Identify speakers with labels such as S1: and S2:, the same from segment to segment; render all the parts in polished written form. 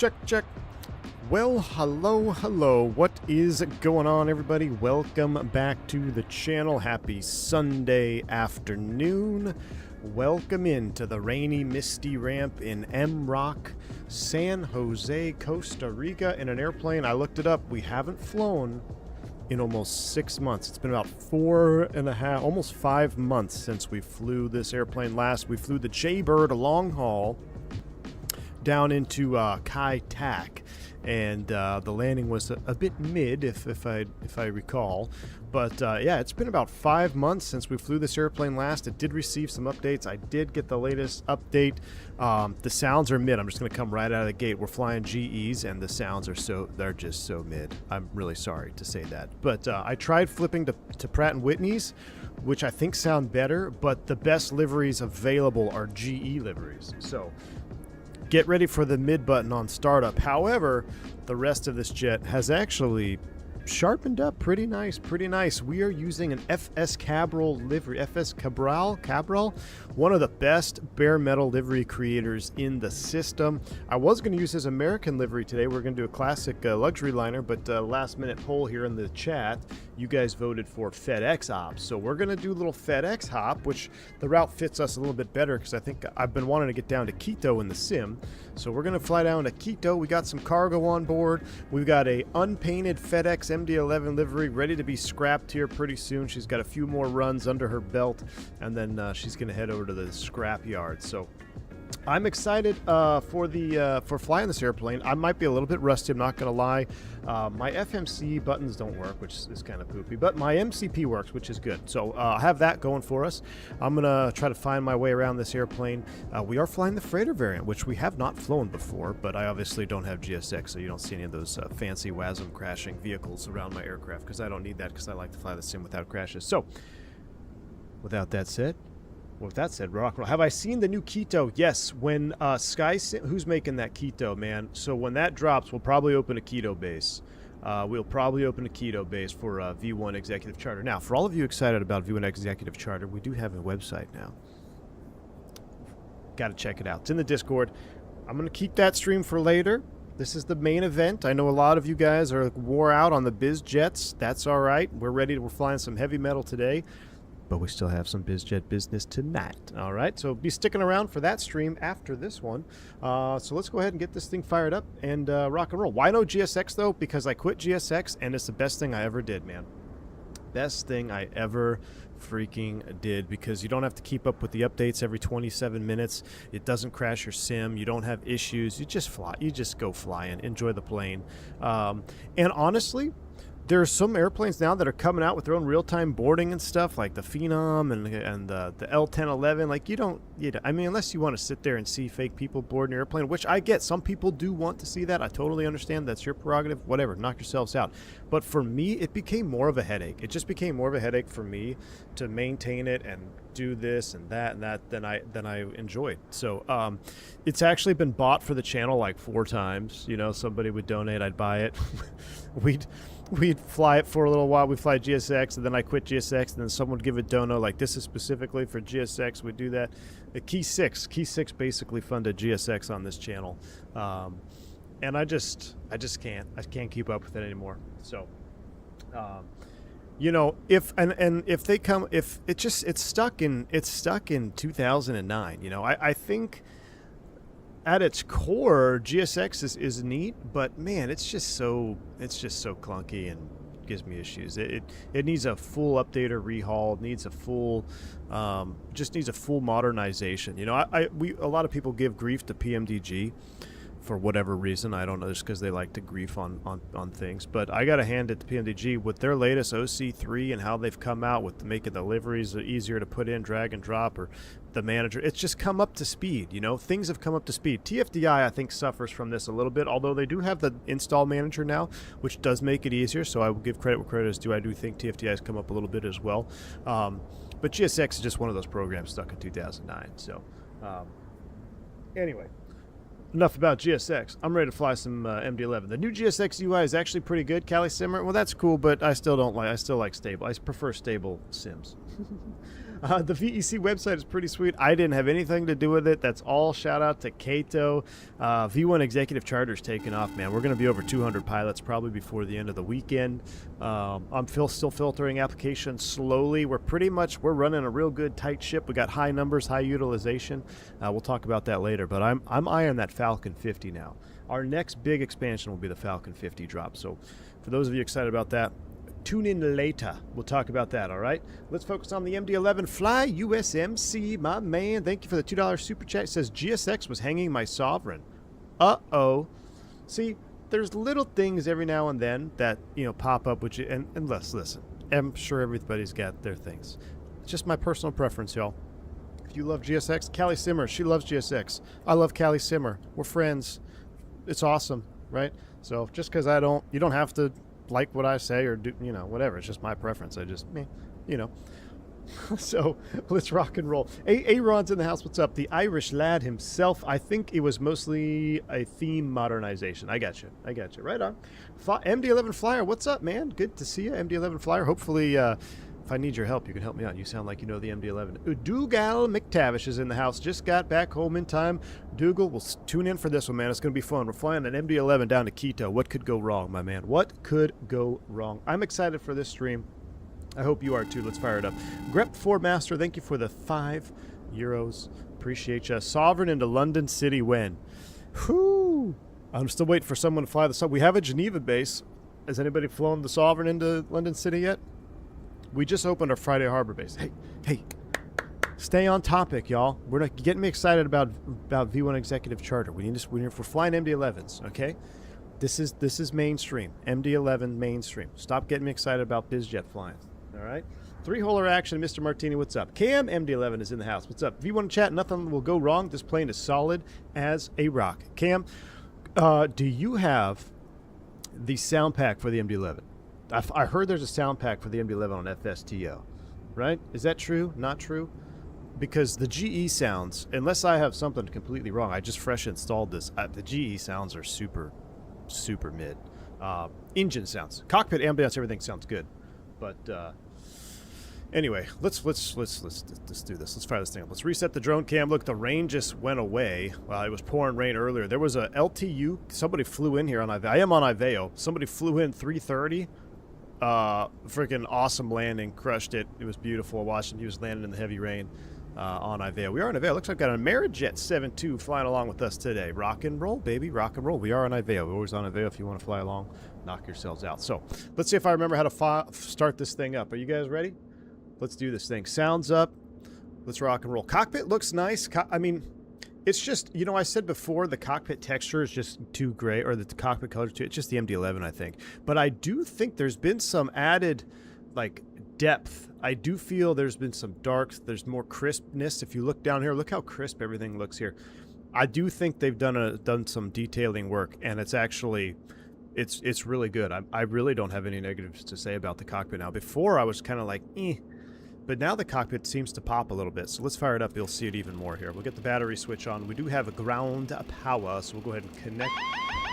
S1: Check, check. Well, hello. What is going on, everybody? Welcome back to the channel. Happy Sunday afternoon. Welcome into the rainy, misty ramp in MROC, San Jose, Costa Rica, in an airplane. I looked it up. We haven't flown in almost 6 months. It's been about 4.5, almost 5 months since we flew this airplane last. We flew the Jaybird, a long haul, down into Kai Tak, and the landing was a bit mid, if I recall. But yeah, it's been about 5 months since we flew this airplane last. It did receive some updates. I did get the latest update. The sounds are mid. I'm just going to come right out of the gate. We're flying GEs, and the sounds are they're just so mid. I'm really sorry to say that. But I tried flipping to Pratt & Whitney's, which I think sound better, but the best liveries available are GE liveries. So get ready for the mid button on startup. However, the rest of this jet has actually sharpened up pretty nice. We are using an FS Cabral livery, FS Cabral, one of the best bare metal livery creators in the system. I was going to use his American livery today. We're going to do a classic luxury liner, but last minute poll here in the chat, you guys voted for FedEx ops. So we're going to do a little FedEx hop, which the route fits us a little bit better because I think I've been wanting to get down to Quito in the sim. So we're going to fly down to Quito. We got some cargo on board. We've got a unpainted FedEx MD-11 livery ready to be scrapped here pretty soon. She's got a few more runs under her belt, and then she's going to head over to the scrap yard. So I'm excited for flying this airplane. I might be a little bit rusty, I'm not going to lie. My FMC buttons don't work, which is kind of poopy, but my MCP works, which is good. So I have that going for us. I'm going to try to find my way around this airplane. We are flying the freighter variant, which we have not flown before, but I obviously don't have GSX, so you don't see any of those fancy WASM crashing vehicles around my aircraft, because I don't need that, because I like to fly the sim without crashes. So with that said, rock and roll. Have I seen the new Quito? Yes. When who's making that Quito, man? So when that drops, we'll probably open a Quito base. We'll probably open a Quito base for V1 Executive Charter. Now, for all of you excited about V1 Executive Charter, we do have a website now. Got to check it out. It's in the Discord. I'm going to keep that stream for later. This is the main event. I know a lot of you guys are wore out on the biz jets. That's all right. We're flying some heavy metal today, but we still have some BizJet business tonight. All right, so be sticking around for that stream after this one. So let's go ahead and get this thing fired up and rock and roll. Why no GSX, though? Because I quit GSX, and it's the best thing I ever did, man. Best thing I ever freaking did, because you don't have to keep up with the updates every 27 minutes. It doesn't crash your sim. You don't have issues. You just fly. You just go flying. Enjoy the plane. And honestly, there are some airplanes now that are coming out with their own real-time boarding and stuff, like the Phenom and the L1011. Like, I mean, unless you want to sit there and see fake people boarding an airplane, which I get. Some people do want to see that. I totally understand. That's your prerogative. Whatever. Knock yourselves out. But for me, it became more of a headache. It just became more of a headache for me to maintain it and do this and that than I enjoyed. So it's actually been bought for the channel like 4 times. You know, somebody would donate, I'd buy it. We'd fly it for a little while. We'd fly GSX, and then I quit GSX, and then someone would give a dono like, this is specifically for GSX. We'd do that. Key 6 basically funded GSX on this channel. And I just can't. I can't keep up with it anymore. So you know, if it's stuck in 2009. You know, I think at its core, GSX is neat, but man, it's just so clunky and gives me issues. It needs a full update or rehaul. It needs a full, just needs a full modernization. You know, a lot of people give grief to pmdg for whatever reason. I don't know, just because they like to grief on things. But I got to hand it to pmdg with their latest OC3 and how they've come out with making the liveries easier to put in, drag and drop, or the manager. It's just come up to speed. You know, things have come up to speed. TFDi, I think, suffers from this a little bit, although they do have the install manager now, which does make it easier. So I will give credit where credit is due. I do think TFDi has come up a little bit as well. But GSX is just one of those programs stuck in 2009. So anyway, enough about GSX. I'm ready to fly some MD-11. The new GSX UI is actually pretty good. Cali Simmer, well, that's cool, but I still like stable. I prefer stable sims. The VEC website is pretty sweet. I didn't have anything to do with it. That's all shout out to Kato. V1 Executive Charter's taking off, man. We're going to be over 200 pilots probably before the end of the weekend. I'm still filtering applications slowly. We're running a real good tight ship. We got high numbers, high utilization. We'll talk about that later, but I'm eyeing that Falcon 50 now. Our next big expansion will be the Falcon 50 drop. So for those of you excited about that, tune in later. We'll talk about that, all right? Let's focus on the MD-11 Fly USMC, my man. Thank you for the $2 super chat. It says GSX was hanging my Sovereign. Uh-oh. See, there's little things every now and then that, pop up, and listen, I'm sure everybody's got their things. It's just my personal preference, y'all. If you love GSX, Callie Simmer, she loves GSX. I love Callie Simmer. We're friends. It's awesome, right? So just because you don't have to like what I say or do, whatever. It's just my preference. So let's rock and roll. Aaron's in the house. What's up? The Irish lad himself. I think it was mostly a theme modernization. I got you. Right on. MD-11 Flyer. What's up, man? Good to see you, MD-11 Flyer. Hopefully, if I need your help, you can help me out. You sound like you know the MD-11. Dougal McTavish is in the house. Just got back home in time. Dougal, we'll tune in for this one, man. It's going to be fun. We're flying an MD-11 down to Quito. What could go wrong, my man? What could go wrong? I'm excited for this stream. I hope you are too. Let's fire it up. Grep4 Master, thank you for the €5. Appreciate you. Sovereign into London City when? Whew. I'm still waiting for someone to fly the Sovereign. We have a Geneva base. Has anybody flown the Sovereign into London City yet? We just opened our Friday Harbor base. Hey, stay on topic, y'all. We're not getting me excited about V1 Executive Charter. We're flying MD-11s, okay? This is mainstream. MD-11 mainstream. Stop getting me excited about BizJet flying. All right? Three-holer action, Mr. Martini, what's up? Cam MD-11 is in the house. What's up? V1 chat, nothing will go wrong. This plane is solid as a rock. Cam, do you have the sound pack for the MD-11? I heard there's a sound pack for the MD-11 on FSTO, right? Is that true? Not true? Because the GE sounds, unless I have something completely wrong, I just fresh installed this. The GE sounds are super, super mid. Engine sounds, cockpit ambience, everything sounds good, but anyway, let's do this. Let's fire this thing up. Let's reset the drone cam. Look, the rain just went away. Well, it was pouring rain earlier. There was a LTU. Somebody flew in here on Iveo. I am on Iveo. Somebody flew in 3:30. Freaking awesome landing. Crushed it. It was beautiful. Watching he was landing in the heavy rain on Iveo. We are on Iveo. Looks like I've got an Amerijet 7.2 flying along with us today. Rock and roll, baby. Rock and roll. We are on Iveo. We're always on Iveo. If you want to fly along, knock yourselves out. So let's see if I remember how to start this thing up. Are you guys ready? Let's do this thing. Sounds up. Let's rock and roll. Cockpit looks nice. It's just, I said before, the cockpit texture is just too gray, or the cockpit color is too, it's just the MD-11, I think. But I do think there's been some added, depth. I do feel there's been some darks. There's more crispness. If you look down here, look how crisp everything looks here. I do think they've done some detailing work, and it's actually, it's really good. I really don't have any negatives to say about the cockpit now. Before, I was kind of like, eh. But now the cockpit seems to pop a little bit, so let's fire it up. You'll see it even more here. We'll get the battery switch on. We do have a ground power, so we'll go ahead and connect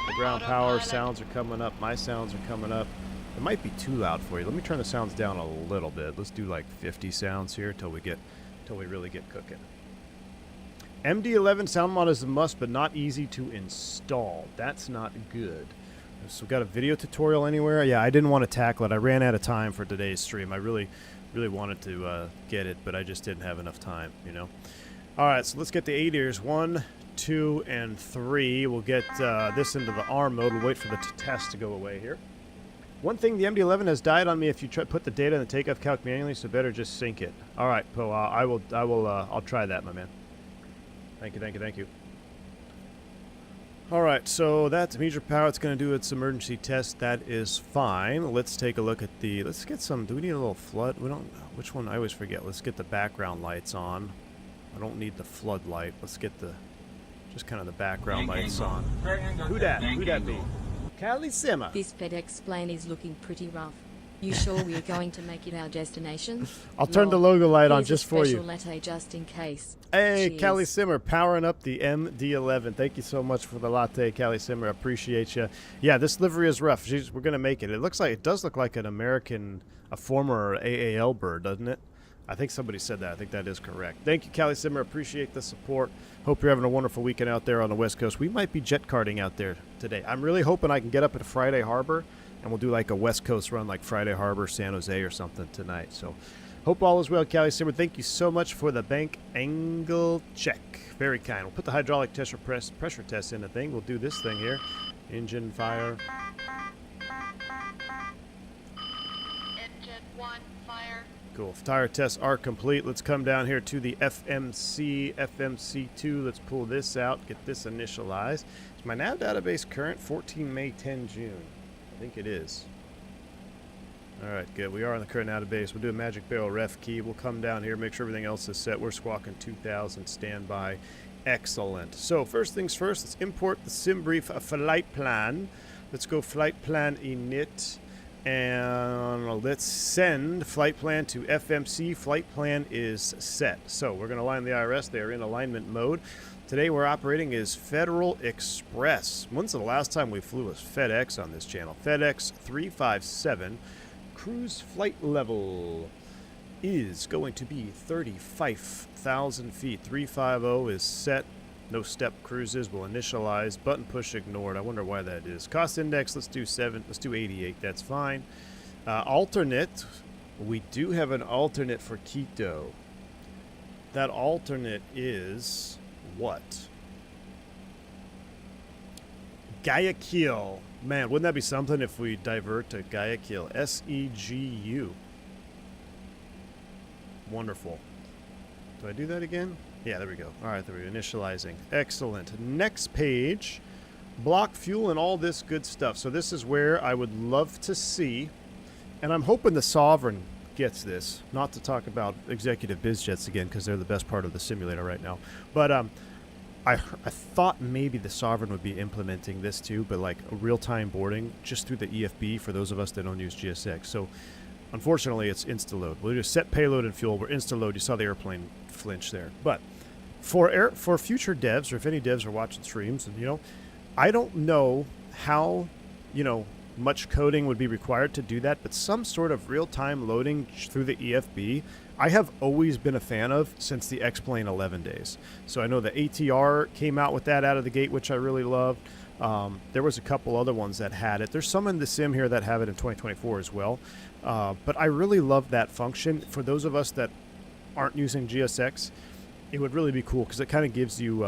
S1: the ground power. Sounds are coming up. My sounds are coming up. It might be too loud for you. Let me turn the sounds down a little bit. Let's do 50 sounds here till we really get cooking. MD-11 sound mod is a must, but not easy to install. That's not good. So we got a video tutorial anywhere? Yeah, I didn't want to tackle it. I ran out of time for today's stream. I really wanted to get it, but I just didn't have enough time, All right, so let's get the ADIRs. 1, 2, and 3. We'll get this into the ARM mode. We'll wait for the test to go away here. One thing, the MD-11 has died on me if you put the data in the takeoff calc manually, so better just sync it. All right, Poe, I'll try that, my man. Thank you. All right, so that's major power. It's going to do its emergency test. That is fine. Let's take a look at the. Let's get some. Do we need a little flood? We don't. Which one? I always forget. Let's get the background lights on. I don't need the floodlight. Let's get the. Just kind of the background lights on. Who dat? Who dat be? Callie Simmer.
S2: This FedEx plane is looking pretty rough. You sure we're going to make it our destination?
S1: I'll turn the logo light on just for you.
S2: Special latte just in case.
S1: Hey,
S2: Cheers.
S1: Callie Simmer, powering up the MD-11. Thank you so much for the latte, Callie Simmer. I appreciate you. Yeah, this livery is rough. We're going to make it. It does look like an American, a former AAL bird, doesn't it? I think somebody said that. I think that is correct. Thank you, Callie Simmer. Appreciate the support. Hope you're having a wonderful weekend out there on the West Coast. We might be jet karting out there today. I'm really hoping I can get up at Friday Harbor, and we'll do like a West Coast run like Friday Harbor, San Jose or something tonight. So hope all is well, Callie Simmer. Thank you so much for the bank angle check. Very kind. We'll put the hydraulic pressure test in the thing. We'll do this thing here. Engine fire.
S3: Engine 1 fire.
S1: Cool. Tire tests are complete. Let's come down here to the FMC2. Let's pull this out, get this initialized. Is my nav database current? 14 May, 10 June. I think it is. All right, good. We are on the current database. We'll do a magic barrel ref key. We'll come down here, make sure everything else is set. We're squawking 2000 standby. Excellent. So first things first, let's import the SimBrief flight plan. Let's go flight plan init. And let's send flight plan to FMC. Flight plan is set. So we're going to align the IRS. They are in alignment mode. Today we're operating is Federal Express. When's the last time we flew as FedEx on this channel? FedEx 357. Cruise flight level is going to be 35,000 feet. 350 is set. No step cruises. Will initialize. Button push ignored. I wonder why that is. Cost index, let's do 7. Let's do 88. That's fine. Alternate. We do have an alternate for Quito. That alternate is what? Guayaquil. Man, wouldn't that be something if we divert to Guayaquil? SEGU. Wonderful. Do I do that again? Yeah, there we go. All right, there we go. Initializing. Excellent. Next page. Block fuel and all this good stuff. So this is where I would love to see, and I'm hoping the Sovereign gets this. Not to talk about executive biz jets again, because they're the best part of the simulator right now. But I thought maybe the Sovereign would be implementing this too, but like a real-time boarding just through the EFB for those of us that don't use GSX. So unfortunately, it's insta-load. We'll just set payload and fuel. We're insta-load. You saw the airplane flinch there. But for future devs, or if any devs are watching streams, and I don't know how much coding would be required to do that, but some sort of real-time loading through the EFB I have always been a fan of since the X-Plane 11 days. So I know the ATR came out with that out of the gate, which I really loved. There was a couple other ones that had it. There's some in the sim here that have it in 2024 as well. But I really love that function. For those of us that aren't using GSX, it would really be cool because it kind of gives you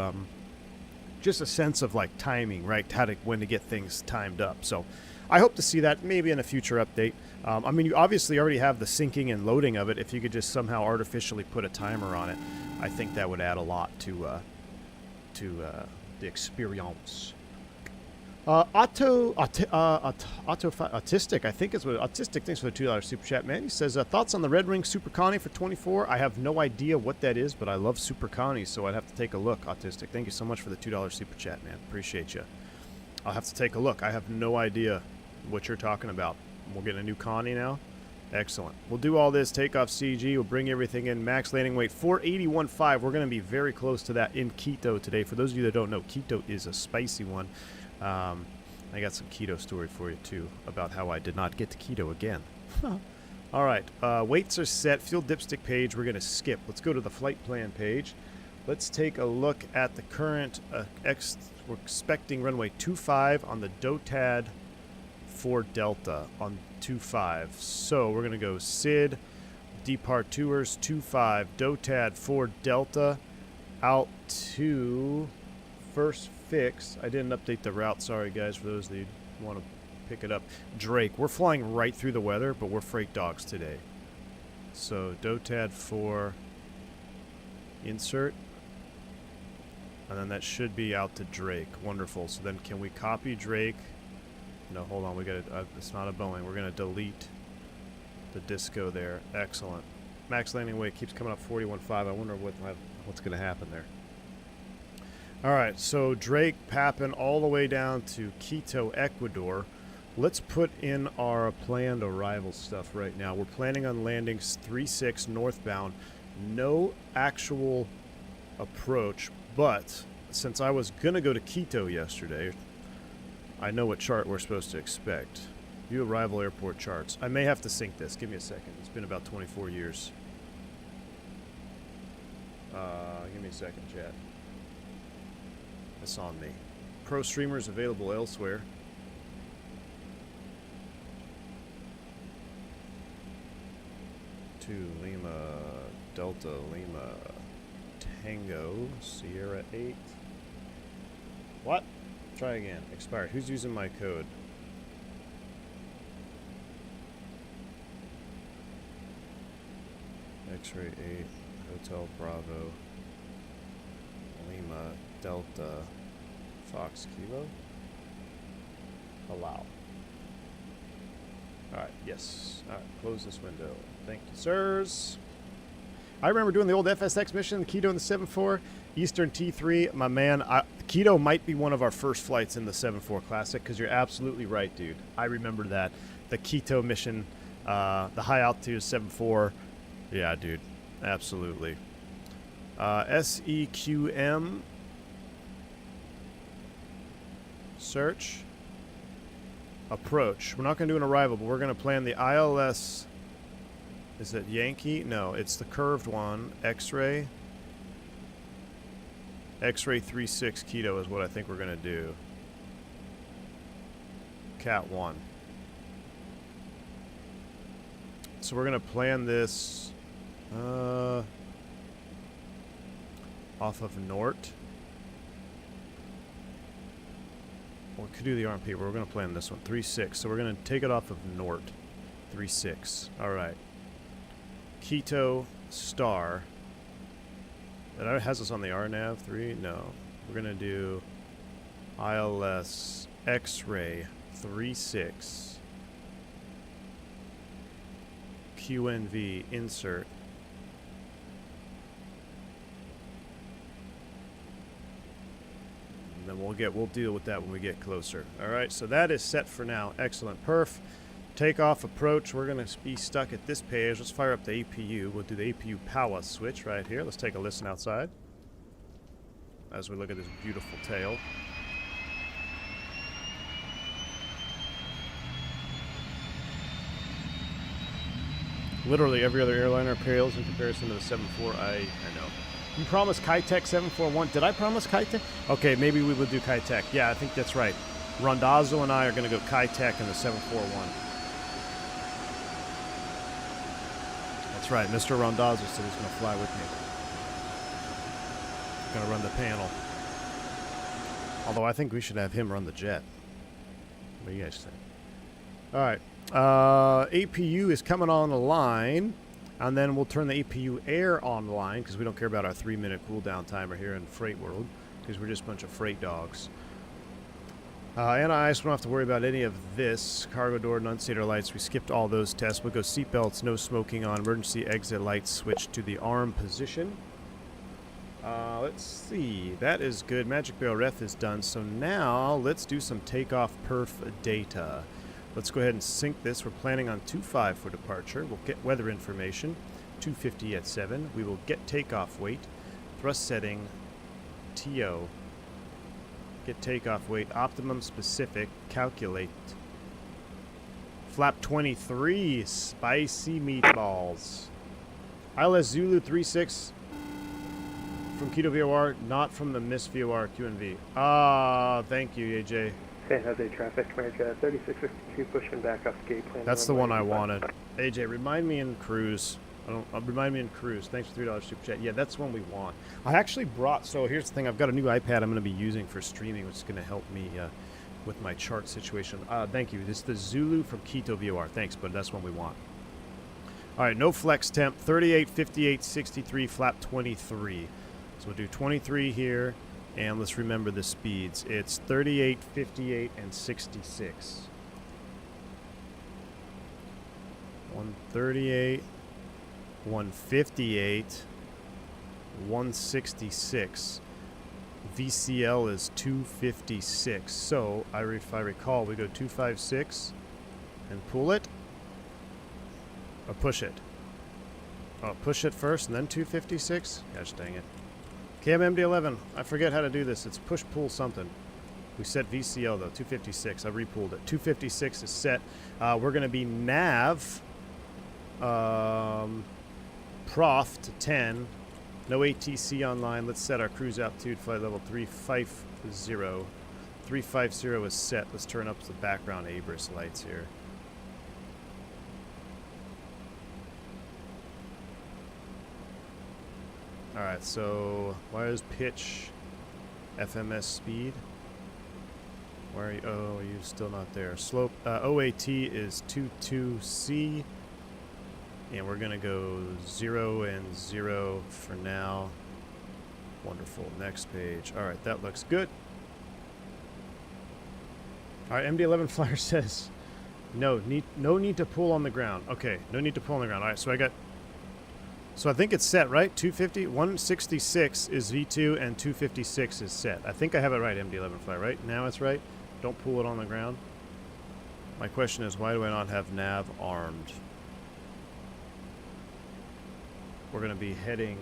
S1: just a sense of like timing, right? When to get things timed up. So I hope to see that maybe in a future update. I mean, you obviously already have the syncing and loading of it. If you could just somehow artificially put a timer on it, I think that would add a lot to the experience. Autistic, I think is what Autistic. Thanks for the $2 super chat, man. He says thoughts on the Red Ring Super Connie for 24. I have no idea what that is, but I love Super Connie, so I'd have to take a look. Autistic, thank you so much for the $2 super chat, man. Appreciate you. I'll have to take a look. I have no idea what you're talking about. We're getting a new Connie now. Excellent. We'll do all this takeoff CG. We'll bring everything in. Max landing weight 481.5. We're going to be very close to that in Quito today. For those of you that don't know, Quito is a spicy one. I got some Quito story for you too about how I did not get to Quito again. All right, weights are set. Fuel dipstick page we're going to skip. Let's go to the flight plan page. Let's take a look at the current we're expecting runway 25 on the DOTAD for Delta on 25. So we're going to go SID, departures 25, DOTAD for Delta out to first fix. I didn't update the route. Sorry, guys, for those that want to pick it up. Drake. We're flying right through the weather, but we're freight dogs today. So DOTAD for insert. And then that should be out to Drake. Wonderful. So then can we copy Drake? No, hold on. We got to. It's not a Boeing. We're going to delete the disco there. Excellent. Max landing weight keeps coming up 41.5. I wonder what's going to happen there. All right. So Drake Papin all the way down to Quito, Ecuador. let's put in our planned arrival stuff right now. We're planning on landing 36 northbound. No actual approach, but since I was going to go to Quito yesterday, I know what chart we're supposed to expect. View arrival airport charts. I may have to sync this. Give me a second. It's been about 24 years. Give me a second, chat. It's on me. Pro streamers available elsewhere. To Lima, Delta, Lima, Tango, Sierra 8. What? Try again. Expired. Who's using my code? X-ray 8, Hotel Bravo, Lima, Delta, Fox Kilo. Allow. Alright, yes. Alright, close this window. Thank you, sirs. I remember doing the old FSX mission, Quito in the 7-4, Eastern T3. My man, Quito might be one of our first flights in the 7-4 Classic, because you're absolutely right, dude. I remember that. The Quito mission, the high altitude 7-4. Yeah, dude. Absolutely. SEQM. Search. Approach. We're not going to do an arrival, but we're going to plan the ILS. Is it Yankee? No, it's the curved one. X-ray. X-ray 36 Quito is what I think we're going to do. Cat 1. So we're going to plan this off of Nort. We could do the RMP, but we're going to plan this one. 3-6. So we're going to take it off of Nort. 3-6. Alright. Quito Star. That has us on the RNAV 3? No. We're going to do ILS X-ray 3-6. QNV insert. And then we'll deal with that when we get closer. Alright, so that is set for now. Excellent. Perf. Takeoff approach. We're going to be stuck at this page. Let's fire up the APU. We'll do the APU power switch right here. Let's take a listen outside as we look at this beautiful tail. Literally every other airliner pales in comparison to the 7-4. I know. You promised Kitech 741. Did I promise Kitech? Okay, maybe we will do Kitech. Yeah, I think that's right. Rondazzo and I are going to go Kitech in the 741. That's right. Mr. Rondazzo said he's going to fly with me. Going to run the panel. Although I think we should have him run the jet. What do you guys think? All right. APU is coming on the line, and then we'll turn the APU air online because we don't care about our 3-minute cooldown timer here in Freight World because we're just a bunch of freight dogs. NIS, we don't have to worry about any of this. Cargo door, enunciator lights, we skipped all those tests. We'll go seatbelts, no smoking on. Emergency exit lights, switch to the arm position. Let's see. That is good. Magic Barrel ref is done. So now let's do some takeoff perf data. Let's go ahead and sync this. We're planning on 2.5 for departure. We'll get weather information. 250 at 7. We will get takeoff weight. Thrust setting. TO. Get takeoff weight. Optimum specific. Calculate. Flap 23. Spicy meatballs. ILS Zulu 36 from Quito VOR, not from the Miss VOR QNV. Ah, thank you, AJ.
S3: San Jose traffic, America 3662 pushing back off gate plan.
S1: That's the one I wanted. AJ, remind me in cruise. Remind me in cruise. Thanks for $3 super chat. Yeah, that's one we want. I actually brought. So here's the thing. I've got a new iPad I'm going to be using for streaming, which is going to help me with my chart situation. Thank you. This is the Zulu from Quito VOR. Thanks, but that's one we want. All right, no flex temp. 38, 58, 63, flap 23. So we'll do 23 here. And let's remember the speeds. It's 38, 58, and 66. 138, 158, 166. VCL is 256. So, if I recall, we go 256 and pull it. Or push it. Oh, push it first and then 256? Gosh dang it. MD-11. I forget how to do this. It's push, pull, something. We set VCL though, 256. I repulled it. 256 is set. We're going to be nav prof to 10. No ATC online. Let's set our cruise altitude, flight level 350. 350 is set. Let's turn up the background Abris lights here. Alright, so wires pitch, FMS speed. Where are you? Oh, you're still not there. Slope, OAT is 22C. And we're going to go 0 and 0 for now. Wonderful. Next page. Alright, that looks good. Alright, MD-11 flyer says no need to pull on the ground. Okay, no need to pull on the ground. Alright, so I think it's set, right? 250, 166 is V2 and 256 is set. I think I have it right, MD-11 flyer, right? Now it's right. Don't pull it on the ground. My question is, why do I not have nav armed? We're going to be heading...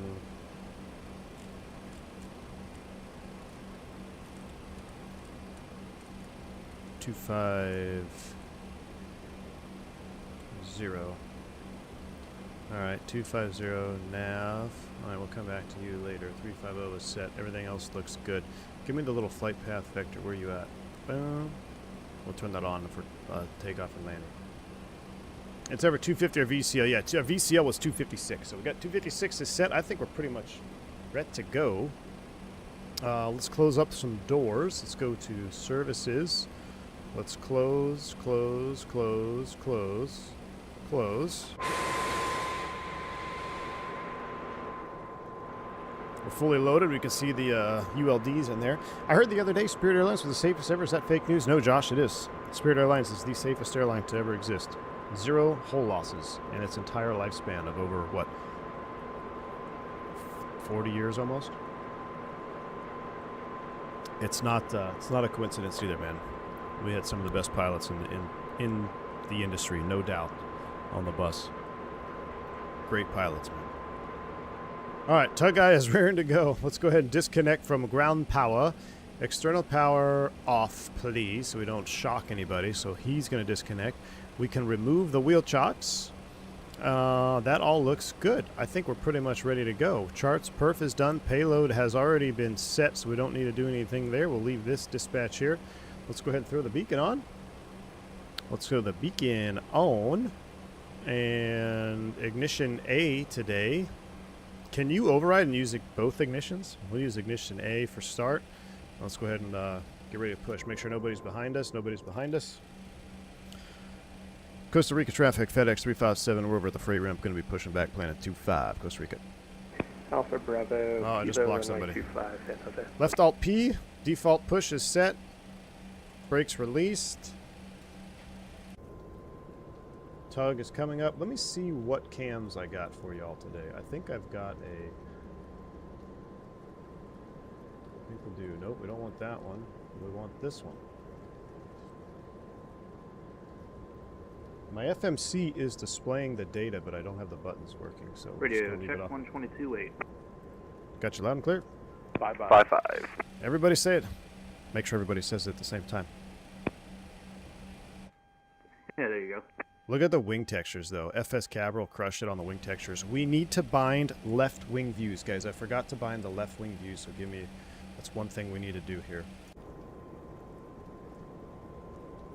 S1: Two 250. Alright, 250 nav. Alright, we'll come back to you later. 350 is set. Everything else looks good. Give me the little flight path vector. Where you at? Boom. We'll turn that on for takeoff and landing. It's ever 250 or VCL. Yeah, VCL was 256. So we got 256 is set. I think we're pretty much ready to go. Let's close up some doors. Let's go to services. Let's close, close, close, close, close. We're fully loaded. We can see the ULDs in there. I heard the other day Spirit Airlines was the safest ever. Is that fake news? No, Josh, it is. Spirit Airlines is the safest airline to ever exist. 0 hull losses in its entire lifespan of over, what, 40 years almost? It's not a coincidence either, man. We had some of the best pilots in the industry, no doubt, on the bus. Great pilots, man. All right, tug guy is raring to go. Let's go ahead and disconnect from ground power. External power off, please, so we don't shock anybody. So he's going to disconnect. We can remove the wheel chocks. That all looks good. I think we're pretty much ready to go. Charts, perf is done. Payload has already been set, so we don't need to do anything there. We'll leave this dispatch here. Let's go ahead and throw the beacon on. Let's throw the beacon on. And ignition A today. Can you override and use both ignitions? We'll use ignition A for start. Let's go ahead and get ready to push. Make sure nobody's behind us. Nobody's behind us. Costa Rica traffic, FedEx 357. We're over at the freight ramp. Going to be pushing back, Planet 25, Costa Rica.
S3: Alpha Bravo.
S1: Oh, I just blocked somebody.
S3: 25, San Jose.
S1: Left Alt P. Default push is set. Brakes released. Tug is coming up. Let me see what cams I got for y'all today. I think I've got a... People do. Nope, we don't want that one. We want this one. My FMC is displaying the data, but I don't have the buttons working, so
S3: Radio, check 122.8.
S1: Got you loud and clear?
S3: 5-5.
S1: Everybody say it. Make sure everybody says it at the same time.
S3: Yeah, there you go.
S1: Look at the wing textures, though. FS Cabral crushed it on the wing textures. We need to bind left wing views, guys. I forgot to bind the left wing views, so give me... That's one thing we need to do here.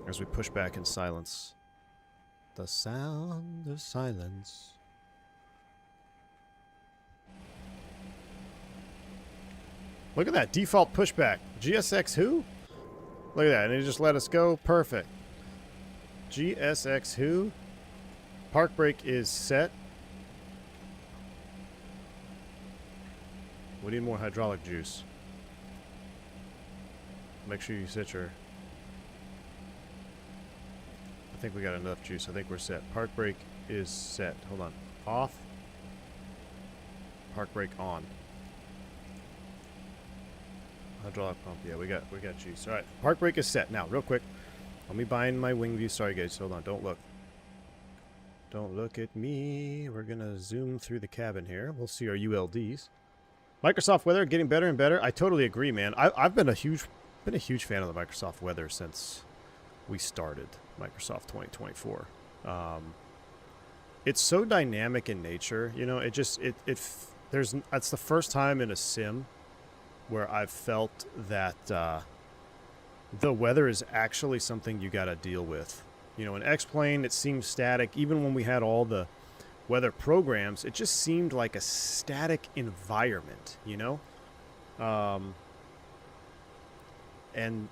S1: As we push back in silence. The sound of silence. Look at that. Default pushback. GSX who? Look at that. And he just let us go. Perfect. GSX who? Park brake is set. We need more hydraulic juice. Make sure you set your... I think we got enough juice. I think we're set. Park brake is set. Hold on. Off. Park brake on. Hydraulic pump. Yeah, we got juice. All right, park brake is set. Now, real quick, let me bind my wing view. Sorry, guys. Hold on. Don't look. Don't look at me. We're gonna zoom through the cabin here. We'll see our ULDs. Microsoft weather getting better and better. I totally agree, man. I've been a huge fan of the Microsoft weather since we started Microsoft 2024. It's so dynamic in nature, you know. That's the first time in a sim where I've felt that the weather is actually something you got to deal with. You know, in X-Plane, it seemed static. Even when we had all the weather programs, it just seemed like a static environment, you know? And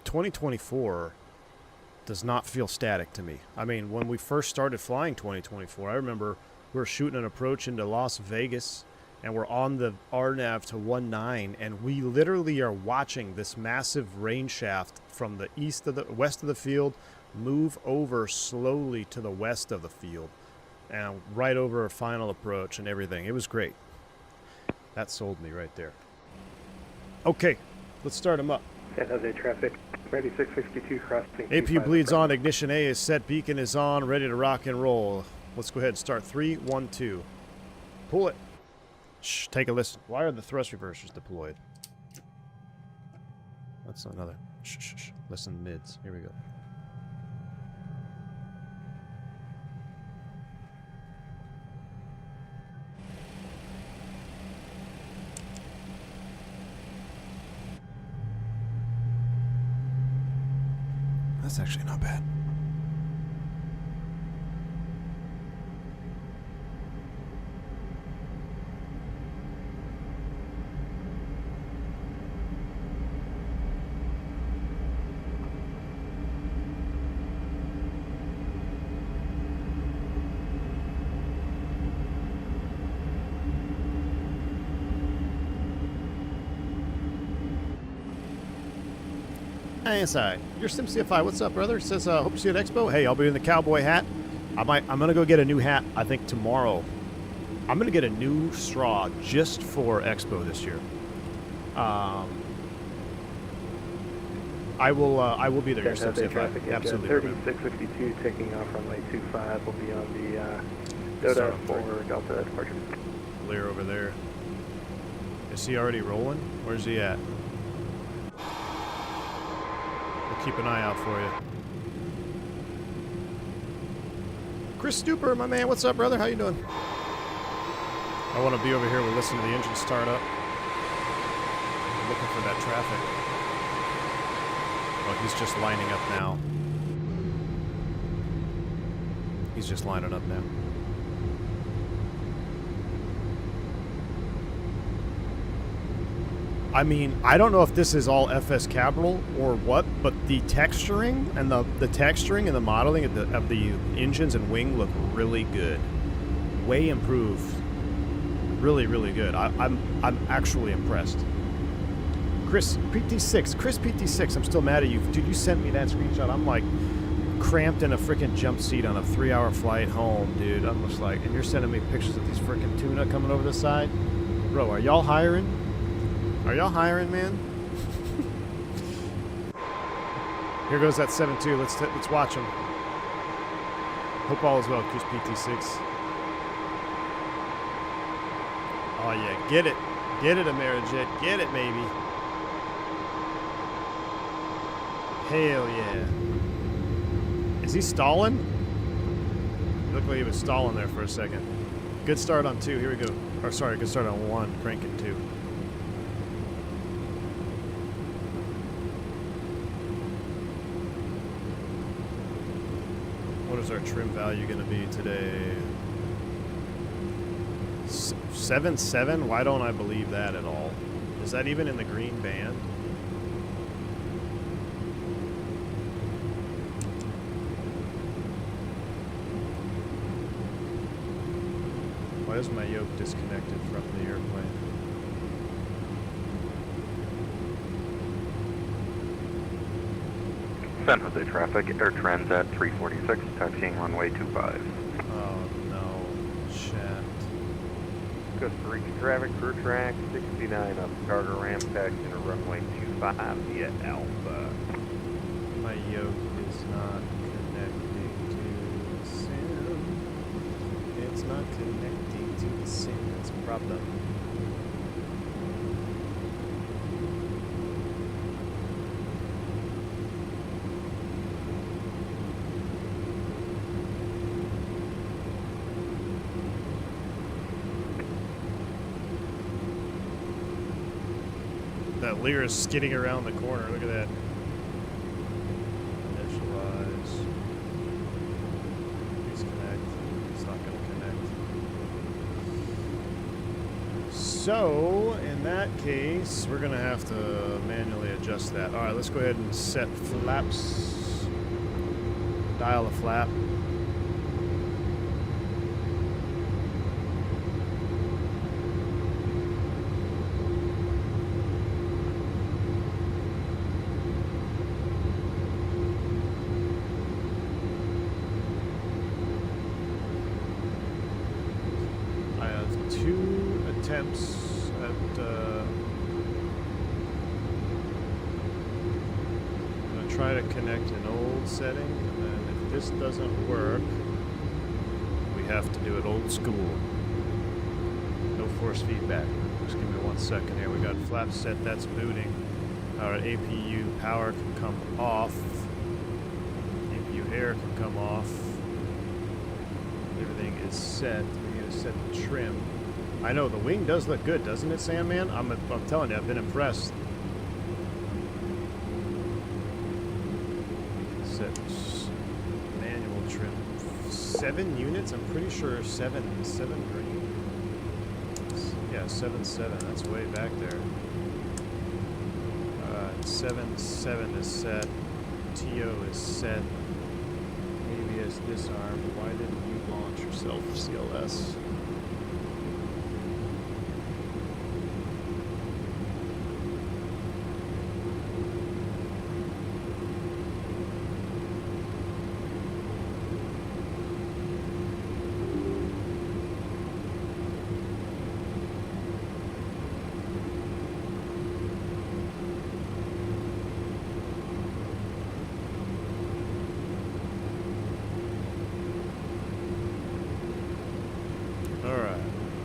S1: 2024 does not feel static to me. I mean, when we first started flying 2024, I remember we were shooting an approach into Las Vegas, and we're on the RNAV to 19, and we literally are watching this massive rain shaft from the west of the field move over slowly to the west of the field, and right over our final approach and everything. It was great. That sold me right there. Okay, let's start them up.
S3: San Jose traffic, ready 662 crossing.
S1: APU bleeds on, ignition A is set, beacon is on, ready to rock and roll. Let's go ahead and start 3, 1, 2. Pull it. Shh, take a listen. Why are the thrust reversers deployed? That's another. Shh, shh, shh. Listen mids. Here we go. That's actually not bad. Hey, sorry. You're SimCFI. What's up, brother? Says, hope to see you at Expo. Hey, I'll be in the cowboy hat. I'm gonna go get a new hat, I think, tomorrow. I'm gonna get a new straw just for Expo this year. I will be there. You're SimCFI. Absolutely.
S3: 3662 taking off runway 25 will be on the Toga for Delta departure.
S1: Clear over there. Is he already rolling? Where's he at? Keep an eye out for you. Chris Stuper, my man, what's up, brother? How you doing? I want to be over here. We'll listen to the engine start up. I'm looking for that traffic. Oh, he's just lining up now. He's just lining up now. I mean, I don't know if this is all FS Capital or what, but the texturing and the texturing and the modeling of the engines and wing look really good. Way improved. Really, really good. I'm actually impressed. Chris PT6, I'm still mad at you. Dude, you sent me that screenshot. I'm like cramped in a freaking jump seat on a 3-hour flight home, dude. I'm just like, and you're sending me pictures of these freaking tuna coming over the side. Bro, are y'all hiring? Are y'all hiring, man? Here goes that 7-2. Let's watch him. Hope all is well, Chris PT6. Oh yeah, get it, Amerijet, get it, maybe. Hell yeah. Is he stalling? It looked like he was stalling there for a second. Good start on 2. Here we go. Or sorry, good start on 1. Cranking 2. What is our trim value going to be today? 7.7? Why don't I believe that at all? Is that even in the green band? Why is my yoke disconnected from the airplane?
S4: San Jose traffic, air transat 346, taxiing runway 25.
S1: Oh no, shit.
S4: Coast reach traffic, crew track 69 up cargo ramp, taxiing to runway 25 via Alpha.
S1: My yoke is not connecting to the sim. It's not connecting to the sim. That's a problem. That Lear is skidding around the corner. Look at that. Initialize. Please connect. It's not going to connect. So, in that case, we're going to have to manually adjust that. All right, let's go ahead and set flaps. Dial a flap. Attempts at I'm going to try to connect an old setting, and then if this doesn't work, we have to do it old school. No force feedback. Just give me 1 second here. We got flap set, that's booting. Alright, APU power can come off. APU air can come off. Everything is set. We're going to set the trim. I know, the wing does look good, doesn't it, Sandman? I'm telling you, I've been impressed. Set manual trim. 7 units? I'm pretty sure 7 green. Yeah, 7. That's way back there. 7 is set. TO is set. ABS disarmed. Why didn't you launch yourself, CLS?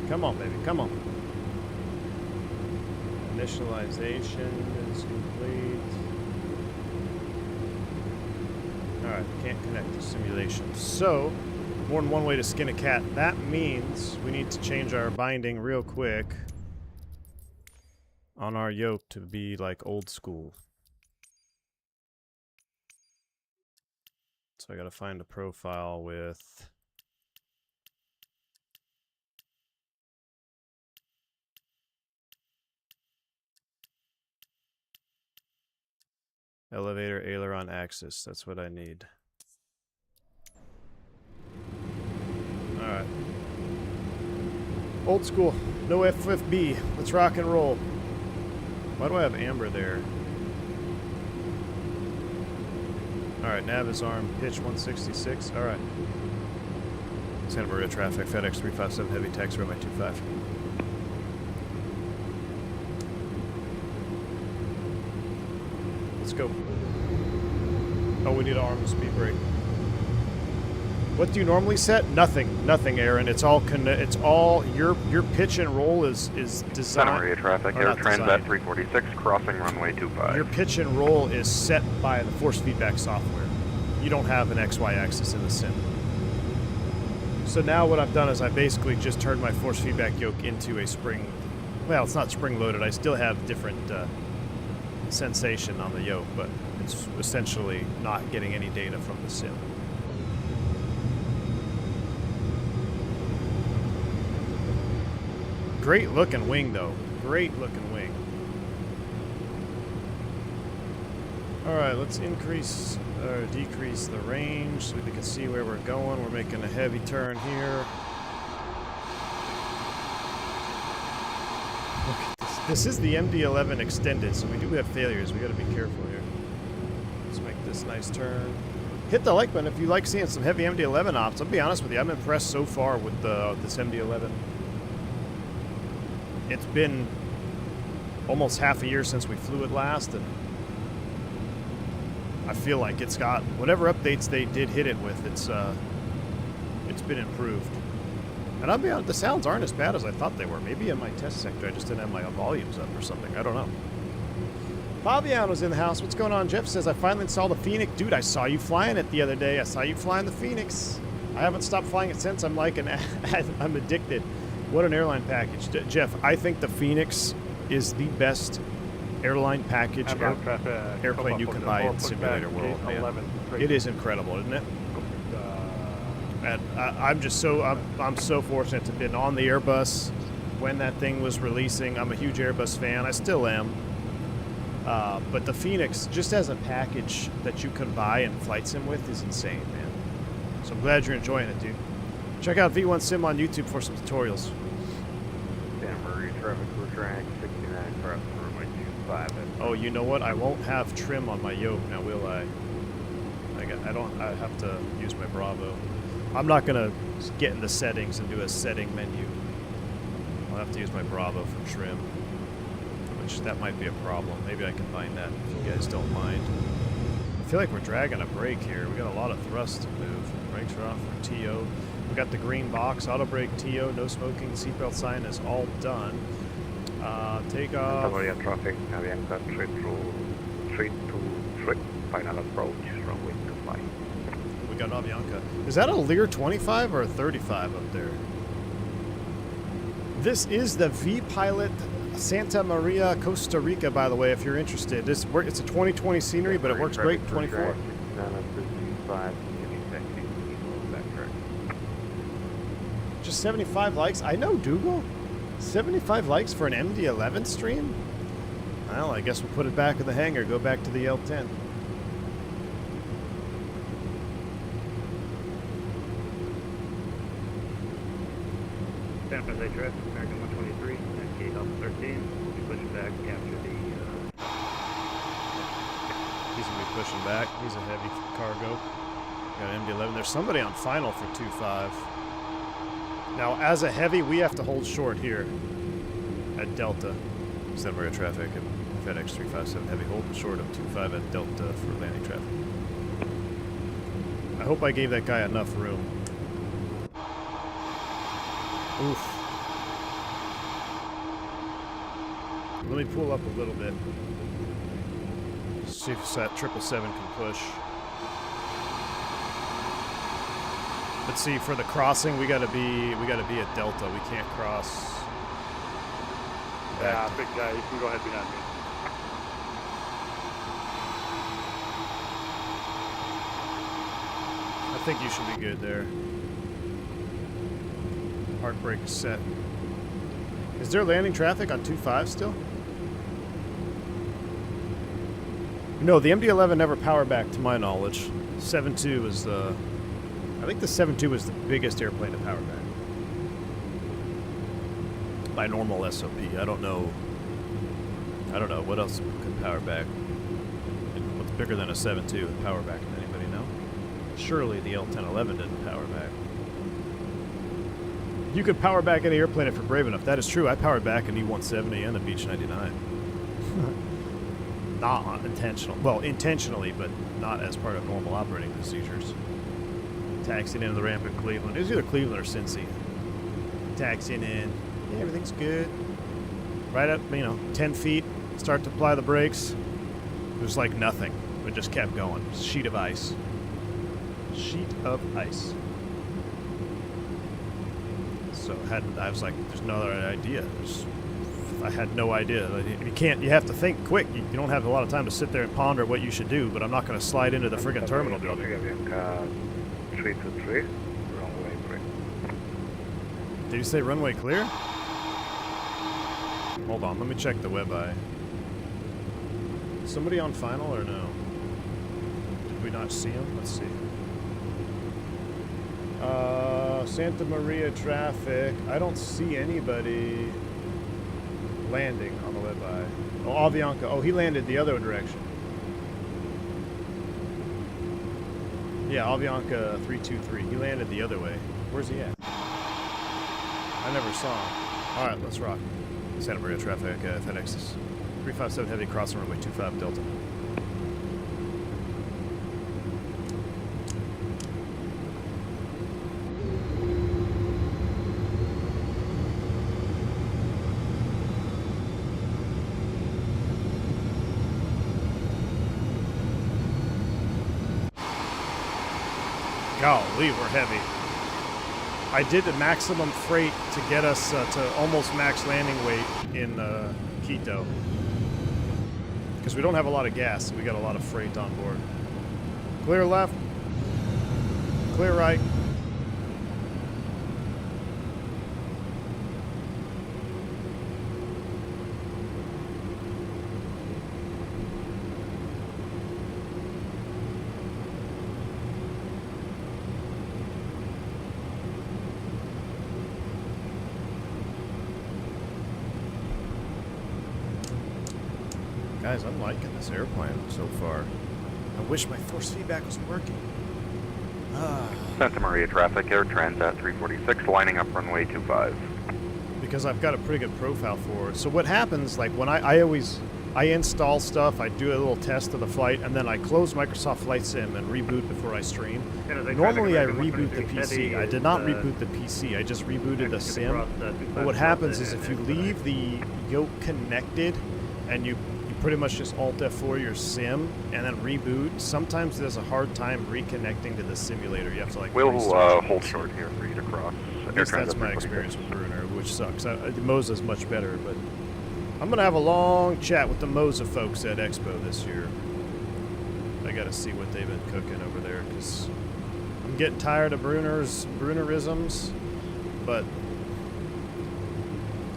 S1: Come on, baby, come on. Initialization is complete. Alright, can't connect to simulation. So, more than one way to skin a cat. That means we need to change our binding real quick on our yoke to be like old school. So I gotta find a profile with... elevator aileron axis. That's what I need. Alright. Old school. No FFB. Let's rock and roll. Why do I have amber there? Alright, nav is armed. Pitch 166. Alright. Santa Maria traffic. FedEx 357 heavy taxi runway 25. Let's go. Oh, we need to arm the speed brake. What do you normally set? Nothing. Nothing, Aaron. It's all your pitch and roll is designed.
S4: Santa Maria traffic, Air Transat 346, crossing runway 25.
S1: Your pitch and roll is set by the force feedback software. You don't have an XY axis in the sim. So now what I've done is I basically just turned my force feedback yoke into a spring. Well, it's not spring loaded. I still have different sensation on the yoke, but it's essentially not getting any data from the sim. Great looking wing though. Great looking wing. Alright, let's increase or decrease the range so we can see where we're going. We're making a heavy turn here. Look at this. This is the MD-11 extended, so we do have failures. We got to be careful here. Let's make this nice turn. Hit the like button if you like seeing some heavy MD-11 ops. I'll be honest with you, I'm impressed so far with this MD-11. it's been almost half a year since we flew it last, and I feel like it's got whatever updates they did hit it with. It's been improved. And I'll be honest, the sounds aren't as bad as I thought they were. Maybe in my test sector I just didn't have my volumes up or something. I don't know. Fabiano's in the house. What's going on? Jeff says, I finally installed the Phoenix. Dude, I saw you flying it the other day. I saw you flying the Phoenix. I haven't stopped flying it since. I'm like I'm addicted. What an airline package. Jeff, I think the Phoenix is the best airline package airplane you can buy in the simulator world, man. It is incredible, isn't it? And I'm so fortunate to have been on the Airbus when that thing was releasing. I'm a huge Airbus fan. I still am. But the Phoenix, just as a package that you can buy and flight sim with, is insane, man. So I'm glad you're enjoying it, dude. Check out V1 Sim on YouTube for some tutorials.
S4: Santa Maria traffic for track 69 for runway 25.
S1: Oh, you know what? I won't have trim on my yoke now, will I? I have to use my Bravo. I'm not gonna get in the settings and do a setting menu. I'll have to use my Bravo for trim, which that might be a problem. Maybe I can find that if you guys don't mind. I feel like we're dragging a brake here. We got a lot of thrust to move. Brakes are off for TO. We got the green box, auto brake TO, no smoking, seatbelt sign is all done. Take off.
S4: Santa Maria traffic, Avianca 323, final approach, runway 25.
S1: We got an Avianca. Is that a Lear 25 or a 35 up there? This is the V-Pilot Santa Maria, Costa Rica, by the way, if you're interested. It's a 2020 scenery, but it works great in 24. Just 75 likes? I know, Dougal. 75 likes for an MD-11 stream? Well, I guess we'll put it back in the hangar, go back to the L10.
S5: San Jose traffic, American 123, at gate Alpha 13. We'll be pushing back after the...
S1: He's going to be pushing back. He's a heavy cargo. Got an MD-11. There's somebody on final for 2.5. Now, as a heavy, we have to hold short here at Delta. Santa Maria traffic and FedEx 357 heavy hold short of 2.5 at Delta for landing traffic. I hope I gave that guy enough room. Oof. Let me pull up a little bit. See if that 777 can push. Let's see, for the crossing we gotta be at Delta. We can't cross.
S5: Yeah, big guy, you can go ahead behind me.
S1: I think you should be good there. Park brake is set. Is there landing traffic on 2.5 still? No, the MD-11 never powered back to my knowledge. 7.2 was the... I think the 7.2 was the biggest airplane to power back. By normal SOP. I don't know what else could power back. What's bigger than a 7.2 with power back? Does anybody know? Surely the L1011 didn't power back. You could power back any airplane if you're brave enough. That is true. I powered back an E-170 and a Beech 99. Not intentional. Well, intentionally, but not as part of normal operating procedures. Taxiing into the ramp in Cleveland. It was either Cleveland or Cincy. Taxiing in. Yeah, everything's good. Right up, 10 feet. Start to apply the brakes. There's like nothing. It just kept going. Sheet of ice. Sheet of ice. So I was like, there's no other idea. I had no idea. You have to think quick. You don't have a lot of time to sit there and ponder what you should do, but I'm not going to slide into the friggin' terminal building.
S4: 323, runway break.
S1: Did you say runway clear? Hold on, let me check the WebEye. Somebody on final or no? Did we not see him? Let's see. Santa Maria traffic. I don't see anybody landing on the WebEye. Oh, Avianca. Oh, he landed the other direction. Yeah, Avianca 323. He landed the other way. Where's he at? I never saw him. Alright, let's rock. Santa Maria traffic, FedEx 357 Heavy crossing runway 25 Delta. Golly, we're heavy. I did the maximum freight to get us to almost max landing weight in Quito. Because we don't have a lot of gas, so we got a lot of freight on board. Clear left. Clear right. Guys, I'm liking this airplane so far. I wish my force feedback was working.
S4: Santa Maria traffic, Air Transat 346, lining up runway 25.
S1: Because I've got a pretty good profile for it. So what happens, like when I install stuff, I do a little test of the flight, and then I close Microsoft Flight Sim and reboot before I stream. Normally I reboot the PC. I did not reboot the PC. I just rebooted the sim. But what happens is if you leave the yoke connected and you pretty much just Alt F4 your sim and then reboot, sometimes there's a hard time reconnecting to the simulator. You have to like
S4: We'll hold short here for you to cross.
S1: At least that's my experience with Bruner, which sucks. Moza's much better, but I'm going to have a long chat with the Moza folks at Expo this year. I got to see what they've been cooking over there, because I'm getting tired of Brunerisms, but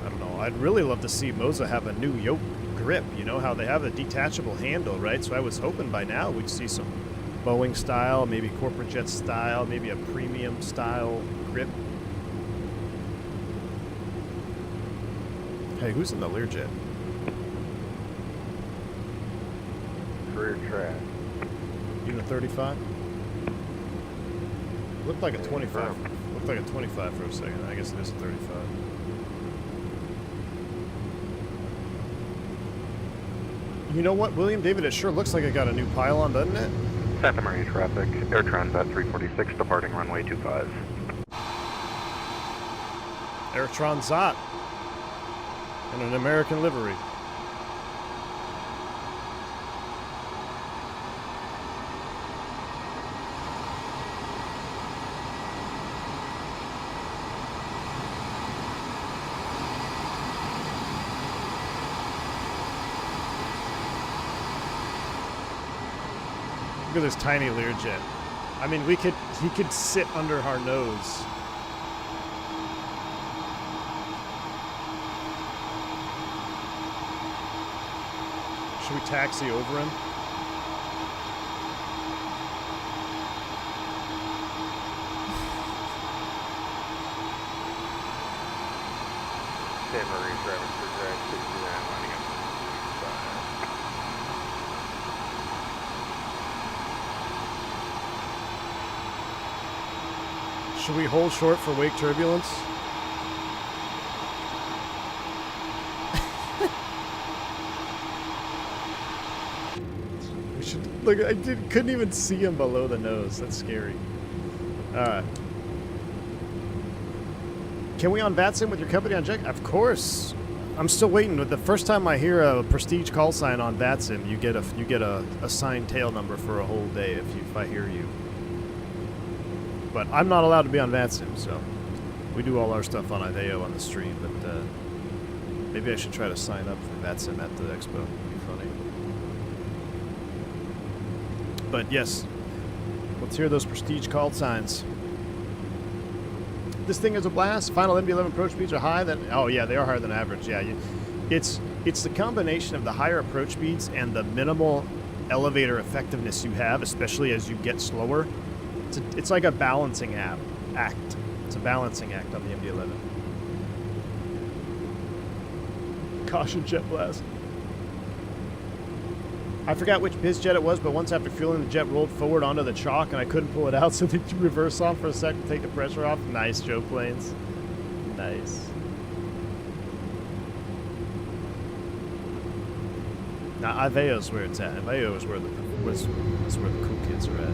S1: I don't know. I'd really love to see Moza have a new yoke grip. You know how they have a detachable handle, right? So I was hoping by now we'd see some Boeing style, maybe corporate jet style, maybe a premium style grip. Hey, who's in the Learjet?
S4: Career track.
S1: You in a 35? Looked like a 25. Looked like a 25 for a second. I guess it is a 35. You know what, William David? It sure looks like it got a new pylon, doesn't it?
S4: Santa Maria traffic, Air Transat 346, departing runway 25.
S1: Air Transat in an American livery. Look at this tiny Learjet. I mean, he could sit under our nose. Should we taxi over him?
S4: Santa Maria traffic for drag 69, lining up.
S1: Should we hold short for wake turbulence? We should look. Couldn't even see him below the nose. That's scary. All right. Can we on VATSIM with your company on check? Of course. I'm still waiting. The first time I hear a prestige call sign on VATSIM, you get a assigned tail number for a whole day if I hear you. But I'm not allowed to be on VATSIM, so we do all our stuff on IDEO on the stream, but maybe I should try to sign up for VATSIM at the expo. It'd be funny. But yes, let's hear those prestige call signs. This thing is a blast. Final MD-11 approach speeds are high. Oh yeah, they are higher than average. Yeah, it's the combination of the higher approach speeds and the minimal elevator effectiveness you have, especially as you get slower. It's like a balancing act. It's a balancing act on the MD-11. Caution jet blast. I forgot which biz jet it was, but once after fueling, the jet rolled forward onto the chalk, and I couldn't pull it out, so they reverse off for a second to take the pressure off. Nice, Joe Planes. Nice. Now, Aveo's where it's at. Aveo is where the cool kids are at.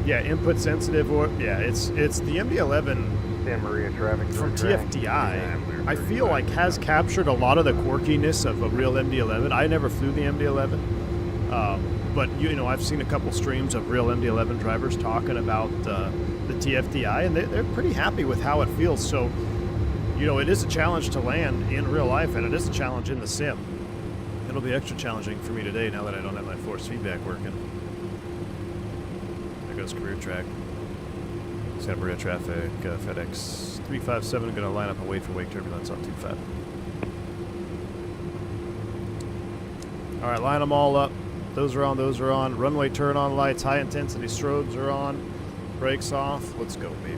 S1: Yeah, input sensitive, or yeah, it's the MD-11
S4: Santa Maria traffic
S1: from
S4: track.
S1: TFDi. I feel like has captured a lot of the quirkiness of a real MD-11. I never flew the MD-11, but you know, I've seen a couple streams of real MD-11 drivers talking about the TFDi, and they're pretty happy with how it feels. So, you know, it is a challenge to land in real life, and it is a challenge in the sim. It'll be extra challenging for me today now that I don't have my force feedback working. There goes career track. Santa Maria traffic, FedEx 357, going to line up and wait for wake turbulence on 25. All right, line them all up. Those are on, those are on. Runway turn on lights, high intensity strobes are on. Brakes off. Let's go, baby.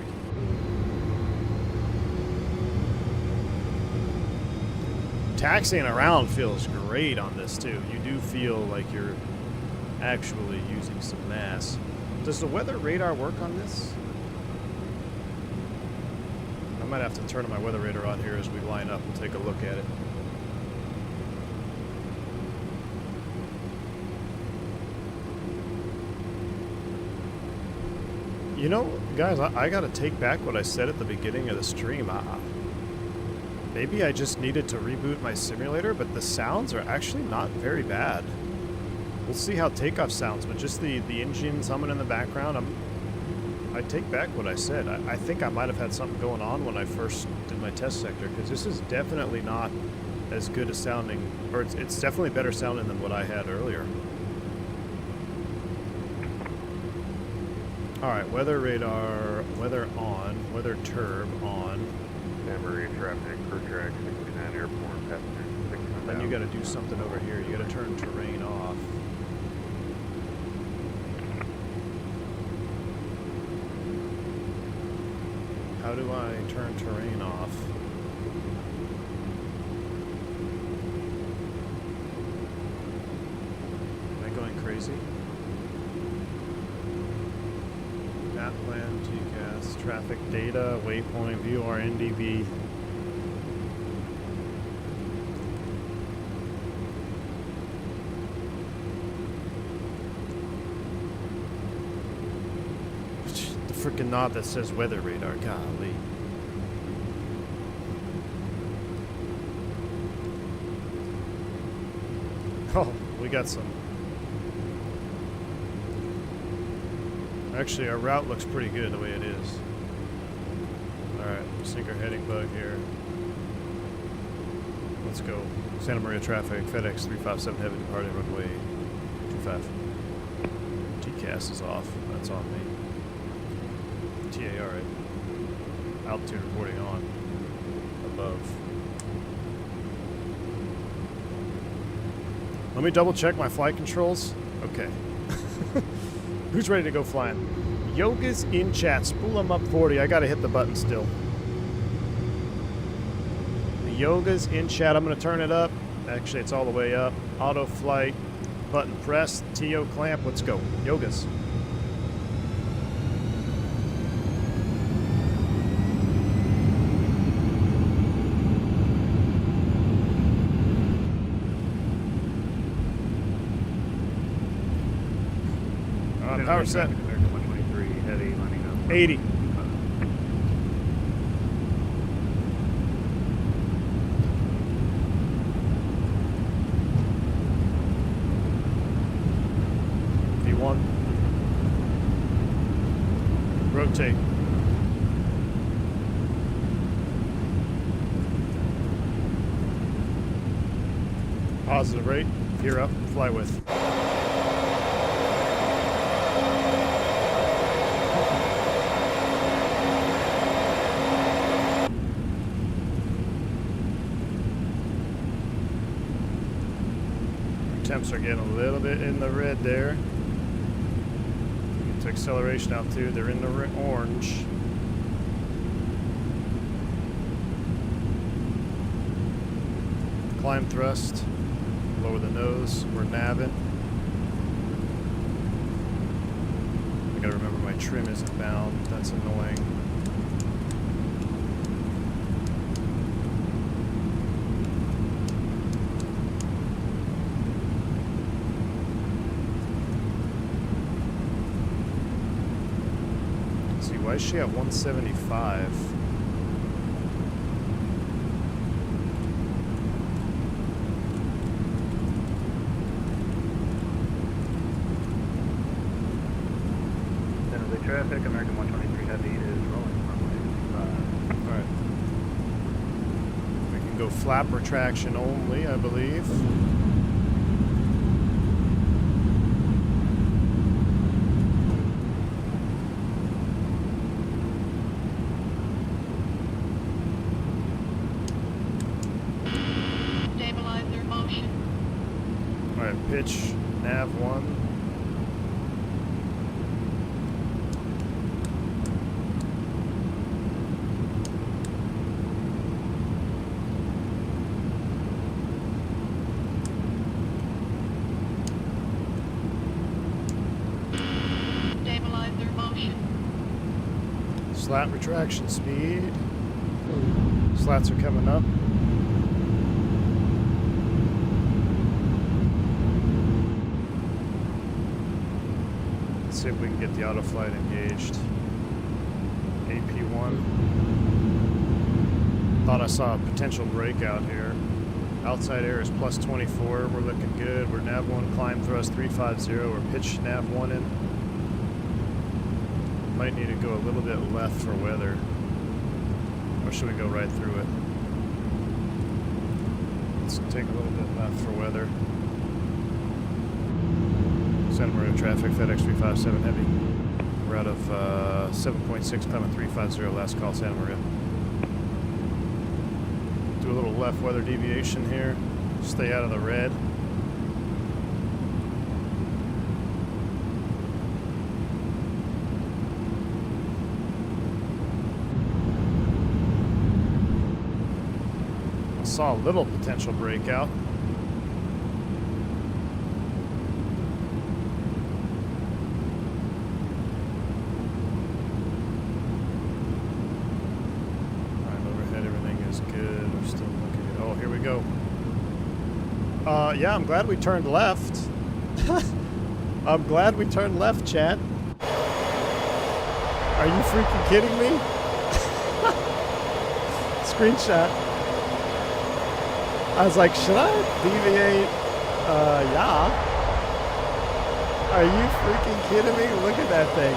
S1: Taxiing around feels great on this too. You do feel like you're actually using some mass. Does the weather radar work on this? I might have to turn my weather radar on here as we line up and take a look at it. You know, guys, I gotta take back what I said at the beginning of the stream. Maybe I just needed to reboot my simulator, but the sounds are actually not very bad. We'll see how takeoff sounds, but just the engine humming in the background, I take back what I said. I think I might have had something going on when I first did my test sector, because this is definitely not as good a sounding, or it's definitely better sounding than what I had earlier. All right, weather radar, weather on, weather turb on.
S4: Santa Maria traffic, crew track 69 airport, passenger 6.
S1: Then you got to do something over here. You got to turn terrain off. How do I turn terrain off? Am I going crazy? Map plan, GCAS, traffic data, waypoint, view RNDB. The freaking knob that says weather radar, golly. Oh, we got some. Actually, our route looks pretty good the way it is. Alright, sinker heading bug here. Let's go. Santa Maria traffic, FedEx 357 heavy departing runway 25. TCAS is off. That's on me. TA, alright. Altitude reporting on. Above. Let me double check my flight controls. Okay. Who's ready to go flying? Yoga's in chat. Spool him up 40. I gotta hit the button still. Yoga's in chat. I'm gonna turn it up. Actually, it's all the way up. Auto flight. Button pressed. TO clamp. Let's go. Yoga's. Power set.
S5: 123, heavy, lining up.
S1: 80. V1. Rotate. Positive rate. Gear up. Fly with. Temps are getting a little bit in the red there. Get to acceleration altitude, they're in the orange. Climb thrust, lower the nose, we're nabbing. I gotta remember my trim isn't bound, that's annoying. Why is she at 175?
S5: San Jose traffic, American 123 Heavy is rolling runway 25.
S1: Alright. We can go flap retraction only, I believe.
S6: Stabilizer motion.
S1: Alright, pitch, nav 1.
S6: Stabilizer motion.
S1: Slat retraction speed. Slats are coming up. Let's see if we can get the auto flight engaged. AP1. Thought I saw a potential breakout here. Outside air is plus 24. We're looking good. We're nav 1, climb thrust 350. We're pitch nav 1 in. Might need to go a little bit left for weather. Or should we go right through it? Let's take a little bit left for weather. Santa Maria traffic, FedEx 357 heavy. We're out of 7.6, climbing 350, last call, Santa Maria. Do a little left weather deviation here. Stay out of the red. Saw a little potential breakout. Alright, overhead everything is good. We're still looking at, oh, here we go. Yeah, I'm glad we turned left. I'm glad we turned left, chat. Are you freaking kidding me? Screenshot. I was like, should I deviate? Yeah. Are you freaking kidding me? Look at that thing.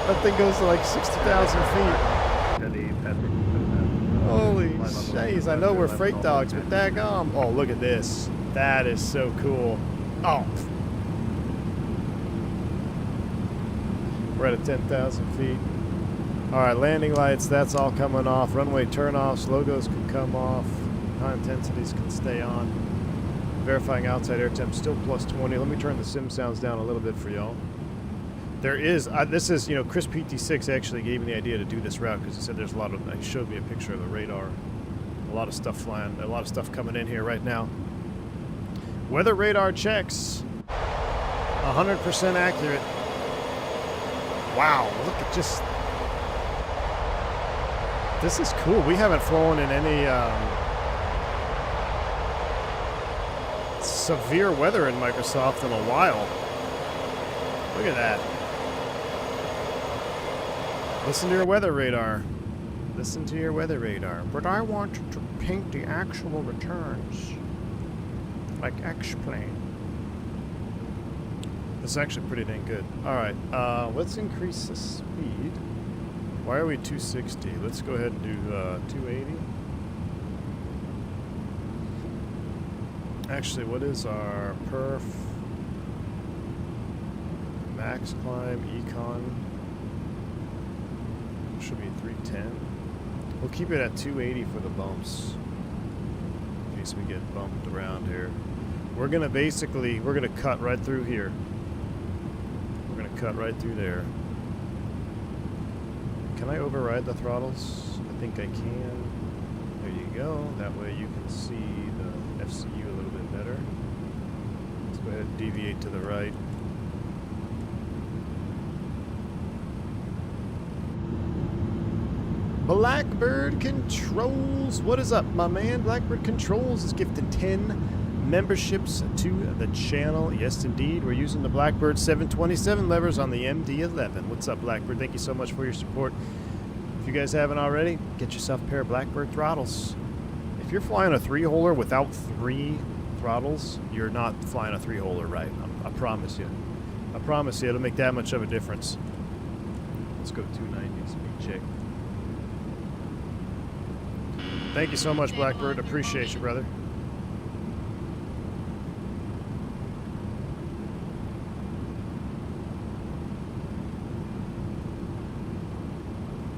S1: That thing goes to like 60,000 feet. Holy shays. I know we're freight dogs, but daggum. Oh, look at this. That is so cool. Oh. We're at 10,000 feet. Alright, landing lights, that's all coming off. Runway turnoffs, logos can come off. High intensities can stay on. Verifying outside air temp, still plus 20. Let me turn the sim sounds down a little bit for y'all. There is, this is, you know, Chris PT6 actually gave me the idea to do this route because he said there's a lot of, he showed me a picture of the radar. A lot of stuff flying, a lot of stuff coming in here right now. Weather radar checks. 100% accurate. Wow, look at just... This is cool. We haven't flown in any severe weather in Microsoft in a while. Look at that. Listen to your weather radar. Listen to your weather radar. But I want to paint the actual returns. Like X-plane. This is actually pretty dang good. Alright, let's increase the speed. Why are we 260? Let's go ahead and do 280. Actually, what is our perf? Max climb, econ. Should be 310. We'll keep it at 280 for the bumps. In case we get bumped around here. We're gonna basically, we're gonna cut right through here. We're gonna cut right through there. Can I override the throttles? I think I can. There you go. That way you can see the FCU a little bit better. Let's go ahead and deviate to the right. Blackbird Controls. What is up, my man? Blackbird Controls is gifting 10 memberships to the channel. Yes, indeed. We're using the Blackbird 727 levers on the MD-11. What's up, Blackbird? Thank you so much for your support. If you guys haven't already, get yourself a pair of Blackbird throttles. If you're flying a 3-holer without 3 throttles, you're not flying a 3-holer right. I promise you. I promise you, it'll make that much of a difference. Let's go 290 speed check. Thank you so much, Blackbird. Appreciate you, brother.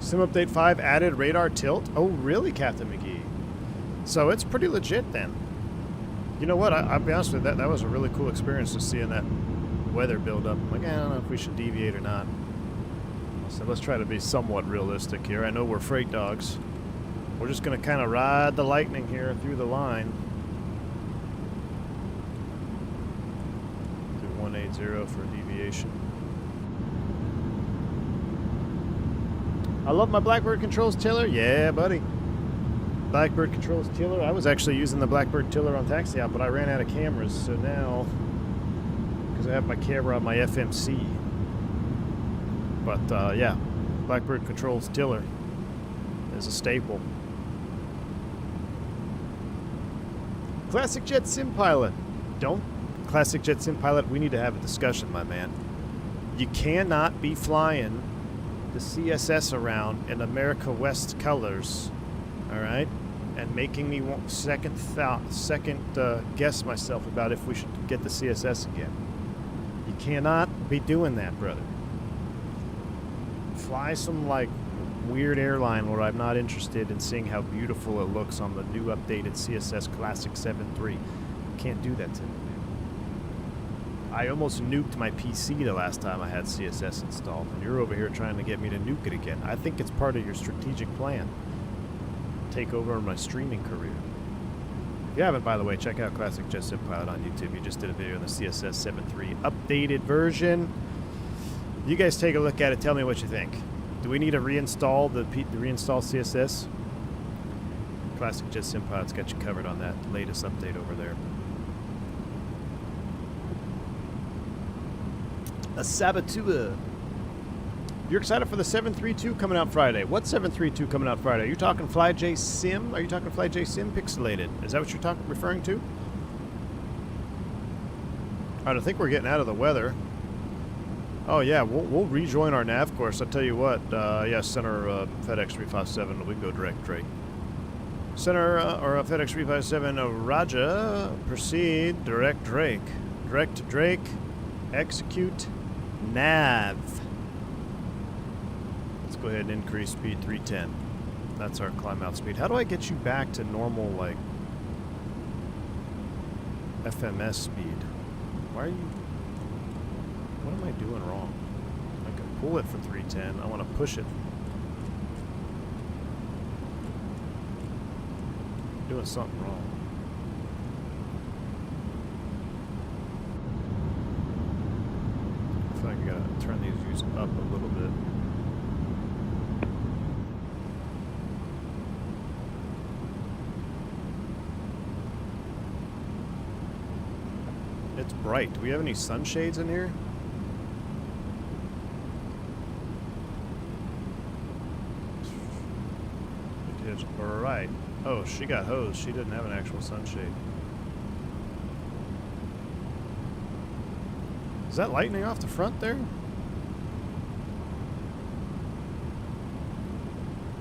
S1: Sim Update 5 added radar tilt. Oh, really, Captain McGee? So it's pretty legit then. You know what? I'll be honest with you, that was a really cool experience just seeing that weather build up. I'm like, I don't know if we should deviate or not. So let's try to be somewhat realistic here. I know we're freight dogs. We're just going to kind of ride the lightning here through the line. Do 180 for deviation. I love my Blackbird controls tiller. Yeah, buddy. Blackbird controls tiller. I was actually using the Blackbird tiller on taxi out, but I ran out of cameras. So now, because I have my camera on my FMC. But yeah, Blackbird controls tiller is a staple. Classic Jet Sim Pilot. Classic Jet Sim Pilot, we need to have a discussion, my man. You cannot be flying the CSS around in America West colors, all right, and making me want second guess myself about if we should get the CSS again. You cannot be doing that, brother. Fly some like weird airline where I'm not interested in seeing how beautiful it looks on the new updated CSS Classic 7.3. Can't do that to me. I almost nuked my PC the last time I had CSS installed, and you're over here trying to get me to nuke it again. I think it's part of your strategic plan. Take over my streaming career. If you haven't, by the way, check out Classic Jet Sim Pilot on YouTube. He just did a video on the CSS 7.3 updated version. You guys take a look at it. Tell me what you think. Do we need to reinstall the reinstall CSS? Classic Jet Sim Pilot's got you covered on that latest update over there. A Sabotua. You're excited for the 732 coming out Friday. What 732 coming out Friday? Are you talking FlyJ Sim? Are you talking FlyJ Sim Pixelated? Is that what you're referring to? Alright, I think we're getting out of the weather. Oh yeah, we'll rejoin our nav course. I'll tell you what, yeah, Center FedEx 357, we can go direct Drake. Center or FedEx 357, Raja, proceed, direct Drake. Direct to Drake, execute, nav. Let's go ahead and increase speed 310. That's our climb out speed. How do I get you back to normal, like, FMS speed? Why are you... What am I doing wrong? I can pull it for 310. I want to push it. I'm doing something wrong. I feel like I gotta turn these views up a little bit. It's bright. Do we have any sunshades in here? It's bright. Oh, she got hosed. She didn't have an actual sunshade. Is that lightning off the front there?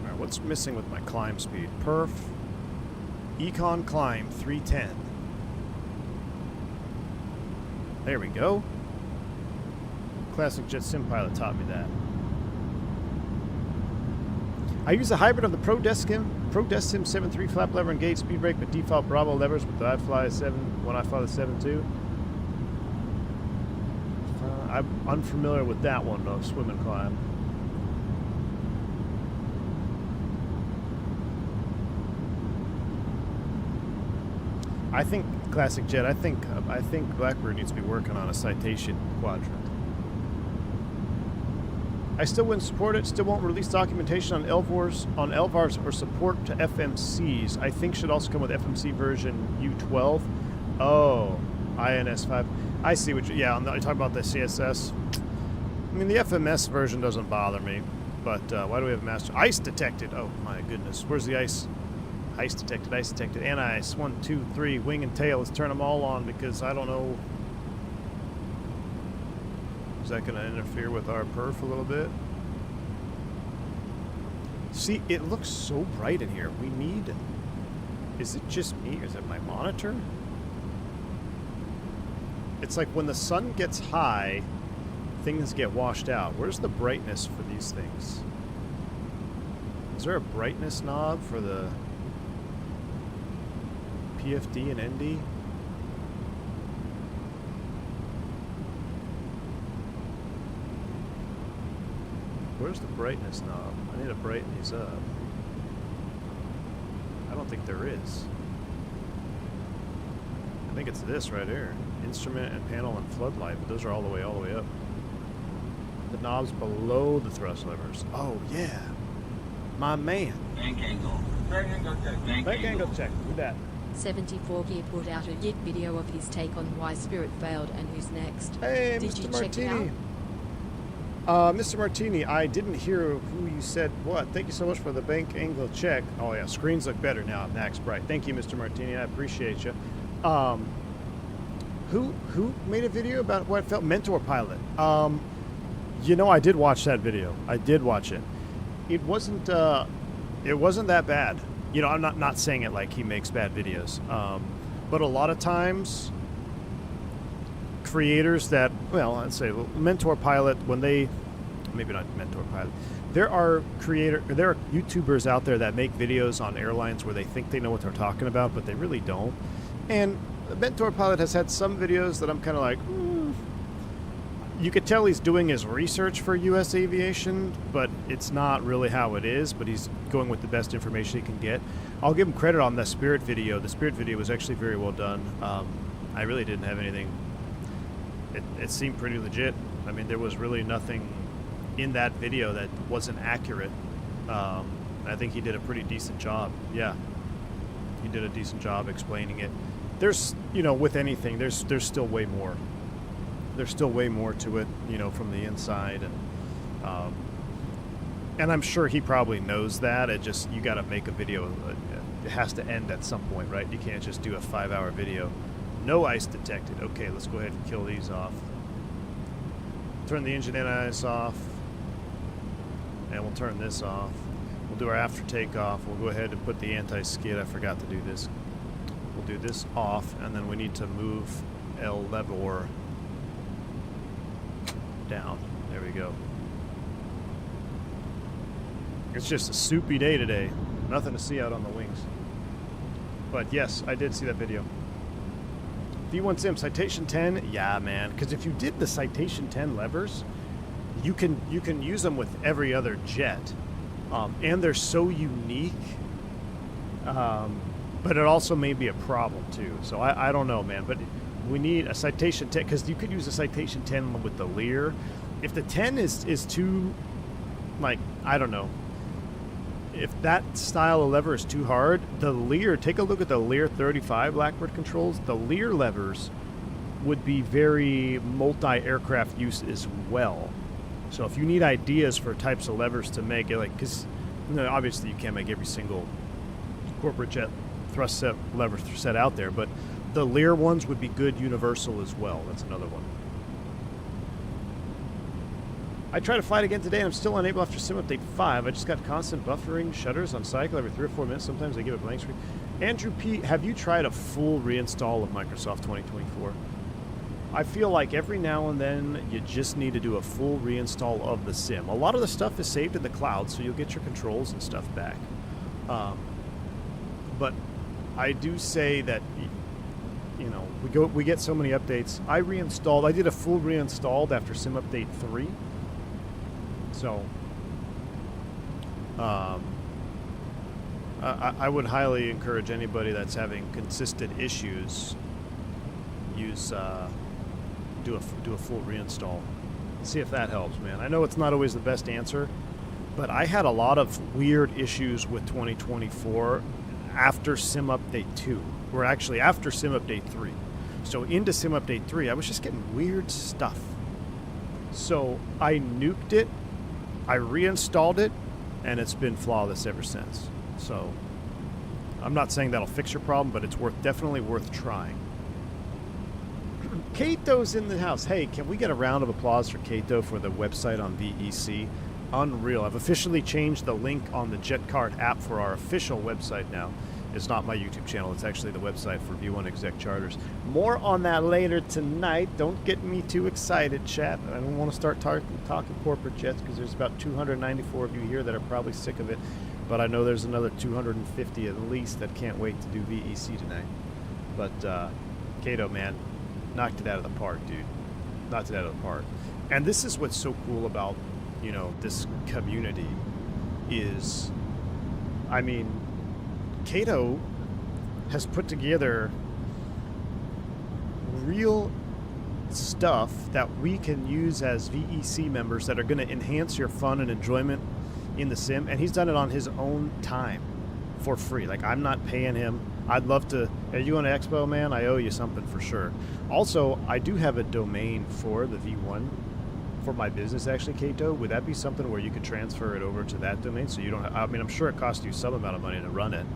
S1: Alright, what's missing with my climb speed? Perf. Econ climb 310. There we go. Classic Jet Sim Pilot taught me that. I use a hybrid of the Pro Desk Sim 7.3 flap lever and gauge speed brake, but default Bravo levers with the I fly the 7.2. I'm unfamiliar with that one though, swim and climb. I think Classic Jet. I think Blackbird needs to be working on a citation quadrant. I still wouldn't support it. Still won't release documentation on LVARs or support to FMCs. I think should also come with FMC version U12. Oh, INS5. I see what you... Yeah, you talking about the CSS. I mean, the FMS version doesn't bother me. But why do we have master... Ice detected. Oh, my goodness. Where's the ice? Ice detected, and ice. 1, 2, 3, wing and tail. Let's turn them all on because I don't know. Is that going to interfere with our perf a little bit? See, it looks so bright in here. We need... Is it just me? Is it my monitor? It's like when the sun gets high, things get washed out. Where's the brightness for these things? Is there a brightness knob for the PFD and ND? Where's the brightness knob? I need to brighten these up. I don't think there is. I think it's this right here. Instrument and panel and floodlight, but those are all the way up. The knobs below the thrust levers. Oh yeah, my man.
S7: Bank angle. Bank angle check.
S1: Bank angle check. Do that.
S2: 74 Gear put out a Yit video of his take on why Spirit failed and who's next.
S1: Hey,
S2: Did
S1: Mr.
S2: you check it
S1: Martini. Mr. Martini, I didn't hear who you said what. Thank you so much for the bank angle check. Oh yeah, screens look better now at Max Bright. Thank you, Mr. Martini. I appreciate you. Who made a video about what felt Mentor Pilot? You know, I did watch that video. I did watch it. It wasn't that bad. You know, I'm not saying it like he makes bad videos. But a lot of times, creators that, well, I'd say Mentor Pilot, when they, maybe not Mentor Pilot, there are YouTubers out there that make videos on airlines where they think they know what they're talking about, but they really don't. And Mentor Pilot has had some videos that I'm kind of like, you could tell he's doing his research for U.S. aviation, but it's not really how it is, but he's going with the best information he can get. I'll give him credit on the Spirit video. The Spirit video was actually very well done. I really didn't have anything. It seemed pretty legit. I mean, there was really nothing in that video that wasn't accurate. I think he did a pretty decent job. Yeah, he did a decent job explaining it. There's, you know, with anything, there's still way more. There's still way more to it, you know, from the inside, and I'm sure he probably knows that. It just, you got to make a video. It has to end at some point, right? You can't just do a 5-hour video. No ice detected. Okay, let's go ahead and kill these off. Turn the engine anti-ice off, and we'll turn this off. We'll do our after takeoff. We'll go ahead and put the anti-skid. I forgot to do this. We'll do this off, and then we need to move El Lever down. There we go. It's just a soupy day today. Nothing to see out on the wings. But yes, I did see that video. V1 Sim, Citation 10, yeah, man. Because if you did the Citation 10 levers, you can use them with every other jet, and they're so unique. But it also may be a problem too. So I don't know, man. But we need a Citation 10 because you could use a Citation 10 with the Lear. If the 10 is too, like, I don't know. If that style of lever is too hard, the Lear, take a look at the Lear 35 Blackbird controls. The Lear levers would be very multi-aircraft use as well. So if you need ideas for types of levers to make it, like, because obviously you can't make every single corporate jet thrust set lever set out there, but the Lear ones would be good universal as well. That's another one. I tried to flight again today and I'm still unable after sim update 5. I just got constant buffering shutters on cycle every 3 or 4 minutes. Sometimes they give a blank screen. Andrew P., have you tried a full reinstall of Microsoft 2024? I feel like every now and then you just need to do a full reinstall of the sim. A lot of the stuff is saved in the cloud, so you'll get your controls and stuff back. But I do say that, you know, we get so many updates. I did a full reinstalled after sim update 3. So I would highly encourage anybody that's having consistent issues do a full reinstall. See if that helps, man. I know it's not always the best answer, but I had a lot of weird issues with 2024 after sim update 2, or actually after sim update 3. So into Sim Update 3, I was just getting weird stuff. So I nuked it, I reinstalled it, and it's been flawless ever since. So I'm not saying that'll fix your problem, but it's definitely worth trying. Kato's in the house. Hey, can we get a round of applause for Kato for the website on VEC? Unreal. I've officially changed the link on the JetCard app for our official website now. It's not my YouTube channel. It's actually the website for V1 Exec Charters. More on that later tonight. Don't get me too excited, chat. I don't want to start talking corporate jets because there's about 294 of you here that are probably sick of it. But I know there's another 250 at least that can't wait to do VEC tonight. But Kato, man, knocked it out of the park, dude. Knocked it out of the park. And this is what's so cool about, you know, this community is, I mean, Kato has put together real stuff that we can use as VEC members that are going to enhance your fun and enjoyment in the sim, and he's done it on his own time for free. Like, I'm not paying him. I'd love to. Are you on Expo, man? I owe you something for sure. Also, I do have a domain for the V1 for my business, actually, Kato. Would that be something where you could transfer it over to that domain so you don't have, I mean, I'm sure it costs you some amount of money to run it.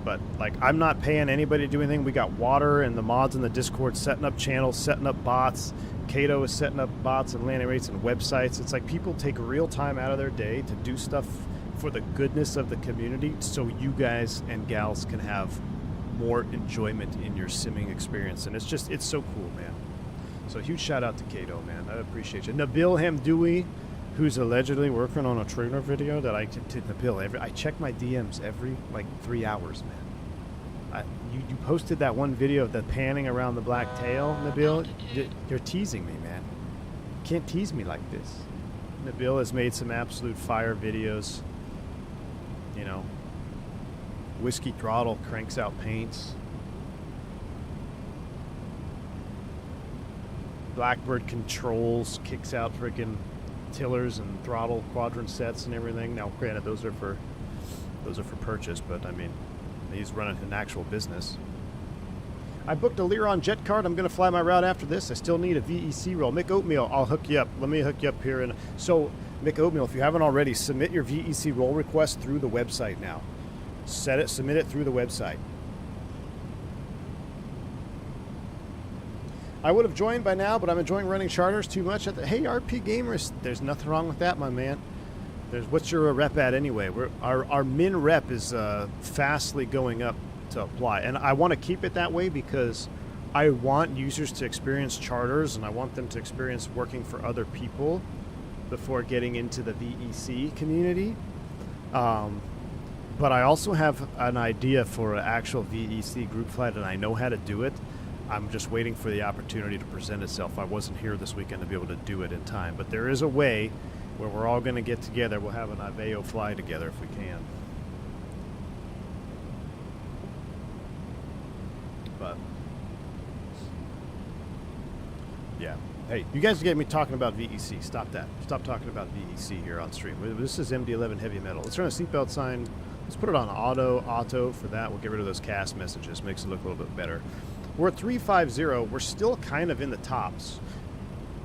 S1: But like, I'm not paying anybody to do anything. We got water and the mods in the Discord setting up channels, setting up bots. Kato is setting up bots and landing rates and websites. It's like people take real time out of their day to do stuff for the goodness of the community so you guys and gals can have more enjoyment in your simming experience. And it's so cool, man. So huge shout out to Kato, man. I appreciate you. Nabil Hamdoui, who's allegedly working on a trailer video that I to Nabil. I check my DMs every like 3 hours, man. You posted that one video of the panning around the black tail, Nabil. You're teasing me, man. You can't tease me like this. Nabil has made some absolute fire videos. You know, Whiskey Throttle cranks out paints. Blackbird Controls kicks out freaking tillers and throttle quadrant sets and everything. Now, granted, those are for purchase, but I mean, he's running an actual business. I booked a Leron jet card. I'm going to fly my route after this. I still need a VEC roll. Mick Oatmeal, I'll hook you up. Let me hook you up here. And so, Mick Oatmeal, if you haven't already, submit your VEC roll request through the website now. Submit it through the website. I would have joined by now, but I'm enjoying running charters too much. Hey, RP Gamers, there's nothing wrong with that, my man. What's your rep at anyway? Our min rep is fastly going up to apply, and I want to keep it that way because I want users to experience charters, and I want them to experience working for other people before getting into the VEC community. But I also have an idea for an actual VEC group flight, and I know how to do it. I'm just waiting for the opportunity to present itself. I wasn't here this weekend to be able to do it in time, but there is a way where we're all going to get together. We'll have an Aveo fly together if we can. But yeah, hey, you guys get me talking about VEC. Stop that. Stop talking about VEC here on stream. This is MD-11 heavy metal. Let's run a seatbelt sign. Let's put it on auto for that. We'll get rid of those cast messages. Makes it look a little bit better. We're at 350. We're still kind of in the tops.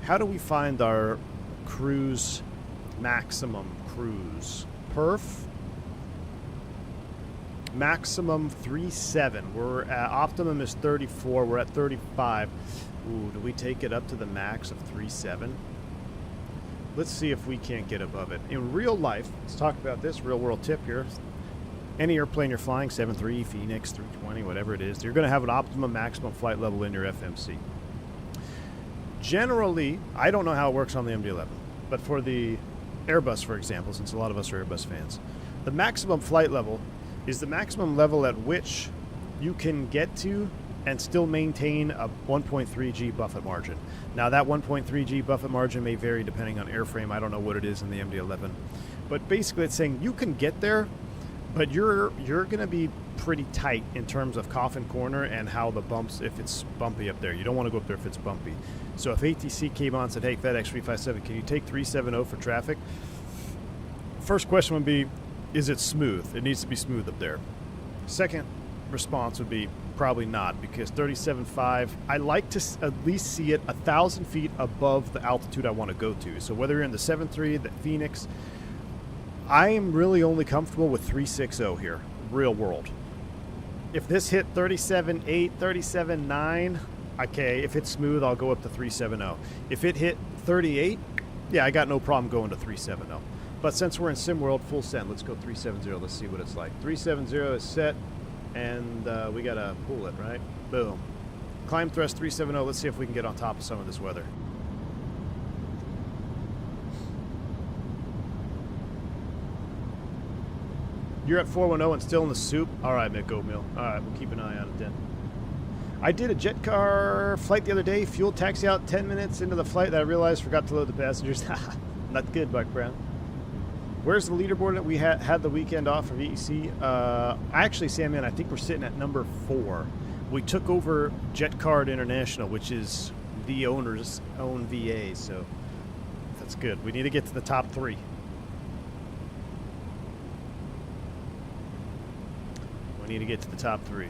S1: How do we find our cruise, maximum cruise? Perf. Maximum 37. We're at, optimum is 34. We're at 35. Ooh, do we take it up to the max of 37? Let's see if we can't get above it. In real life, let's talk about this real world tip here. Any airplane you're flying, 7.3, Phoenix, 320, whatever it is, you're going to have an optimum maximum flight level in your FMC. Generally, I don't know how it works on the MD-11, but for the Airbus, for example, since a lot of us are Airbus fans, the maximum flight level is the maximum level at which you can get to and still maintain a 1.3G buffet margin. Now, that 1.3G buffet margin may vary depending on airframe. I don't know what it is in the MD-11. But basically, it's saying you can get there, but you're going to be pretty tight in terms of coffin corner and how the bumps, if it's bumpy up there. You don't want to go up there if it's bumpy. So if ATC came on and said, hey, FedEx 357, can you take 370 for traffic? First question would be, is it smooth? It needs to be smooth up there. Second response would be, probably not, because 37.5, I like to at least see it 1,000 feet above the altitude I want to go to. So whether you're in the 7.3, the Phoenix, I am really only comfortable with 360 here, real world. If this hit 37.8, 37.9, okay, if it's smooth, I'll go up to 370. If it hit 38, yeah, I got no problem going to 370. But since we're in SimWorld, full send. Let's go 370. Let's see what it's like. 370 is set, and we got to pull it, right? Boom. Climb thrust 370. Let's see if we can get on top of some of this weather. You're at 410 and still in the soup? All right, Mick Oatmeal. All right, we'll keep an eye on it then. I did a jet car flight the other day. Fuel taxi out 10 minutes into the flight that I realized forgot to load the passengers. Not good, Buck Brown. Where's the leaderboard that we had the weekend off of EEC? Actually, Sam, I think we're sitting at number 4. We took over Jet Card International, which is the owner's own VA, so that's good. We need to get to the top 3. We need to get to the top 3.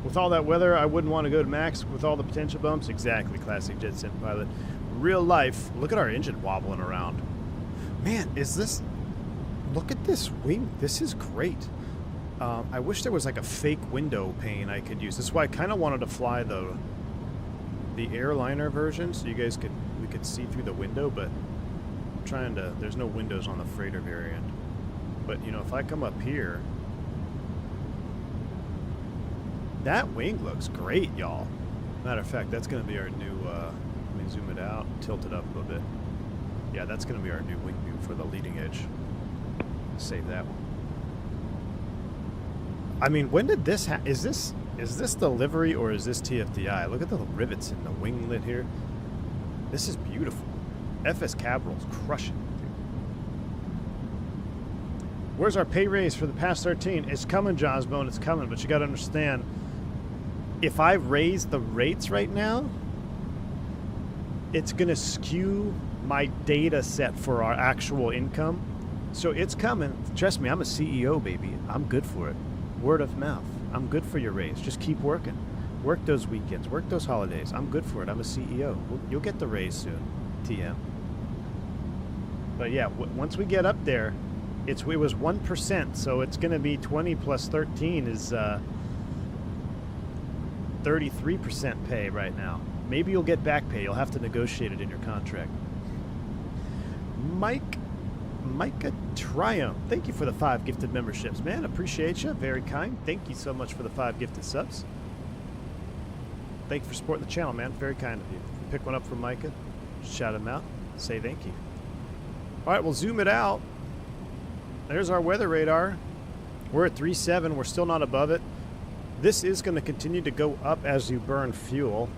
S1: With all that weather, I wouldn't want to go to max with all the potential bumps. Exactly, classic Jet Sim pilot. Real life, look at our engine wobbling around. Man, is this... Look at this wing. This is great. I wish there was like a fake window pane I could use. This is why I kind of wanted to fly the airliner version, so you guys we could see through the window, but I'm trying to... There's no windows on the freighter variant. But, you know, if I come up here... That wing looks great, y'all. Matter of fact, that's going to be our new, let me zoom it out, tilt it up a little bit. Yeah, that's going to be our new wing view for the leading edge. Save that one. I mean, when did this is this the livery or is this TFDi? Look at the rivets in the winglet here. This is beautiful. FS Capital's crushing it, dude. Where's our pay raise for the past 13? It's coming, Josbone, it's coming, but you got to understand, if I raise the rates right now, it's going to skew my data set for our actual income. So it's coming. Trust me, I'm a CEO, baby. I'm good for it. Word of mouth. I'm good for your raise. Just keep working. Work those weekends. Work those holidays. I'm good for it. I'm a CEO. You'll get the raise soon, TM. But yeah, once we get up there, it was 1%, so it's going to be 20 plus 13 is 33% pay right now. Maybe you'll get back pay. You'll have to negotiate it in your contract. Micah Triumph, thank you for the 5 gifted memberships, man. Appreciate you. Very kind. Thank you so much for the 5 gifted subs. Thank you for supporting the channel, man. Very kind of you. If you pick one up from Micah, shout him out. Say thank you. All right, we'll zoom it out. There's our weather radar. We're at 3.7. We're still not above it. This is going to continue to go up as you burn fuel.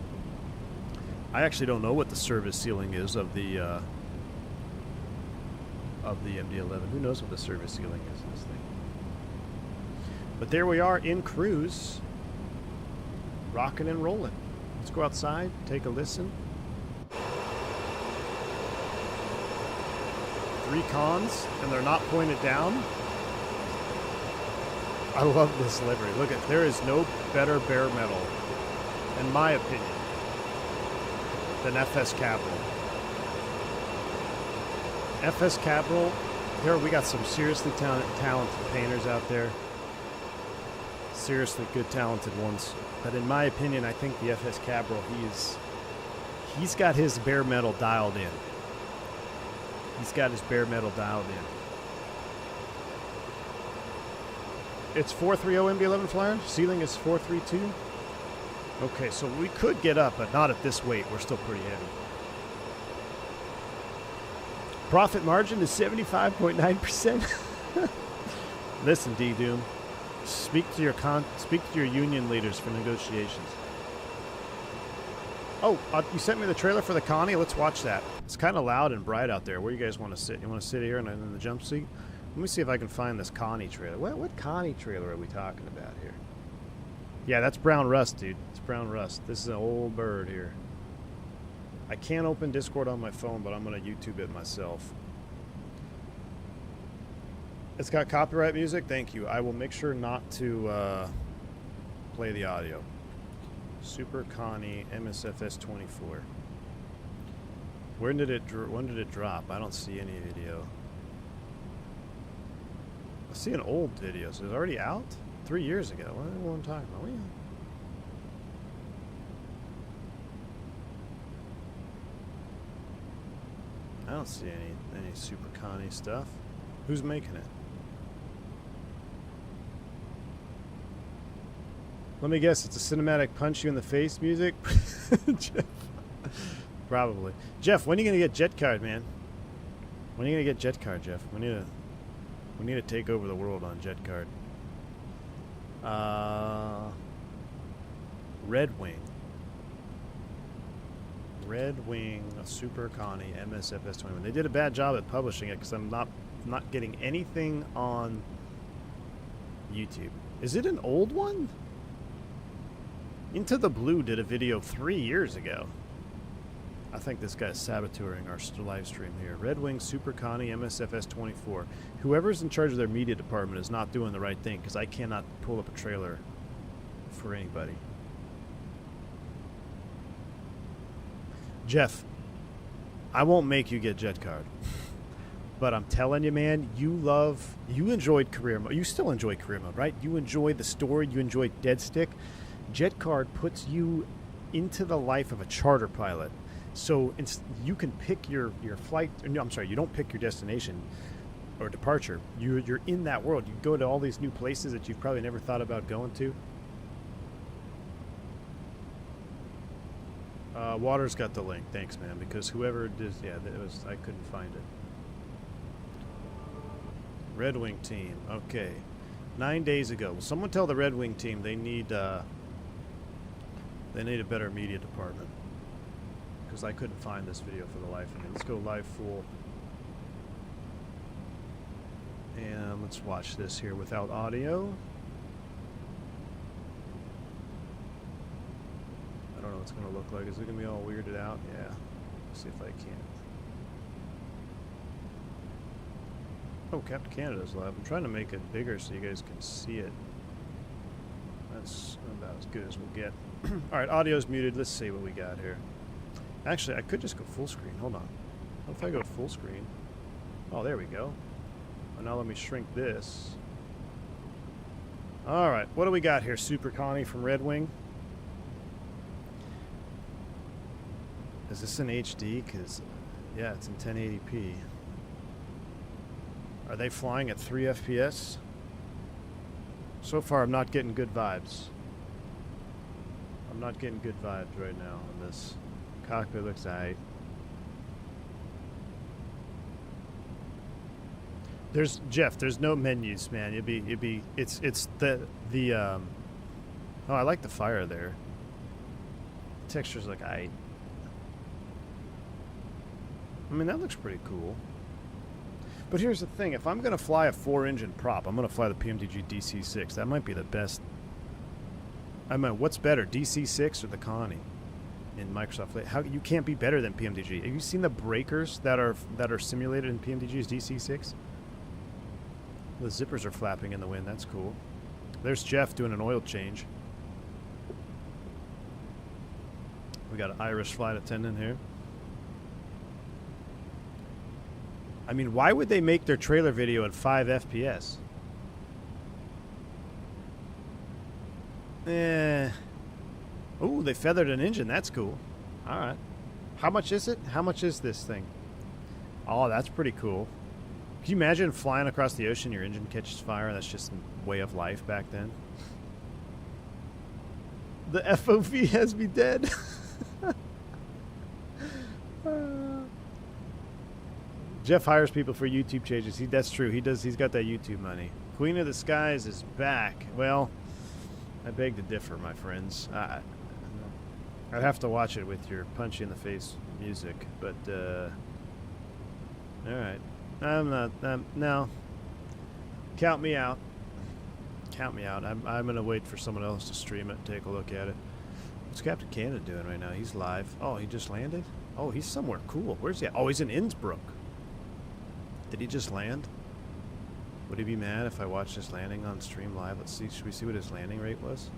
S1: I actually don't know what the service ceiling is of the MD-11. Who knows what the service ceiling is in this thing? But there we are in cruise, rocking and rolling. Let's go outside, take a listen. 3 cons, and they're not pointed down. I love this livery. Look at, there is no better bare metal, in my opinion, than FS Capital. FS Capital, here we got some seriously talented painters out there. Seriously good, talented ones. But in my opinion, I think the FS Capital, he's got his bare metal dialed in. He's got his bare metal dialed in. It's 430 MD-11 flyer. Ceiling is 432. Okay, so we could get up, but not at this weight. We're still pretty heavy. Profit margin is 75.9%. Listen, D-Doom. Speak to your union leaders for negotiations. Oh, you sent me the trailer for the Connie. Let's watch that. It's kind of loud and bright out there. Where you guys want to sit? You want to sit here in the jump seat? Let me see if I can find this Connie trailer. What Connie trailer are we talking about here? Yeah, that's brown rust, dude. It's brown rust. This is an old bird here. I can't open Discord on my phone, but I'm going to YouTube it myself. It's got copyright music? Thank you. I will make sure not to play the audio. Super Connie MSFS 24. When did it drop? I don't see any video. I see an old video. So it's already out? 3 years ago. What am I talking about? I don't see any Super Connie stuff. Who's making it? Let me guess, it's a cinematic punch you in the face music? Jeff. Probably. Jeff, when are you gonna get Jet Card, man? When are you gonna get Jet Card, Jeff? We need to take over the world on Jet Card. Red Wing. Red Wing Super Connie MSFS 21. They did a bad job at publishing it because I'm not getting anything on YouTube. Is it an old one? Into the Blue did a video 3 years ago. I think this guy's saboteuring our live stream here. Red Wing Super Connie MSFS 24. Whoever's in charge of their media department is not doing the right thing because I cannot pull up a trailer for anybody. Jeff, I won't make you get Jet Card. But I'm telling you, man, you enjoyed career mode. You still enjoy career mode, right? You enjoy the story. You enjoy Dead Stick. Jet Card puts you into the life of a charter pilot. So you can pick your flight. No, I'm sorry, you don't pick your destination or departure. You're in that world. You go to all these new places that you've probably never thought about going to. Water's got the link. Thanks, man. Because whoever did, yeah, I couldn't find it. Red Wing team. Okay, 9 days ago. Will someone tell the Red Wing team they need a better media department? Because I couldn't find this video for the life of me. Let's go live full. And let's watch this here without audio. I don't know what it's going to look like. Is it going to be all weirded out? Yeah. Let's see if I can. Oh, Captain Canada's live. I'm trying to make it bigger so you guys can see it. That's about as good as we'll get. Alright, audio's muted. Let's see what we got here. Actually, I could just go full screen. Hold on. What if I go full screen? Oh, there we go. Oh, now let me shrink this. Alright, what do we got here? Super Connie from Red Wing. Is this in HD? Because, yeah, it's in 1080p. Are they flying at 3 FPS? So far, I'm not getting good vibes. I'm not getting good vibes right now on this. Cockpit looks aight. There's Jeff. There's no menus, man. It's oh, I like the fire there. Textures look aight. I mean, that looks pretty cool. But here's the thing. If I'm going to fly a 4-engine prop, I'm going to fly the PMDG DC-6. That might be the best. I mean, what's better, DC-6 or the Connie in Microsoft Flight? How you can't be better than PMDG. Have you seen the breakers that are simulated in PMDG's DC-6? The zippers are flapping in the wind. That's cool. There's Jeff doing an oil change. We got an Irish flight attendant here. I mean, why would they make their trailer video at 5 FPS? Oh, they feathered an engine. That's cool. All right. How much is it? How much is this thing? Oh, that's pretty cool. Can you imagine flying across the ocean, your engine catches fire? That's just a way of life back then. The FOV has me dead. Jeff hires people for YouTube changes. That's true. He's got that YouTube money. Queen of the Skies is back. Well, I beg to differ, my friends. I'd have to watch it with your punchy in the face music, but all right. I'm not. No. Count me out. Count me out. I'm gonna wait for someone else to stream it and take a look at it. What's Captain Canada doing right now? He's live. Oh, he just landed. Oh, he's somewhere cool. Where's he at? Oh, he's in Innsbruck. Did he just land? Would he be mad if I watched his landing on stream live? Let's see. Should we see what his landing rate was?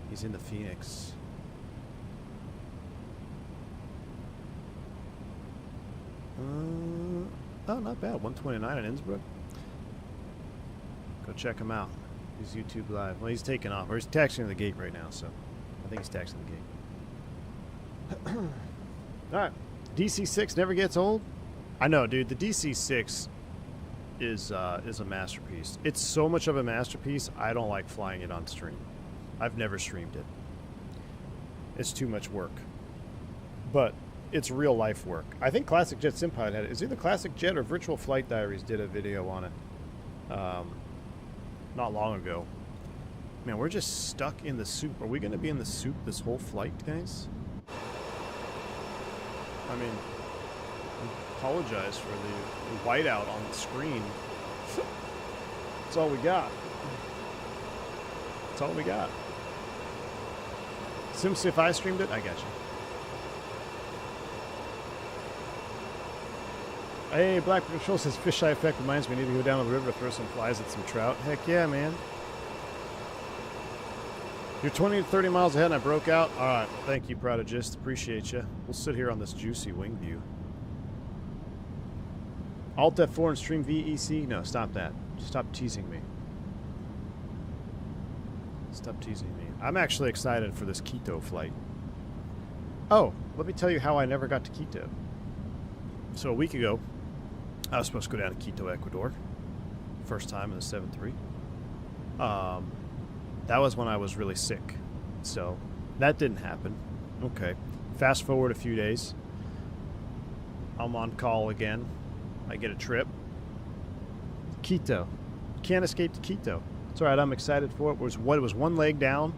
S1: He's in the Phoenix. Oh, not bad. 129 in Innsbruck. Go check him out. He's YouTube live. Well, he's taking off. Or he's taxiing the gate right now, so I think he's taxiing the gate. Alright. DC-6 never gets old. I know, dude. The DC-6 is a masterpiece. It's so much of a masterpiece, I don't like flying it on stream. I've never streamed it. It's too much work. But it's real life work. I think Classic Jet Simpod had it. Is either Classic Jet or Virtual Flight Diaries did a video on it not long ago. Man, we're just stuck in the soup. Are we going to be in the soup this whole flight, guys? I mean, I apologize for the whiteout on the screen. That's all we got. That's all we got. Sims, if I streamed it, I got you. Hey, Black Patrol says fisheye effect reminds me I need to go down to the river to throw some flies at some trout. Heck yeah, man. You're 20 to 30 miles ahead and I broke out? Alright, thank you, Prodigist. Appreciate you. We'll sit here on this juicy wing view. Alt F4 and stream VEC? No, stop that. Stop teasing me. Stop teasing me. I'm actually excited for this Quito flight. Oh, let me tell you how I never got to Quito. So a week ago, I was supposed to go down to Quito, Ecuador. First time in the 7-3. That was when I was really sick. So that didn't happen. Okay. Fast forward a few days. I'm on call again. I get a trip. Quito. Can't escape to Quito. It's alright, I'm excited for it. It was one leg down,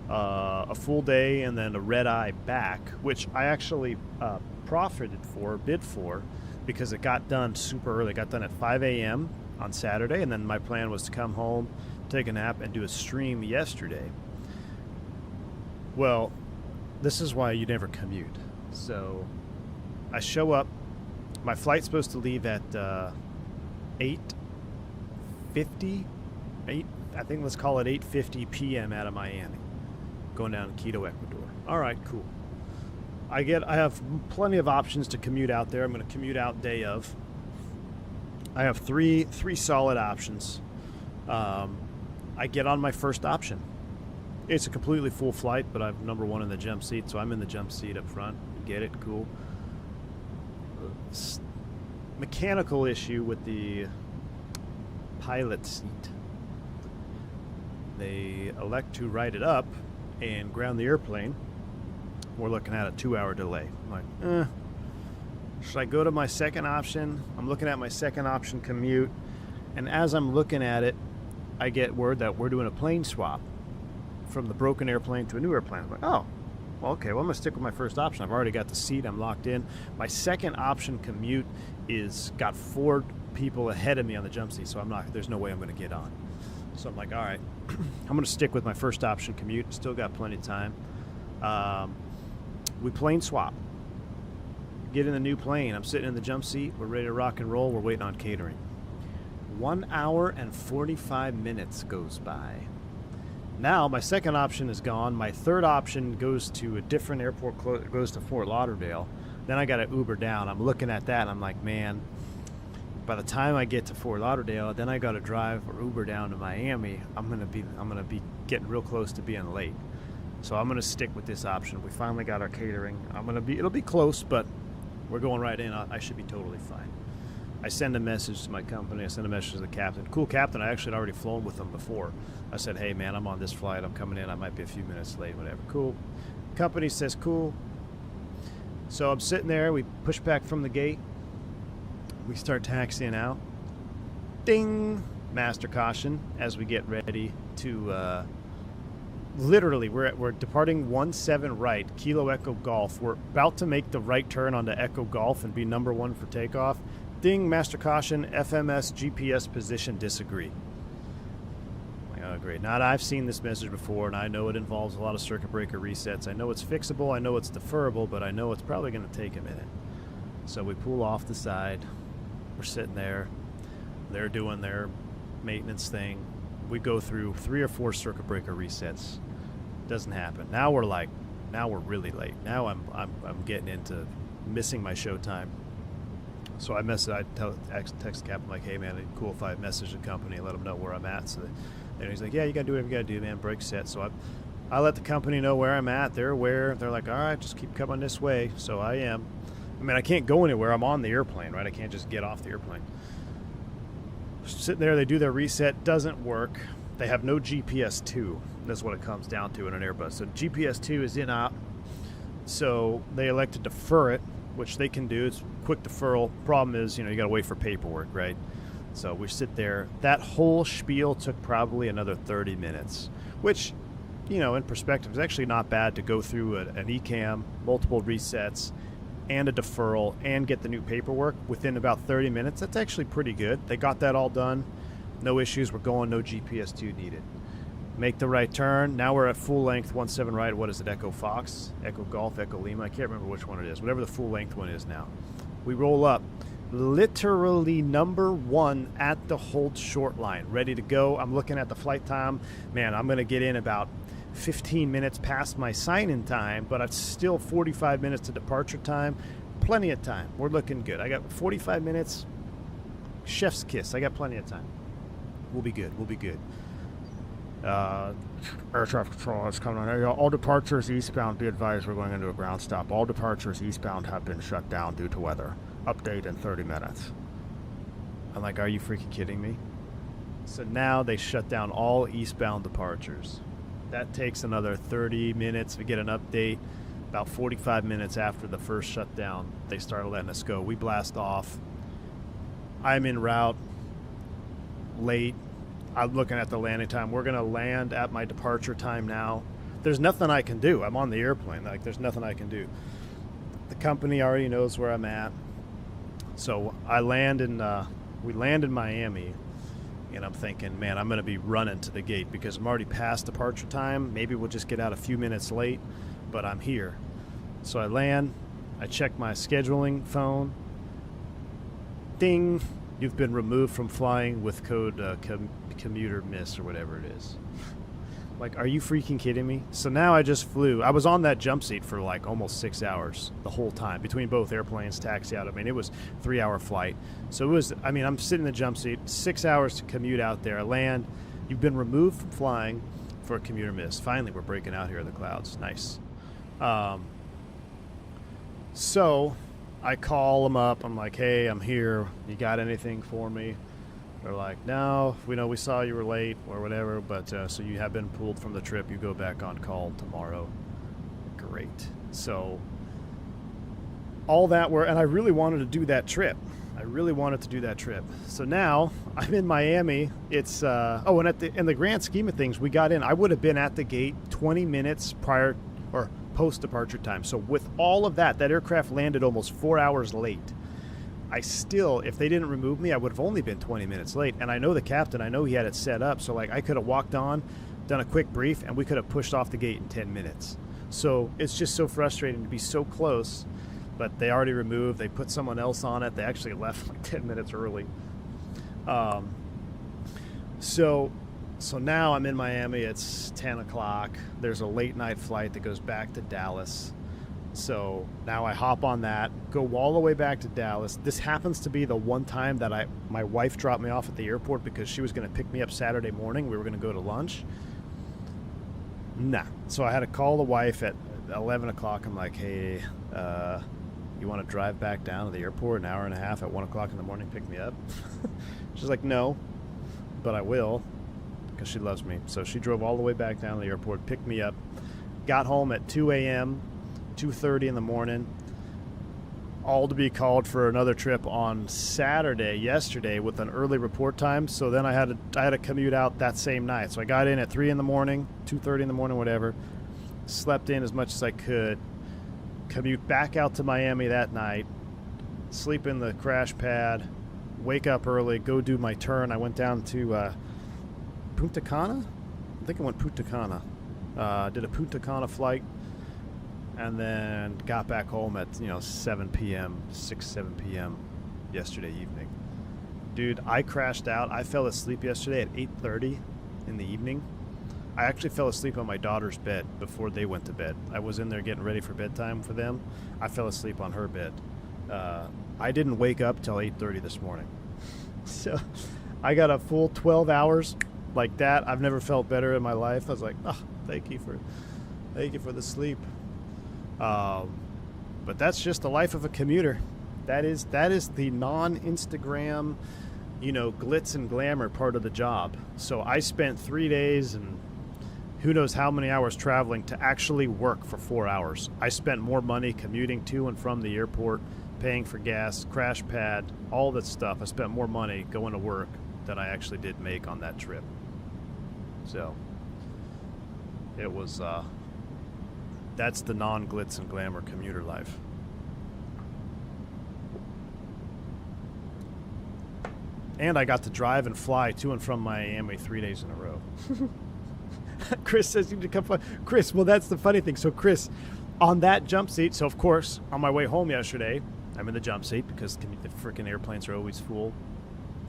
S1: a full day, and then a red-eye back, which I actually bid for, because it got done super early. It got done at 5 a.m. on Saturday, and then my plan was to come home, take a nap, and do a stream yesterday. Well, this is why you never commute. So I show up. My flight's supposed to leave at 8:50. I think let's call it 8:50 p.m. out of Miami, going down to Quito, Ecuador. All right, cool. I have plenty of options to commute out there. I'm going to commute out day of. I have three solid options. I get on my first option. It's a completely full flight, but I'm number one in the jump seat, so I'm in the jump seat up front. Get it? Cool. Mechanical issue with the pilot seat. They elect to ride it up and ground the airplane. We're looking at a 2-hour delay. I'm like, should I go to my second option? I'm looking at my second option commute, and as I'm looking at it, I get word that we're doing a plane swap from the broken airplane to a new airplane. I'm like, oh, well, okay, well, I'm going to stick with my first option. I've already got the seat. I'm locked in. My second option commute got 4 people ahead of me on the jump seat, so there's no way I'm going to get on. So I'm like, all right, I'm going to stick with my first option commute. Still got plenty of time. We plane swap. Get in the new plane. I'm sitting in the jump seat. We're ready to rock and roll. We're waiting on catering. 1 hour and 45 minutes goes by. Now my second option is gone. My third option goes to a different airport, goes to Fort Lauderdale. Then I got to Uber down. I'm looking at that and I'm like, man, by the time I get to Fort Lauderdale, then I got to drive or Uber down to Miami. I'm gonna be getting real close to being late. So I'm gonna stick with this option. We finally got our catering. It'll be close, but we're going right in. I should be totally fine. I send a message to my company. I send a message to the captain. Cool captain. I actually had already flown with them before. I said, hey man, I'm on this flight. I'm coming in. I might be a few minutes late, whatever. Cool. Company says cool. So I'm sitting there. We push back from the gate. We start taxiing out. Ding! Master caution as we get ready to literally we're departing 17 right, Kilo Echo Golf. We're about to make the right turn onto Echo Golf and be number 1 for takeoff. Ding, master caution, FMS GPS position disagree. Oh, great. Now, I've seen this message before, and I know it involves a lot of circuit breaker resets. I know it's fixable, I know it's deferrable, but I know it's probably going to take a minute. So we pull off the side. We're sitting there. They're doing their maintenance thing. We go through 3 or 4 circuit breaker resets. Doesn't happen. Now we're really late. Now I'm getting into missing my show time. So I text the captain like, hey man, it'd be cool if I message the company and let them know where I'm at. So and he's like, yeah, you gotta do whatever you gotta do, man. Break set. So I let the company know where I'm at. They're aware. They're like, all right, just keep coming this way. So I am. I mean, I can't go anywhere. I'm on the airplane, right? I can't just get off the airplane. Sitting there, they do their reset. Doesn't work. They have no GPS 2. That's what it comes down to in an Airbus. So GPS 2 is in op. So they elect to defer it, which they can do. It's quick deferral. Problem is, you got to wait for paperwork, right? So we sit there. That whole spiel took probably another 30 minutes, which, in perspective, is actually not bad to go through an ECAM, multiple resets, and a deferral, and get the new paperwork within about 30 minutes. That's actually pretty good. They got that all done. No issues. We're going. No GPS 2 needed. Make the right turn. Now we're at full length 17 right. What is it? Echo Fox, Echo Golf, Echo Lima. I can't remember which one it is. Whatever the full length one is now. We roll up. Literally number 1 at the hold short line. Ready to go. I'm looking at the flight time. Man, I'm going to get in about 15 minutes past my sign-in time, but it's still 45 minutes to departure time. Plenty of time. We're looking good. I got 45 minutes. Chef's kiss. I got plenty of time. We'll be good. We'll be good. Air traffic control is coming on. All departures eastbound, be advised we're going into a ground stop. All departures eastbound have been shut down due to weather. Update in 30 minutes. I'm like, are you freaking kidding me? So now they shut down all eastbound departures. That takes another 30 minutes to get an update. About 45 minutes after the first shutdown, they started letting us go. We blast off. I'm en route, late. I'm looking at the landing time. We're going to land at my departure time now. There's nothing I can do. I'm on the airplane. Like, there's nothing I can do. The company already knows where I'm at. So I land in, we land in Miami, and I'm thinking, man, I'm going to be running to the gate because I'm already past departure time. Maybe we'll just get out a few minutes late, but I'm here. So I land. I check my scheduling phone. Ding. You've been removed from flying with code commuter miss or whatever it is. Like, are you freaking kidding me? So now I just flew. I was on that jump seat for like almost 6 hours the whole time between both airplanes, taxi out. I mean, it was a 3-hour flight. So it was, I mean, I'm sitting in the jump seat, 6 hours to commute out there. I land. You've been removed from flying for a commuter miss. Finally, we're breaking out here in the clouds. Nice. So I call them up. I'm like, hey, I'm here. You got anything for me? They're like, no, we know we saw you were late or whatever, but so you have been pulled from the trip. You go back on call tomorrow. Great. So all that were, and I really wanted to do that trip. So now I'm in Miami. It's, and in the grand scheme of things, we got in. I would have been at the gate 20 minutes prior or post-departure time. So with all of that aircraft landed almost 4 hours late. I still, if they didn't remove me, I would have only been 20 minutes late. And I know the captain, I know he had it set up. So like I could have walked on, done a quick brief, and we could have pushed off the gate in 10 minutes. So it's just so frustrating to be so close, but they already removed. They put someone else on it. They actually left like 10 minutes early. So now I'm in Miami. It's 10 o'clock. There's a late night flight that goes back to Dallas. So now I hop on that, go all the way back to Dallas. This happens to be the one time that my wife dropped me off at the airport because she was going to pick me up Saturday morning. We were going to go to lunch. Nah. So I had to call the wife at 11 o'clock. I'm like, hey, you want to drive back down to the airport an hour and a half at 1 o'clock in the morning, pick me up? She's like, no, but I will, because she loves me. So she drove all the way back down to the airport, picked me up, got home at 2 a.m., 2:30 in the morning, all to be called for another trip on Saturday, yesterday, with an early report time. So then I had to commute out that same night. So I got in at 3 in the morning, 2:30 in the morning, whatever, slept in as much as I could, commute back out to Miami that night, sleep in the crash pad, wake up early, go do my turn. I went down to Punta Cana? I think I went Punta Cana. Did a Punta Cana flight. And then got back home at 7 p.m., 7 p.m. yesterday evening. Dude, I crashed out. I fell asleep yesterday at 8:30 in the evening. I actually fell asleep on my daughter's bed before they went to bed. I was in there getting ready for bedtime for them. I fell asleep on her bed. I didn't wake up till 8:30 this morning. So I got a full 12 hours like that. I've never felt better in my life. I was like, oh, thank you for the sleep. But that's just the life of a commuter. That is the non-Instagram, glitz and glamour part of the job. So I spent 3 days and who knows how many hours traveling to actually work for 4 hours. I spent more money commuting to and from the airport, paying for gas, crash pad, all that stuff. I spent more money going to work than I actually did make on that trip. So it was, that's the non-glitz and glamour commuter life. And I got to drive and fly to and from Miami 3 days in a row. Chris says you need to come fly. Chris, well, that's the funny thing. So, Chris, on that jump seat, so of course, on my way home yesterday, I'm in the jump seat because the freaking airplanes are always full.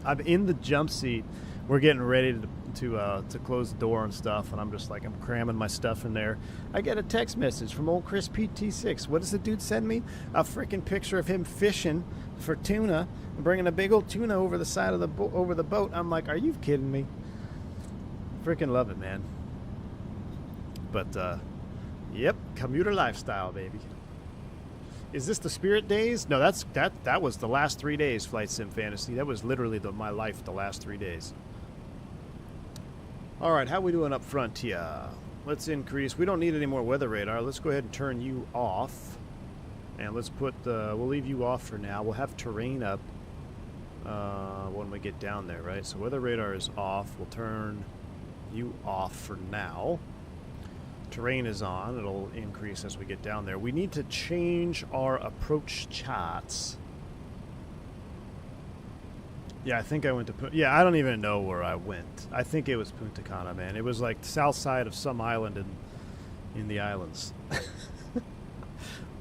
S1: I'm in the jump seat. We're getting ready to close the door and stuff, and I'm just like, I'm cramming my stuff in there. I get a text message from old Chris PT6. What does the dude send me? A freaking picture of him fishing for tuna, bringing a big old tuna over the side of the boat. I'm like, are you kidding me? Freaking love it, man. But yep, commuter lifestyle, baby. Is this the Spirit days? No, that was the last 3 days, Flight Sim Fantasy. That was literally my life the last 3 days. All right, how we doing up front here? Let's increase. We don't need any more weather radar. Let's go ahead and turn you off. And let's put we'll leave you off for now. We'll have terrain up when we get down there, right? So weather radar is off. We'll turn you off for now. Terrain is on. It'll increase as we get down there. We need to change our approach charts. Yeah, I think I went to... Yeah, I don't even know where I went. I think it was Punta Cana, man. It was like the south side of some island in the islands.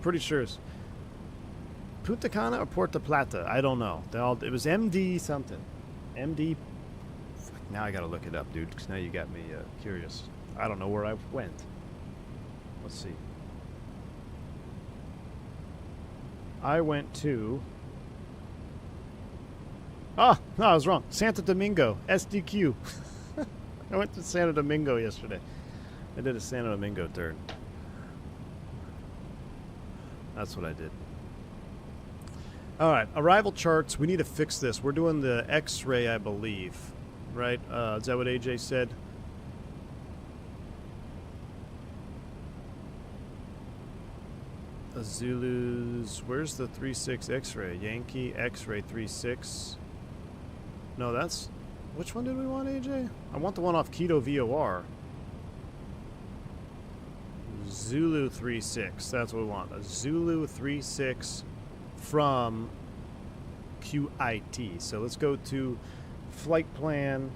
S1: Pretty sure it's Punta Cana or Puerto Plata. I don't know. It was MD something. MD... Now I gotta look it up, dude, because now you got me curious. I don't know where I went. Let's see. I went to... Oh, no, I was wrong. Santo Domingo, SDQ. I went to Santo Domingo yesterday. I did a Santo Domingo turn. That's what I did. All right, arrival charts. We need to fix this. We're doing the X-ray, I believe. Right? Is that what AJ said? Zulu's... Where's the 3-6 X-ray? Yankee X-ray 3-6. No, that's... Which one did we want, AJ? I want the one off Keto VOR. Zulu 3-6. That's what we want. A Zulu 3-6 from QIT. So let's go to flight plan.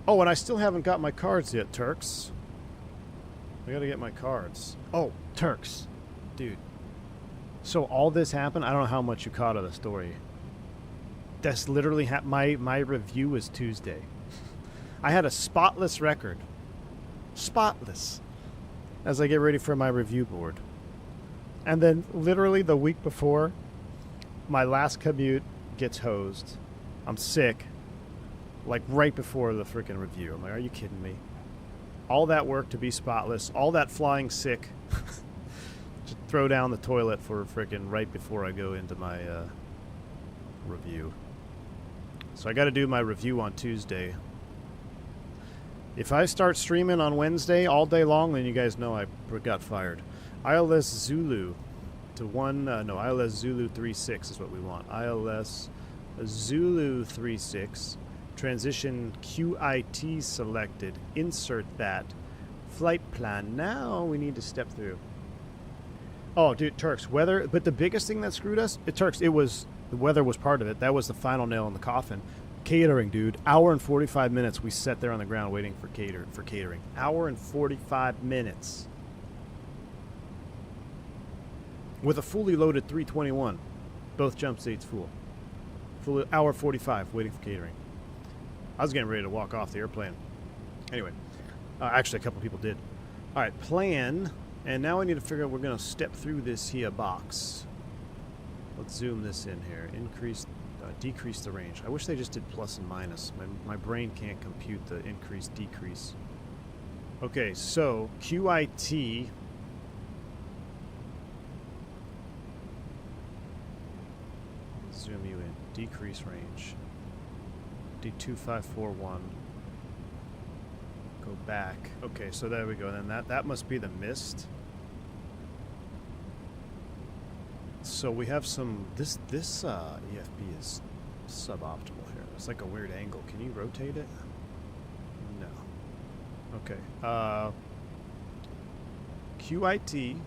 S1: Oh, and I still haven't got my cards yet, Turks. I gotta get my cards. Oh, Turks. Dude. So all this happened? I don't know how much you caught of the story. That's literally... my review was Tuesday. I had a spotless record. Spotless. As I get ready for my review board. And then literally the week before, my last commute gets hosed. I'm sick. Like right before the freaking review. I'm like, are you kidding me? All that work to be spotless. All that flying sick. Just throw down the toilet for freaking right before I go into my review. So I got to do my review on Tuesday. If I start streaming on Wednesday all day long, then you guys know I got fired. ILS Zulu to ILS Zulu 3-6 is what we want. ILS Zulu 3-6. Transition QIT selected. Insert that. Flight plan. Now we need to step through. Oh, dude, Turks, weather. But the biggest thing that screwed us, Turks, the weather was part of it. That was the final nail in the coffin. Catering, dude. Hour and 45 minutes we sat there on the ground waiting for catering. Hour and 45 minutes. With a fully loaded 321. Both jump seats full. Hour 45, waiting for catering. I was getting ready to walk off the airplane. Anyway, actually a couple people did. All right, plan, and now I need to figure out we're going to step through this here box. Let's zoom this in here. Increase, decrease the range. I wish they just did plus and minus. My brain can't compute the increase, decrease. Okay, so QIT. Zoom you in. Decrease range. D2541. Go back. Okay, so there we go. Then that must be the mist. So we have some. This EFB is suboptimal here. It's like a weird angle. Can you rotate it? No. Okay. QIT.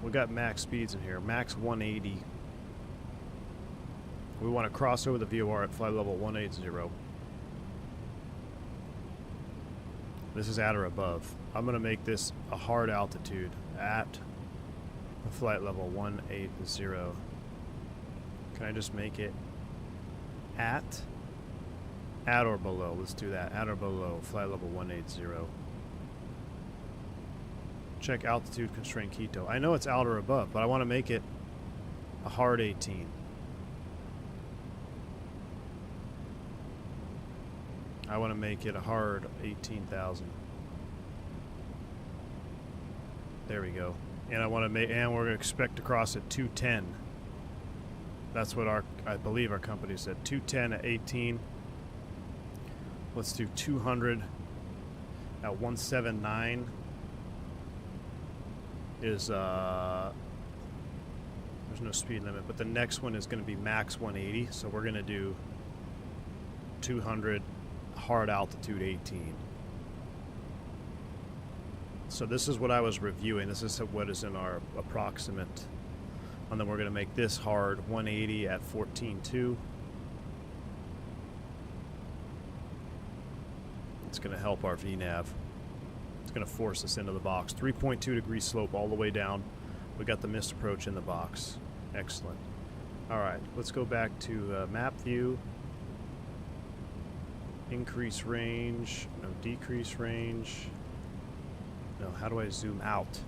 S1: We got max speeds in here. Max 180. We want to cross over the VOR at flight level 180. This is at or above. I'm going to make this a hard altitude at flight level 180. Can I just make it at or below? Let's do that. At or below flight level 180. Check altitude constraint Quito. I know it's out or above, but I want to make it a hard 18. I want to make it a hard 18,000. There we go. And I want to make, and we're going to expect to cross at 210. That's what I believe our company said. 210 at 18. Let's do 200 at 179. Is there's no speed limit, but the next one is going to be max 180. So we're going to do 200. Hard altitude 18. So this is what I was reviewing. This is what is in our approximate. And then we're going to make this hard 180 at 14.2. It's going to help our VNAV. It's going to force us into the box. 3.2 degree slope all the way down. We got the missed approach in the box. Excellent. All right, let's go back to map view. Increase range, no decrease range. No, how do I zoom out?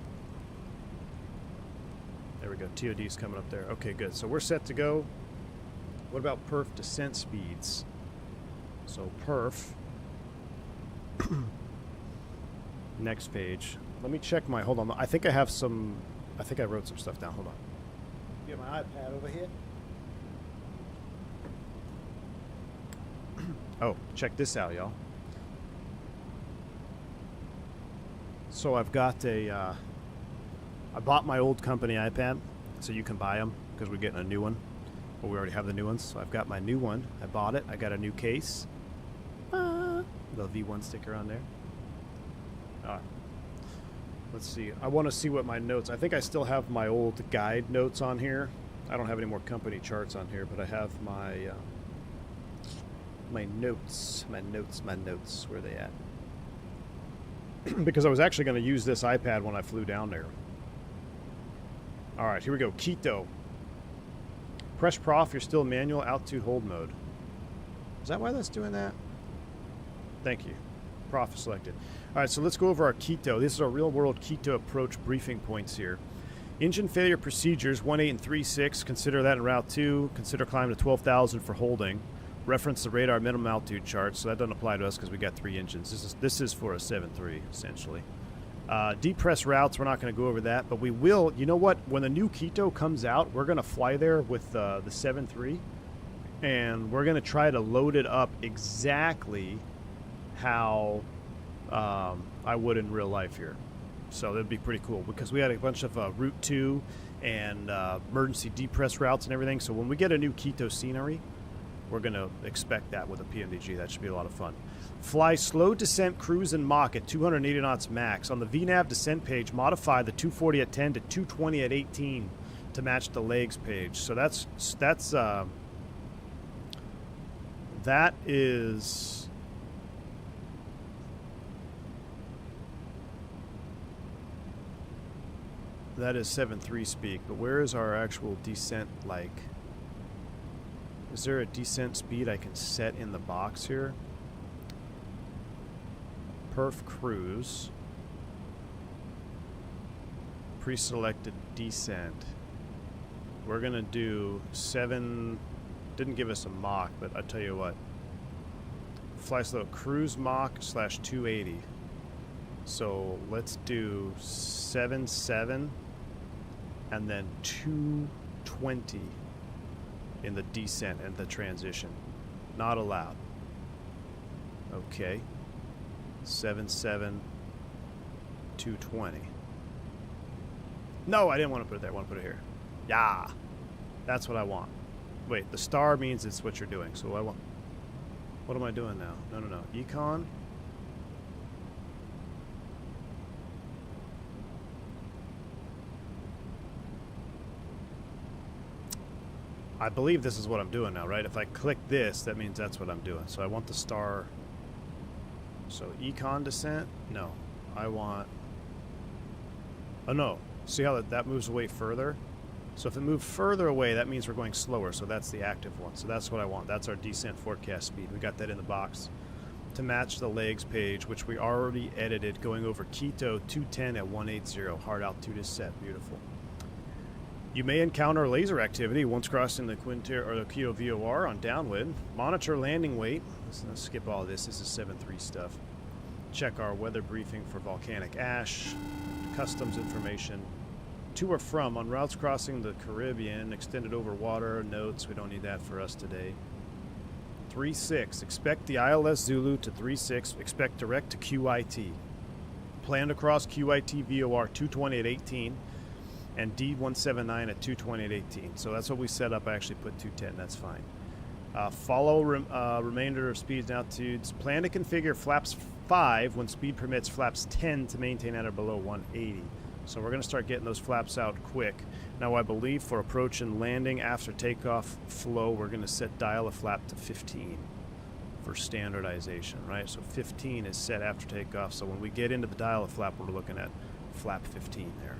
S1: There we go, TOD's coming up there. Okay, good, so we're set to go. What about perf descent speeds? So perf, next page. Let me check my, hold on, I think I have some, I think I wrote some stuff down, hold on. Get my iPad over here. Oh, check this out, y'all. So I've got a, I bought my old company iPad, so you can buy them because we're getting a new one. Well, we already have the new ones, so I've got my new one. I bought it. I got a new case. The V1 sticker on there. All right. Let's see. I want to see what my notes, I think I still have my old guide notes on here. I don't have any more company charts on here, but I have my... my notes, where are they at? Because I was actually going to use this iPad when I flew down there. All right, here we go. Quito. Press Prof, you're still manual altitude hold mode. Is that why that's doing that? Thank you. Prof is selected. All right, so let's go over our Quito. This is our real-world Quito approach briefing points here. Engine failure procedures, 18 and 36. Consider that in Route 2. Consider climbing to 12,000 for holding. Reference the radar minimum altitude chart, so that doesn't apply to us because we got 3 engines. This is for a 7.3 essentially. Depress routes, we're not going to go over that, but we will. You know what? When the new Quito comes out, we're going to fly there with the 7.3, and we're going to try to load it up exactly how I would in real life here. So that'd be pretty cool because we had a bunch of Route 2 and emergency depress routes and everything. So when we get a new Quito scenery, we're going to expect that with a PMDG. That should be a lot of fun. Fly slow descent, cruise, and Mach at 280 knots max. On the VNAV descent page, modify the 240 at 10 to 220 at 18 to match the legs page. So that is That is 7.3 speak, but where is our actual descent like? Is there a descent speed I can set in the box here? Perf cruise. Pre-selected descent. We're gonna do 7. Didn't give us a Mach, but I'll tell you what. Fly slow cruise Mach / 280. So let's do 7.7 and then 220 in the descent and the transition. Not allowed. Okay. 7.7, 220. No, I didn't want to put it there. I want to put it here. Yeah. That's what I want. Wait, the star means it's what you're doing. So I want... What am I doing now? No. Econ. I believe this is what I'm doing now, right? If I click this, that means that's what I'm doing. So I want the star. So econ descent? No. I want... Oh, no. See how that moves away further? So if it moved further away, that means we're going slower. So that's the active one. So that's what I want. That's our descent forecast speed. We got that in the box to match the legs page, which we already edited, going over Quito 210 at 180. Hard altitude is set. Beautiful. You may encounter laser activity once crossing the Quinter or the Quito VOR on downwind. Monitor landing weight. Let's skip all this. This is 7.3 stuff. Check our weather briefing for volcanic ash, customs information. To or from on routes crossing the Caribbean, extended over water, notes. We don't need that for us today. 3-6. Expect the ILS Zulu to 3-6. Expect direct to QIT. Plan to cross QIT VOR 220 at 18. And D179 at 220 at 18. So that's what we set up. I actually put 210. That's fine. Follow remainder of speeds and altitudes. Plan to configure flaps 5 when speed permits flaps 10 to maintain at or below 180. So we're going to start getting those flaps out quick. Now I believe for approach and landing after takeoff flow, we're going to set dial a flap to 15 for standardization, right? So 15 is set after takeoff. So when we get into the dial a flap, we're looking at flap 15 there.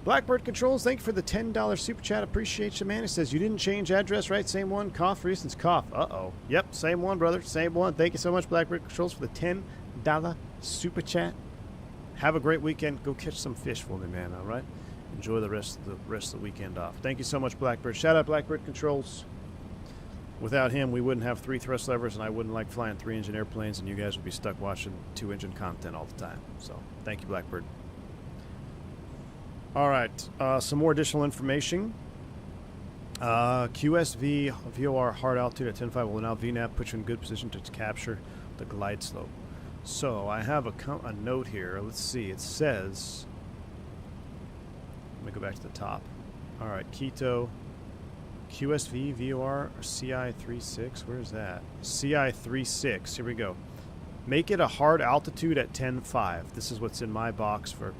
S1: Blackbird Controls, thank you for the $10 super chat. Appreciate you, man. It says you didn't change address, right? Same one. Cough, reasons, cough. Uh-oh. Yep, same one, brother. Same one. Thank you so much, Blackbird Controls, for the $10 super chat. Have a great weekend. Go catch some fish for me, man, all right? Enjoy the rest of the weekend off. Thank you so much, Blackbird. Shout out Blackbird Controls. Without him, we wouldn't have 3 thrust levers, and I wouldn't like flying 3-engine airplanes, and you guys would be stuck watching 2-engine content all the time. So, thank you, Blackbird. All right, some more additional information. QSV VOR hard altitude at 10.5 will now VNAV put you in good position to capture the glide slope. So I have a note here. Let's see. It says, let me go back to the top. All right, Quito, QSV VOR or CI36. Where is that? CI36. Here we go. Make it a hard altitude at 10.5. This is what's in my box for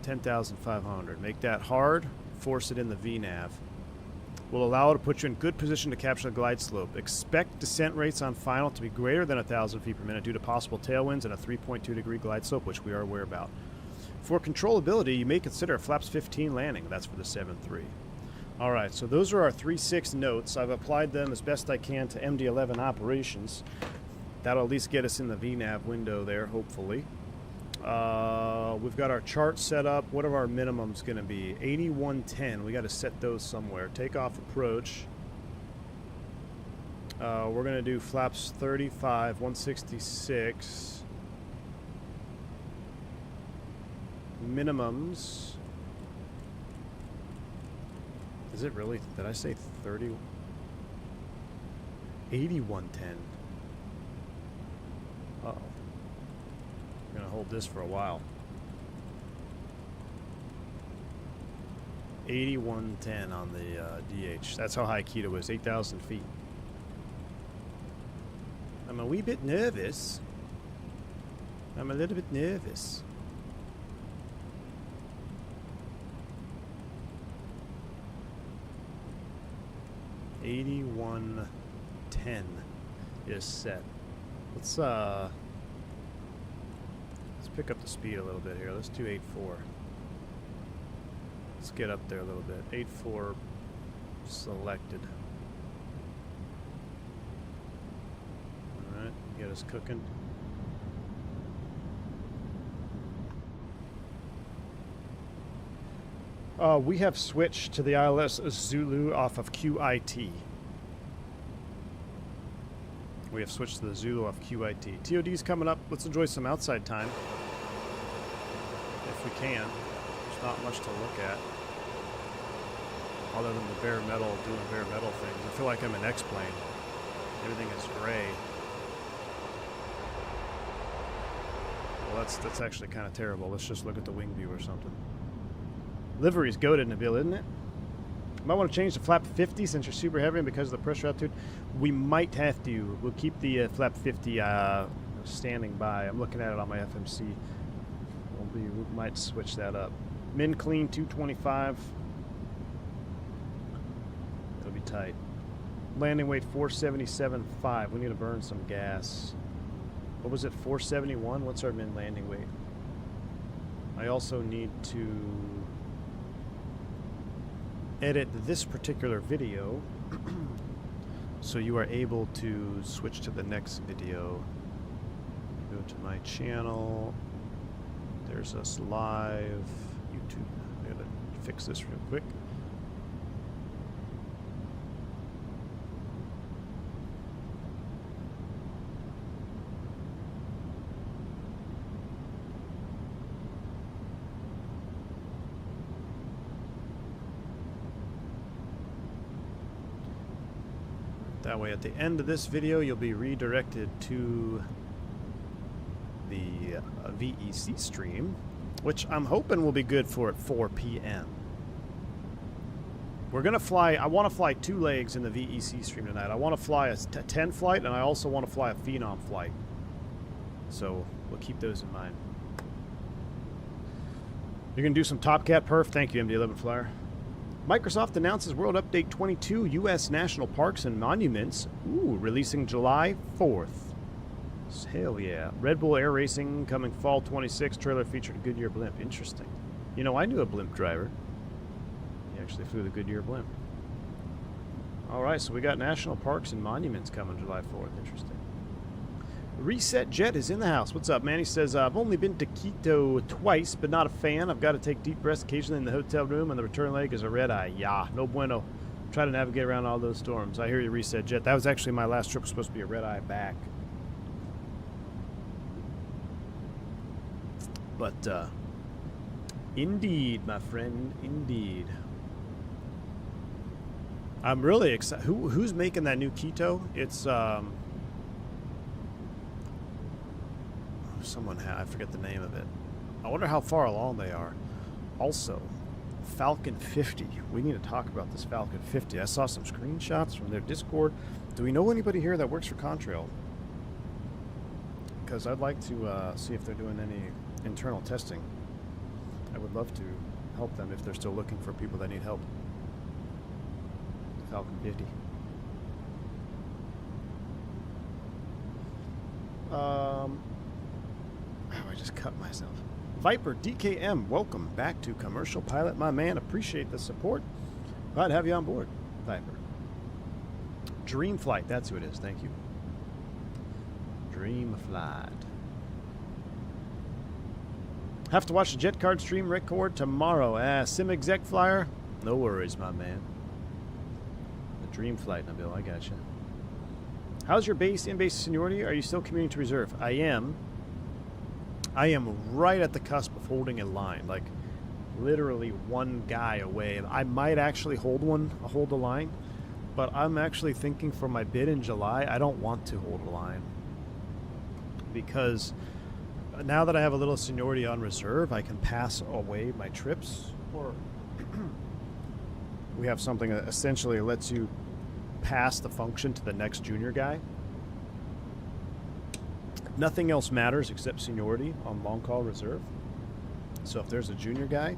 S1: 10,500. Make that hard, force it in the VNAV. Will allow it to put you in good position to capture the glide slope. Expect descent rates on final to be greater than 1,000 feet per minute due to possible tailwinds and a 3.2 degree glide slope, which we are aware about. For controllability, you may consider a flaps 15 landing. That's for the 7.3. All right, so those are our 3.6 notes. I've applied them as best I can to MD-11 operations. That'll at least get us in the VNAV window there, hopefully. We've got our chart set up. What are our minimums going to be? 8110. We got to set those somewhere. Takeoff approach. We're going to do flaps 35, 166. Minimums. Is it really? Did I say 30? 8110. Uh-oh. I'm going to hold this for a while. 8110 on the DH. That's how high Quito is, 8,000 feet. I'm a wee bit nervous. I'm a little bit nervous. $81.10 is set. Let's pick up the speed a little bit here. Let's do 8.4. Let's get up there a little bit. 8.4. selected. Alright, get us cooking. We have switched to the ILS Zulu off of QIT. We have switched to the Zulu off QIT. TOD's coming up. Let's enjoy some outside time. If we can. There's not much to look at. Other than the bare metal, doing bare metal things. I feel like I'm an X-plane. Everything is gray. Well, that's actually kind of terrible. Let's just look at the wing view or something. Livery's goated, Nabil, isn't it? Might want to change the flap 50 since you're super heavy and because of the pressure altitude. We might have to. We'll keep the flap 50 standing by. I'm looking at it on my FMC. We might switch that up. Min clean 225. It'll be tight. Landing weight 477.5. We need to burn some gas. What was it? 471? What's our min landing weight? I also need to edit this particular video so you are able to switch to the next video. Go to my channel. There's us live. YouTube. I gotta fix this real quick. That way at the end of this video you'll be redirected to the VEC stream, which I'm hoping will be good for at 4 p.m. We're gonna fly, I want to fly 2 legs in the VEC stream tonight. I want to fly a 10 flight and I also want to fly a Phenom flight. So we'll keep those in mind. You're gonna do some Top Cat perf? Thank you, MD-11 Flyer. Microsoft announces World Update 22 U.S. National Parks and Monuments. Ooh, releasing July 4th. Hell yeah. Red Bull Air Racing coming fall 26. Trailer featured a Goodyear blimp. Interesting. You know, I knew a blimp driver. He actually flew the Goodyear blimp. Alright, so we got National Parks and Monuments coming July 4th. Interesting. Reset Jet is in the house. What's up, man? He says, I've only been to Quito twice, but not a fan. I've got to take deep breaths occasionally in the hotel room, and the return leg is a red eye. Yeah, no bueno. Try to navigate around all those storms. I hear you, Reset Jet. That was actually my last trip. Was supposed to be a red eye back. But, indeed, my friend, indeed. I'm really excited. Who's making that new Quito? It's, someone had, I forget the name of it. I wonder how far along they are. Also, Falcon 50. We need to talk about this Falcon 50. I saw some screenshots from their Discord. Do we know anybody here that works for Contrail? Because I'd like to see if they're doing any internal testing. I would love to help them if they're still looking for people that need help. Falcon 50. I just cut myself. Viper DKM, welcome back to Commercial Pilot, my man. Appreciate the support. Glad to have you on board, Viper. Dream Flight, that's who it is. Thank you. Dream Flight. Have to watch the Jet Card stream record tomorrow. Sim Exec Flyer, no worries, my man. The Dream Flight, Nabil, I got you. How's your base in-base seniority? Are you still commuting to reserve? I am right at the cusp of holding a line, like literally one guy away. I might actually hold a line, but I'm actually thinking for my bid in July, I don't want to hold a line because now that I have a little seniority on reserve, I can pass away my trips, or we have something that essentially lets you pass the function to the next junior guy. Nothing else matters except seniority on long call reserve. So if there's a junior guy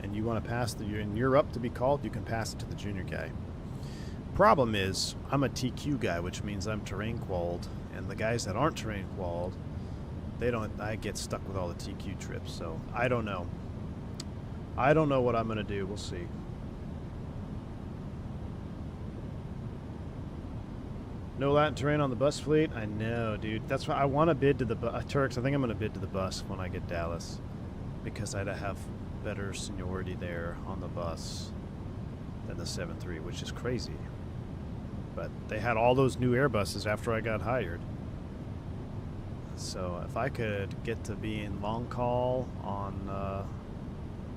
S1: and you want to pass and you're up to be called, you can pass it to the junior guy. Problem is, I'm a TQ guy, which means I'm terrain qualled, and the guys that aren't terrain qualled, I get stuck with all the TQ trips. So I don't know. I don't know what I'm gonna do. We'll see. No Latin terrain on the bus fleet. I know, dude. That's why I want to bid to the Turks. I think I'm going to bid to the bus when I get Dallas, because I'd have better seniority there on the bus than the 7.3, which is crazy. But they had all those new Airbuses after I got hired. So if I could get to be in long call on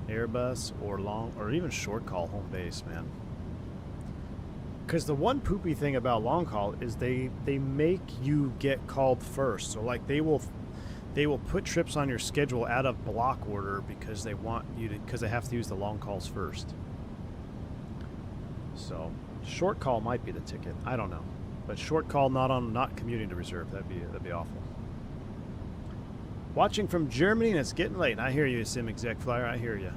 S1: Airbus or even short call home base, man. Because the one poopy thing about long call is they make you get called first. So like they will put trips on your schedule out of block order because they want you to, because they have to use the long calls first. So short call might be the ticket. I don't know, but short call not commuting to reserve. That'd be awful. Watching from Germany, and it's getting late. I hear you, Sim Exec Flyer. I hear you.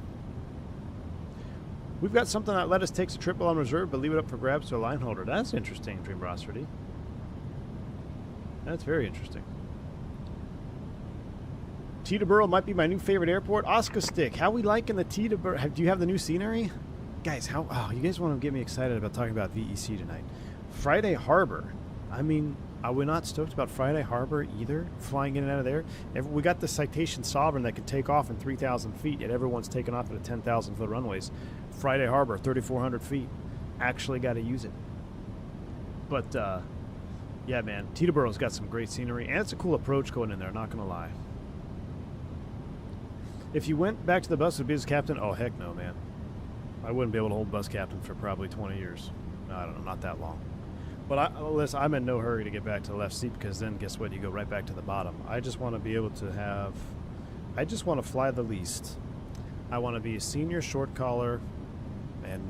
S1: We've got something that let us take a trip while on reserve, but leave it up for grabs to a line holder. That's interesting, Dreamrosity. That's very interesting. Teterboro might be my new favorite airport. Oscar Stick, how we liking the Teterboro? Do you have the new scenery? Guys, you guys want to get me excited about talking about VEC tonight. Friday Harbor. I mean, are we not stoked about Friday Harbor either? Flying in and out of there. We got the Citation Sovereign that can take off in 3,000 feet, yet everyone's taking off at a 10,000 foot runways. Friday Harbor, 3,400 feet. Actually got to use it. But, yeah, man, Teterboro's got some great scenery, and it's a cool approach going in there, not going to lie. If you went back to the bus with Business Captain, oh, heck no, man. I wouldn't be able to hold bus captain for probably 20 years. No, I don't know, not that long. But listen, I'm in no hurry to get back to the left seat, because then guess what? You go right back to the bottom. I just want to be able to have... I just want to fly the least. I want to be a senior short caller and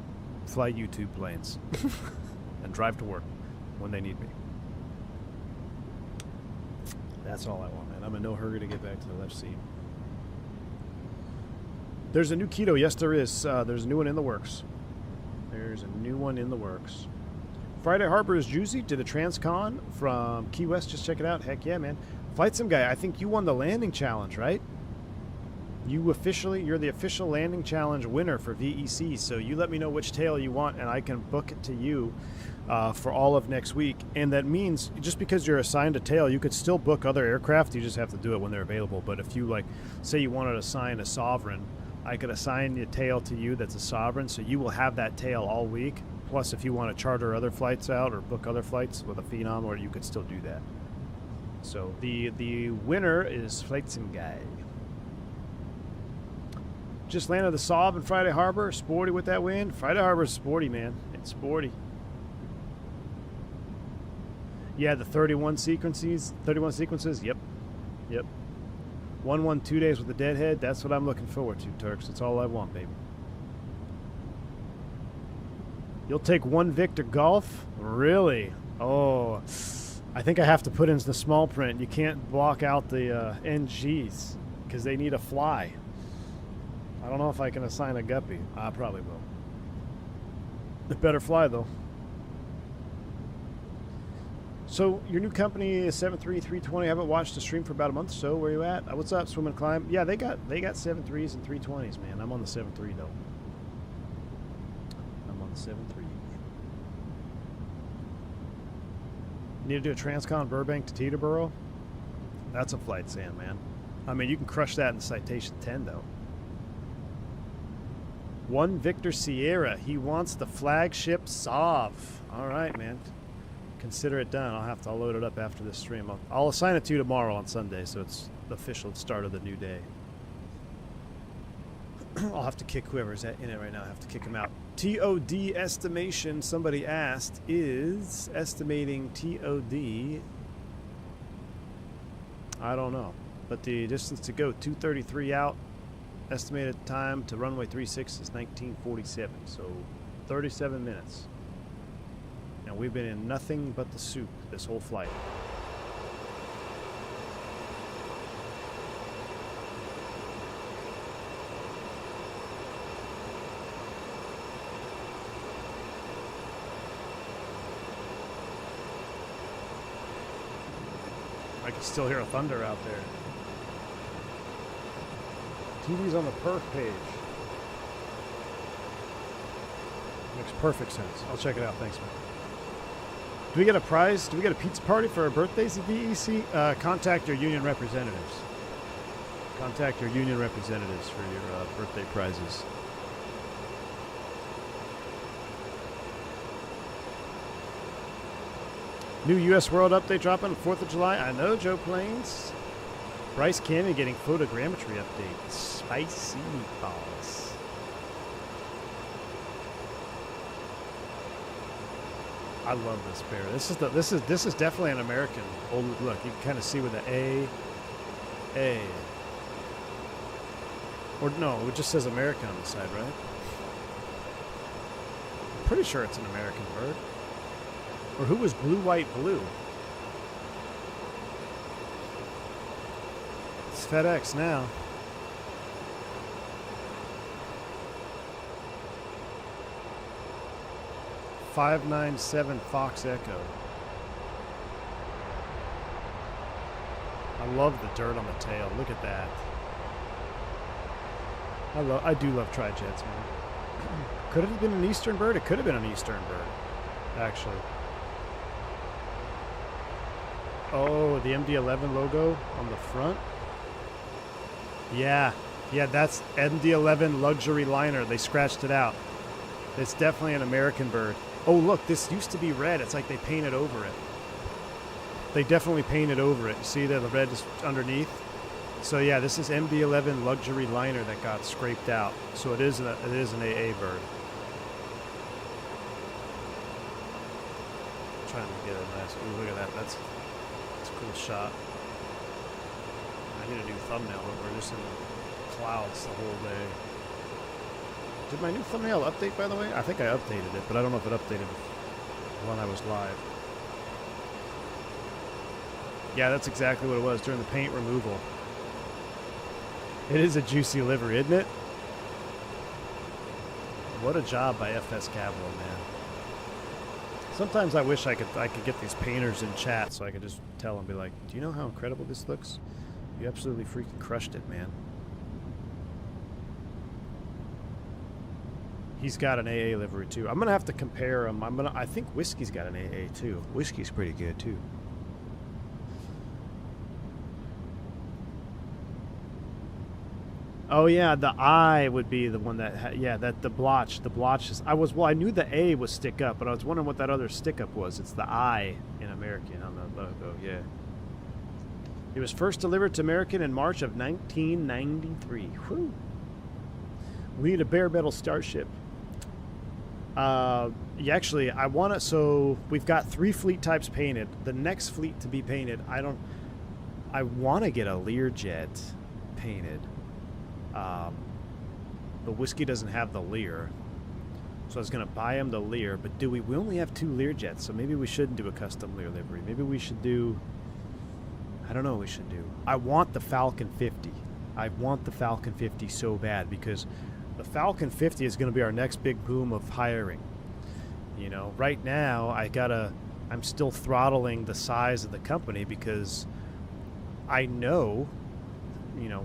S1: fly YouTube planes. And drive to work when they need me. That's all I want, man. I'm in no hurry to get back to the left seat. There's a new keto. Yes, there is. There's a new one in the works. There's a new one in the works. Friday Harbor is juicy. Did a Transcon from Key West. Just check it out. Heck yeah, man. Flight Sim guy, I think you won the landing challenge, right? You're the official landing challenge winner for VEC. So you let me know which tail you want, and I can book it to you for all of next week. And that means just because you're assigned a tail, you could still book other aircraft. You just have to do it when they're available. But if you, like, say you wanted to assign a Sovereign, I could assign a tail to you that's a Sovereign, so you will have that tail all week. Plus, if you want to charter other flights out or book other flights with a Phenom, or you could still do that. So the winner is Flight Sim guy. Just landed the Saab in Friday Harbor. Sporty with that wind. Friday Harbor is sporty, man. It's sporty. Yeah, the 31 sequences. Yep. 2 days with the deadhead. That's what I'm looking forward to, Turks. That's all I want, baby. You'll take one Victor Golf? Really? Oh, I think I have to put in the small print. You can't block out the NGs because they need a fly. I don't know if I can assign a guppy. I probably will. It better fly, though. So, your new company is 7.3, I haven't watched the stream for about a month or so. Where you at? What's up, Swim and Climb? Yeah, they got 7.3s and 320s, man. I'm on the 7.3, though. I'm on the 7.3. Need to do a Transcon Burbank to Teterboro? That's a flight sim, man. I mean, you can crush that in Citation 10, though. One Victor Sierra. He wants the flagship Saab. All right, man. Consider it done. I'll load it up after this stream. I'll assign it to you tomorrow on Sunday, so it's the official start of the new day. I'll have to kick whoever's in it right now. I have to kick him out. TOD estimation, somebody asked, is estimating TOD. I don't know. But the distance to go, 233 out. Estimated time to runway 36 is 1947. So 37 minutes. And we've been in nothing but the soup this whole flight. I can still hear a thunder out there. TV's on the perf page. Makes perfect sense. I'll check it out. Thanks, man. Do we get a prize? Do we get a pizza party for our birthdays at DEC? Contact your union representatives. Contact your union representatives for your birthday prizes. New U.S. World Update dropping on 4th of July. I know, Joe Plains. Bryce Canyon getting photogrammetry update. Spicy balls. I love this bear. This is definitely an American. Old look, you can kind of see with the A. Or no, it just says American on the side, right? I'm pretty sure it's an American bird. Or who was blue, white, blue? It's FedEx now. .597 Fox Echo. I love the dirt on the tail. Look at that. I do love tri-jets, man. Could it have been an eastern bird? It could have been an eastern bird, actually. Oh, the MD-11 logo on the front. Yeah, that's MD-11 luxury liner. They scratched it out. It's definitely an American bird. Oh, look, this used to be red. It's like they painted over it. They definitely painted over it. See there, the red is underneath. So yeah, this is MD-11 luxury liner that got scraped out. So it is an AA bird. I'm trying to get a nice. Ooh, look at that. That's a cool shot. I need a new thumbnail, but we're just in the clouds the whole day. Did my new thumbnail update, by the way? I think I updated it, but I don't know if it updated when I was live. Yeah, that's exactly what it was during the paint removal. It is a juicy livery, isn't it? What a job by FS Capital, man. Sometimes I wish I could get these painters in chat so I could just tell them, be like, do you know how incredible this looks? You absolutely freaking crushed it, man. He's got an AA livery too. I'm gonna have to compare him. I think Whiskey's got an AA too. Whiskey's pretty good too. Oh yeah, the I would be the one that that the blotch is. I knew the A was stick up, but I was wondering what that other stick up was. It's the I in American on the logo. Yeah. It was first delivered to American in March of 1993. Whew. We need a bare metal starship. Actually, I want to. So we've got 3 fleet types painted. The next fleet to be painted, I want to get a Learjet painted. The Whiskey doesn't have the Lear, so I was gonna buy him the Lear. But we only have 2 Learjets, so maybe we shouldn't do a custom Lear livery. Maybe we should do. I don't know what we should do. I want the Falcon 50. I want the Falcon 50 so bad because the Falcon 50 is going to be our next big boom of hiring. You know, right now I'm still throttling the size of the company because I know,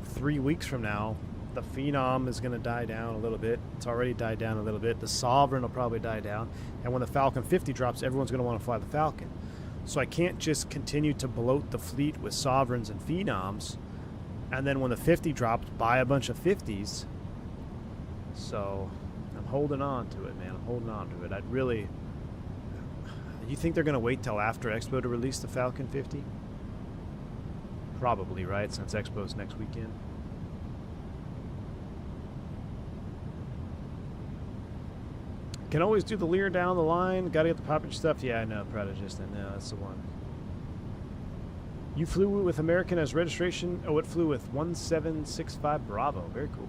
S1: 3 weeks from now, the Phenom is going to die down a little bit. It's already died down a little bit. The Sovereign will probably die down. And when the Falcon 50 drops, everyone's going to want to fly the Falcon. So I can't just continue to bloat the fleet with Sovereigns and Phenoms, and then when the 50 drops, buy a bunch of 50s. So I'm holding on to it, man. I'm holding on to it. You think they're going to wait till after Expo to release the Falcon 50? Probably, right? Since Expo's next weekend. Can always do the Lear down the line. Got to get the popular stuff. Yeah, I know. Prodigist. I know. That's the one. You flew with American as registration. Oh, it flew with 1765 Bravo. Very cool.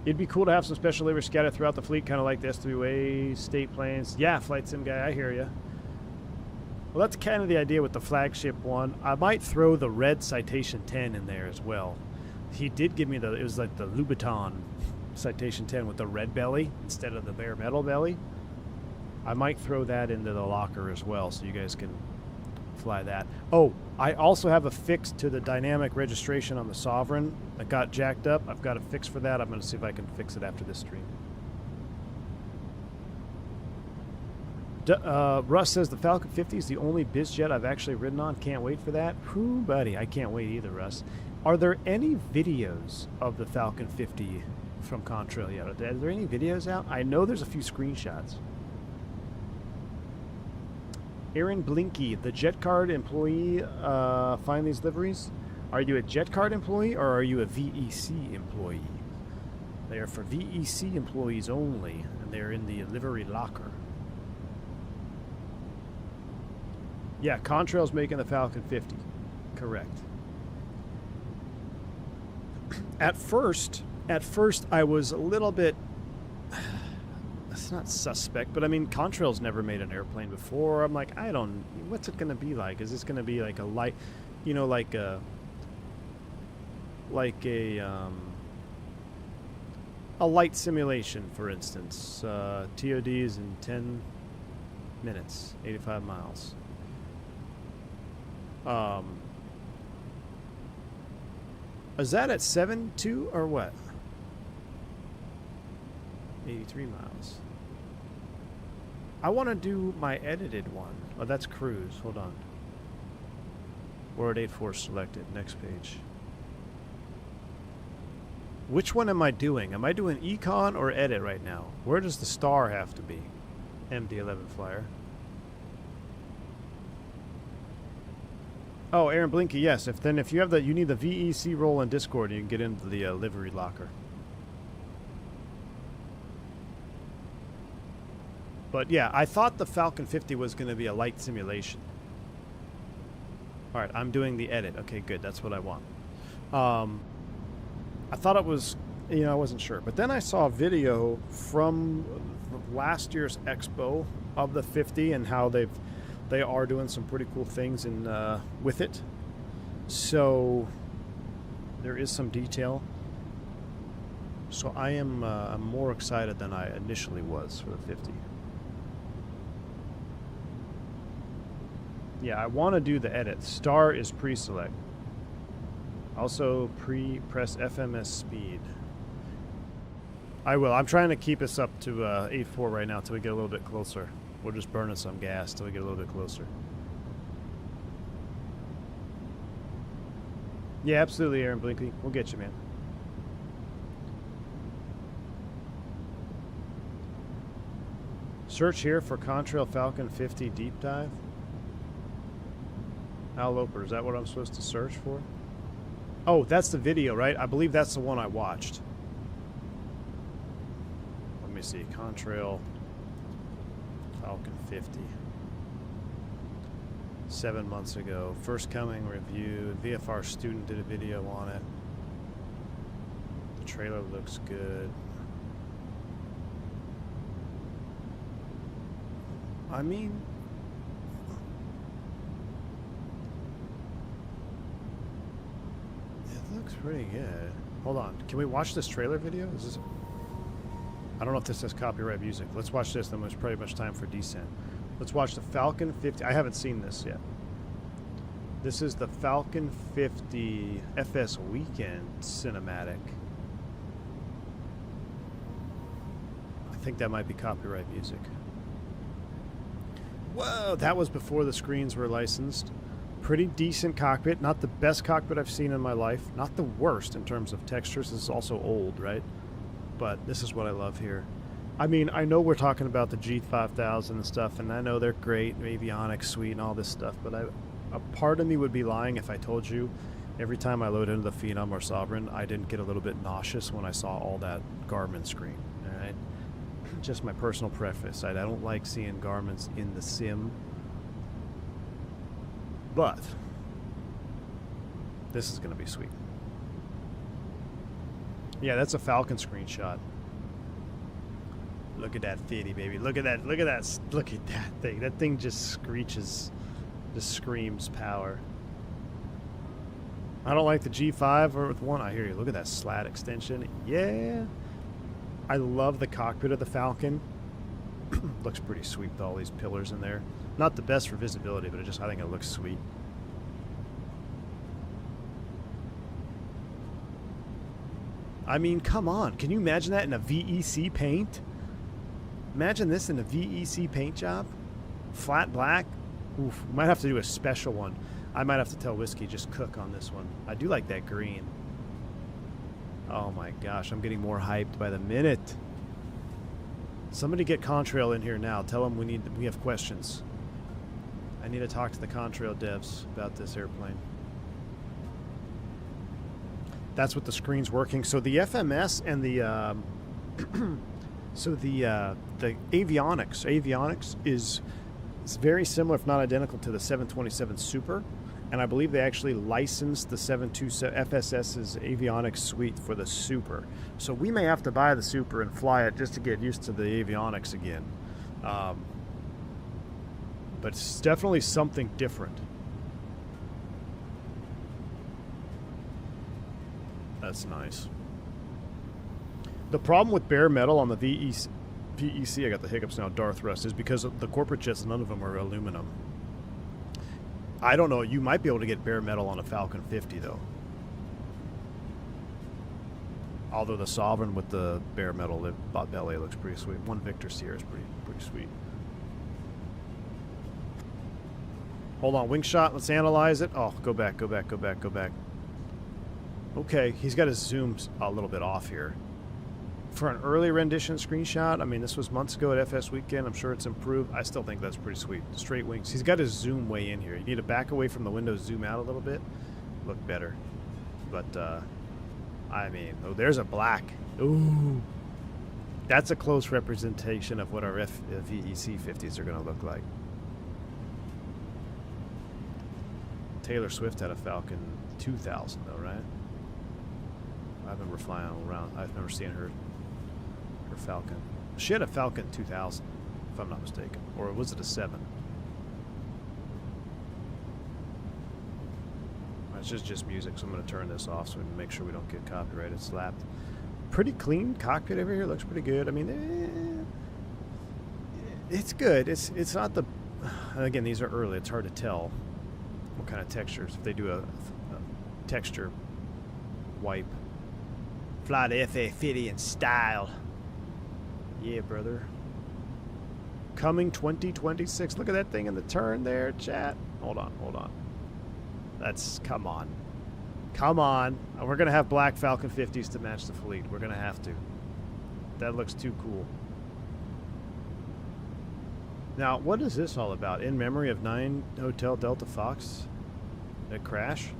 S1: It'd be cool to have some special labor scattered throughout the fleet, kind of like the S3-way state planes. Yeah, Flight Sim guy, I hear you. Well, that's kind of the idea with the flagship one. I might throw the red Citation 10 in there as well. He did give me it was like the Louboutin Citation 10 with the red belly instead of the bare metal belly. I might throw that into the locker as well so you guys can fly that. Oh, I also have a fix to the dynamic registration on the Sovereign that got jacked up. I've got a fix for that. I'm going to see if I can fix it after this stream. Russ says the Falcon 50 is the only biz jet I've actually ridden on. Can't wait for that. Whoo, buddy, I can't wait either, Russ. Are there any videos of the Falcon 50 from Contrail yet? Are there any videos out? I know there's a few screenshots. Aaron Blinky, the Jet Card employee, find these liveries. Are you a Jet Card employee or are you a VEC employee? They are for VEC employees only, and they're in the livery locker. Yeah, Contrail's making the Falcon 50. Correct. At first, I was a little bit... It's not suspect, but I mean, Contrail's never made an airplane before. I'm like, I don't... What's it going to be like? Is this going to be like a light... You know, like a light simulation, for instance. TODs in 10 minutes, 85 miles. Is that at 7.2 or what? 83 miles. I want to do my edited one. Oh, that's cruise. Hold on. Word 84 selected. Next page. Which one am I doing? Am I doing econ or edit right now? Where does the star have to be? MD-11 flyer. Oh, Aaron Blinky, yes. If you have you need the VEC role in Discord, you can get into the livery locker. But yeah, I thought the Falcon 50 was going to be a light simulation. All right, I'm doing the edit. Okay, good. That's what I want. I thought it was, I wasn't sure. But then I saw a video from last year's expo of the 50 and how they are doing some pretty cool things with it. So there is some detail. So I am I'm more excited than I initially was for the 50. Yeah, I want to do the edit. Star is pre-select. Also press FMS speed. I will. I'm trying to keep us up to 8.4 right now until we get a little bit closer. We're just burning some gas till we get a little bit closer. Yeah, absolutely, Aaron Blinkley. We'll get you, man. Search here for Contrail Falcon 50 deep dive. Al Loper, is that what I'm supposed to search for? Oh, that's the video, right? I believe that's the one I watched. Let me see. Contrail Falcon 50. 7 months ago. First coming review. VFR student did a video on it. The trailer looks good. I mean, it looks pretty good. Hold on. Can we watch this trailer video? Is this... I don't know if this has copyright music. Let's watch this, then there's pretty much time for descent. Let's watch the Falcon 50. I haven't seen this yet. This is the Falcon 50 FS Weekend cinematic. I think that might be copyright music. Whoa, that was before the screens were licensed. Pretty decent cockpit. Not the best cockpit I've seen in my life. Not the worst in terms of textures. This is also old, right? But this is what I love here. I mean, I know we're talking about the G5000 and stuff, and I know they're great, avionics suite and all this stuff, but a part of me would be lying if I told you every time I load into the Phenom or Sovereign, I didn't get a little bit nauseous when I saw all that Garmin screen. All right? Just my personal preface. I don't like seeing Garmin's in the sim. But this is going to be sweet. Yeah, that's a Falcon screenshot. Look at that 50, baby. Look at that. Look at that. Look at that thing. That thing just screeches, just screams power. I don't like the G5 or with one. I hear you. Look at that slat extension. Yeah. I love the cockpit of the Falcon. Looks pretty sweet with all these pillars in there. Not the best for visibility, but I think it looks sweet. I mean, come on. Can you imagine that in a VEC paint? Imagine this in a VEC paint job. Flat black? Oof, we might have to do a special one. I might have to tell Whiskey just cook on this one. I do like that green. Oh my gosh, I'm getting more hyped by the minute. Somebody get Contrail in here now. Tell them we have questions. I need to talk to the Contrail devs about this airplane. That's what the screen's working. So the FMS and the the avionics is very similar, if not identical, to the 727 Super. And I believe they actually licensed the 727 FSS's avionics suite for the Super. So we may have to buy the Super and fly it just to get used to the avionics again. But it's definitely something different. That's nice. The problem with bare metal on the VEC, I got the hiccups now, Darth Rust, is because of the corporate jets, none of them are aluminum. I don't know, you might be able to get bare metal on a Falcon 50 though. Although the Sovereign with the bare metal belly looks pretty sweet. One Victor Sierra is pretty sweet. Hold on, wing shot, let's analyze it. Oh, go back. Okay, he's got his zooms a little bit off here. For an early rendition screenshot, I mean, this was months ago at FS Weekend. I'm sure it's improved. I still think that's pretty sweet. Straight wings. He's got his zoom way in here. You need to back away from the window, zoom out a little bit. Look better. But, I mean, oh, there's a black. Ooh. That's a close representation of what our VEC 50s are going to look like. Taylor Swift had a Falcon 2000, though, right? I remember flying around. I've never seen her Falcon. She had a Falcon 2000, if I'm not mistaken. Or was it a 7? It's just music, so I'm going to turn this off so we can make sure we don't get copyrighted slapped. Pretty clean cockpit over here. Looks pretty good. I mean, it's good. It's not the... Again, these are early. It's hard to tell what kind of textures. If they do a texture wipe. Fly the FA50 in style. Yeah, brother. Coming 2026. Look at that thing in the turn there, chat. Hold on. That's... Come on. And we're going to have black Falcon 50s to match the fleet. We're going to have to. That looks too cool. Now, what is this all about? In memory of 9 Hotel Delta Fox? That crash?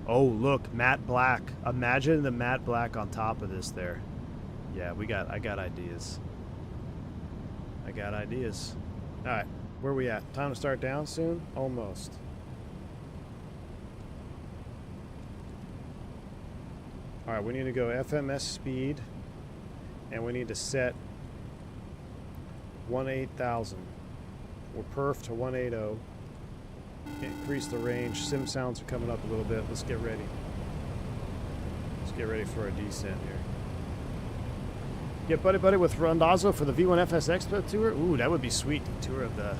S1: Oh, look, matte black. Imagine the matte black on top of this there. Yeah, I got ideas. All right, where we at? Time to start down soon? Almost. All right, we need to go FMS speed, and we need to set 18,000. We're perf to 180. Increase the range. Sim sounds are coming up a little bit. Let's get ready. Let's get ready for a descent here. Get buddy with Randazzo for the V1 FS Expo tour. Ooh, that would be sweet. Tour of the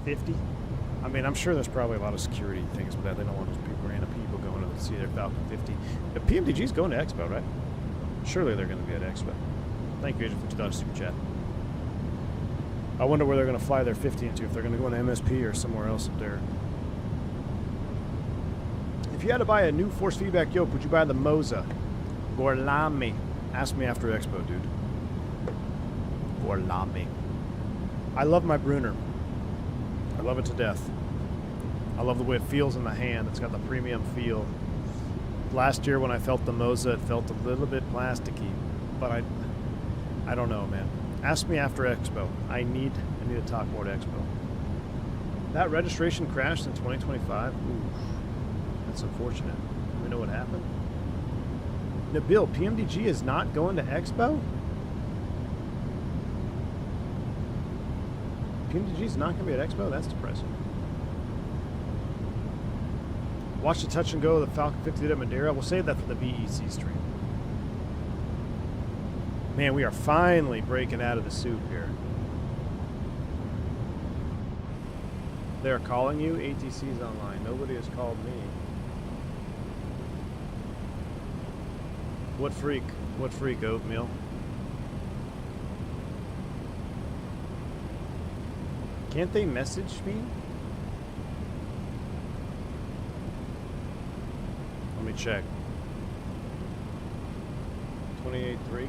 S1: 50. I mean, I'm sure there's probably a lot of security things with that. They don't want those random people going to see their Falcon 50. The PMDG's going to Expo, right? Surely they're going to be at Expo. Thank you, Agent $50 Super Chat. I wonder where they're going to fly their 50 into, if they're going to go into MSP or somewhere else up there. If you had to buy a new force feedback yoke, would you buy the Moza? Gorlami. Ask me after Expo, dude. Gorlami. I love my Brunner. I love it to death. I love the way it feels in the hand. It's got the premium feel. Last year when I felt the Moza, it felt a little bit plasticky. But I don't know, man. Ask me after Expo. I need to talk more to Expo. That registration crashed in 2025. Ooh, that's unfortunate. Do we know what happened? Nabil, PMDG is not going to Expo? PMDG is not going to be at Expo? That's depressing. Watch the touch and go of the Falcon 50 at Madeira. We'll save that for the VEC stream. Man, we are finally breaking out of the soup here. They're calling you? ATC's online. Nobody has called me. What freak? What freak, Oatmeal? Can't they message me? Let me check. 28.3.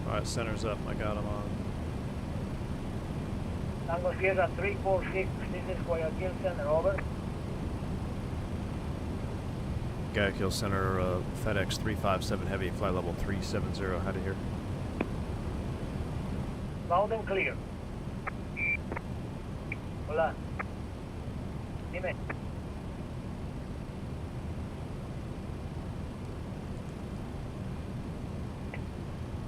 S1: Alright, center's up. I got him on.
S8: Tango Sierra 346, this is Guayaquil Center, over.
S1: Guayaquil Center, FedEx 357 Heavy, flight level 370. How to hear?
S8: Loud and clear. Hola. Dime.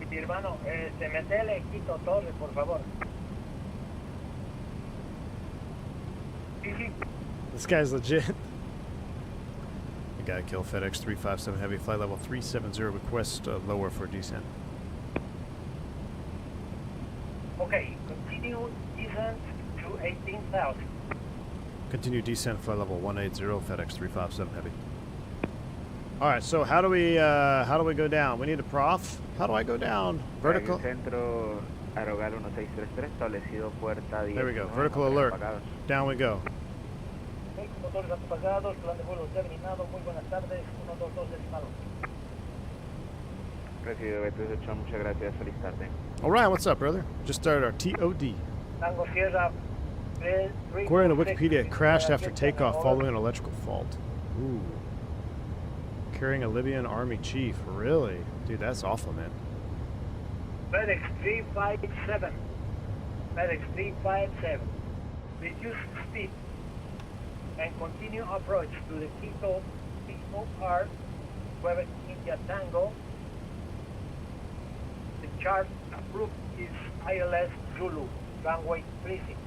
S8: Mi hermano, metele Quito Torres, por favor. Sí, sí.
S1: This guy's legit. Guayaquil FedEx 357 Heavy, flight level 370. Request lower for descent.
S8: Okay, continue descent to 18,000.
S1: Continue descent, flight level 180, FedEx 357 Heavy. All right, so how do we go down? We need a prof. How do I go down? Vertical.
S9: Centro Aerogal 1633 establecido puerta 10.
S1: There we go. Vertical alert. Down we go.
S8: Motores apagados, plan de vuelo terminado. Muy buenas tardes. 122 decimados.
S9: Recibido B38, muchas gracias. Feliz tarde.
S1: All right, what's up, brother? Just started our TOD.
S8: Tango Sierra.
S1: According to Wikipedia, it crashed after takeoff following an electrical fault. Ooh. Carrying a Libyan army chief. Really? Dude, that's awful, man.
S8: FedEx 357. FedEx 357. Reduce speed and continue approach to the Quito POR, Quebec India Tango. The chart approved is ILS Zulu, runway 36.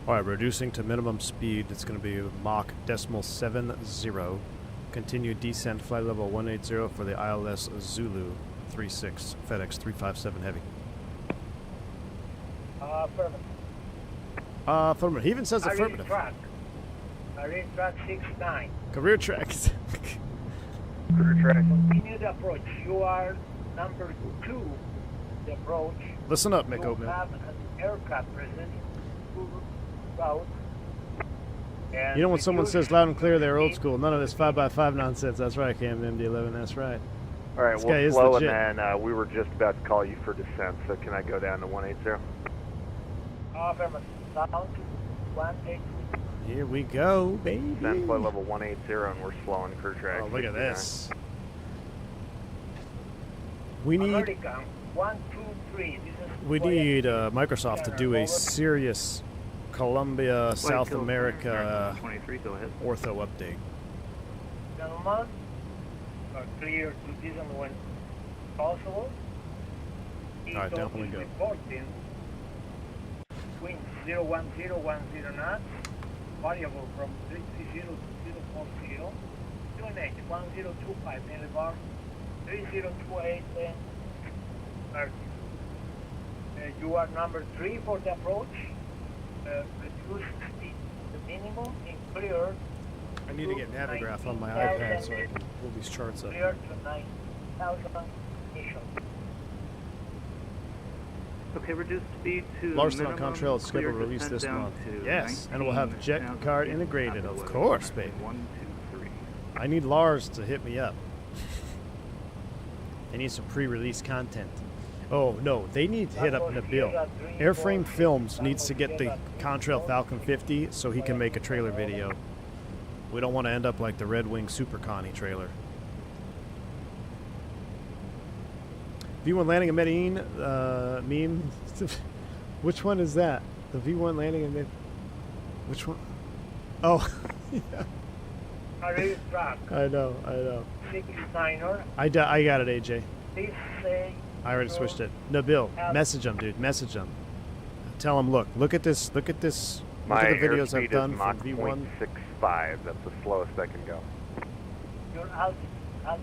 S1: All right, reducing to minimum speed. It's going to be Mach 0.70. Continue descent, flight level 180 for the ILS Zulu 36, FedEx 357 Heavy.
S8: Affirmative.
S1: Affirmative. He even says affirmative.
S8: Marine track 69.
S1: Career tracks.
S4: Career track.
S8: Continue the approach. You are number 2. The approach.
S1: Listen up, Mick
S8: You
S1: Oatmeal.
S8: have an aircraft presenting to route.
S1: You know when someone says loud and clear, they're old school. None of this 5x5 nonsense. That's right, Cam, MD-11. That's right.
S4: All right,
S1: This guy
S4: we'll
S1: is
S4: slow,
S1: legit.
S4: and then we were just about to call you for descent, so can I go down to 180?
S8: Affirmative. Down to 180.
S1: Here we go, baby.
S4: Descent, flight level 180, and we're slowing crew track.
S1: Oh, look at
S4: 69.
S1: this. We need
S8: American 123.
S1: we need Microsoft to do a serious Colombia, South America
S5: 23, go ahead.
S1: ortho update.
S8: Gentlemen, are clear to descend when possible.
S1: All right, down we go.
S8: Reporting wind 01010 knots, variable from 330 to 040, QNH 1025 millibar, 3028 and 30. You are number 3 for the approach. Reduce speed to minimum in clear.
S1: I need to get Navigraph on my iPad so I can pull these charts up.
S8: Clear to 9,000 initial.
S5: Okay, reduce speed to
S1: Larson on
S5: minimum,
S1: Contrail is
S5: clear
S1: scheduled to release
S5: descent
S1: this
S5: down
S1: month.
S5: to
S1: Yes, and it will have jet
S5: 19,000
S1: card
S5: feet.
S1: integrated,
S5: After
S1: of
S5: weather
S1: course,
S5: pattern.
S1: baby.
S5: 1, 2, 3.
S1: I need Lars to hit me up. I need some pre-release content. Oh no, they need to hit up Nabil. Airframe Films needs to get the Contrail Falcon 50 so he can make a trailer video. We don't want to end up like the Red Wing Super Connie trailer. V1 landing in Medellin meme. Which one is that? The V1 landing in Medellin. Which one? Oh, yeah.
S8: Marine track
S1: I know.
S8: 69er.
S1: I got it, AJ.
S8: Please say.
S1: I already switched it. Nabil, message him, dude. Message him. Tell him, look at this. Look at this. Look
S4: My
S1: at the videos
S4: airspeed
S1: I've done
S4: is
S1: from
S4: Mach
S1: V1.
S4: 0.65. That's the slowest I can go.
S8: Your altitude.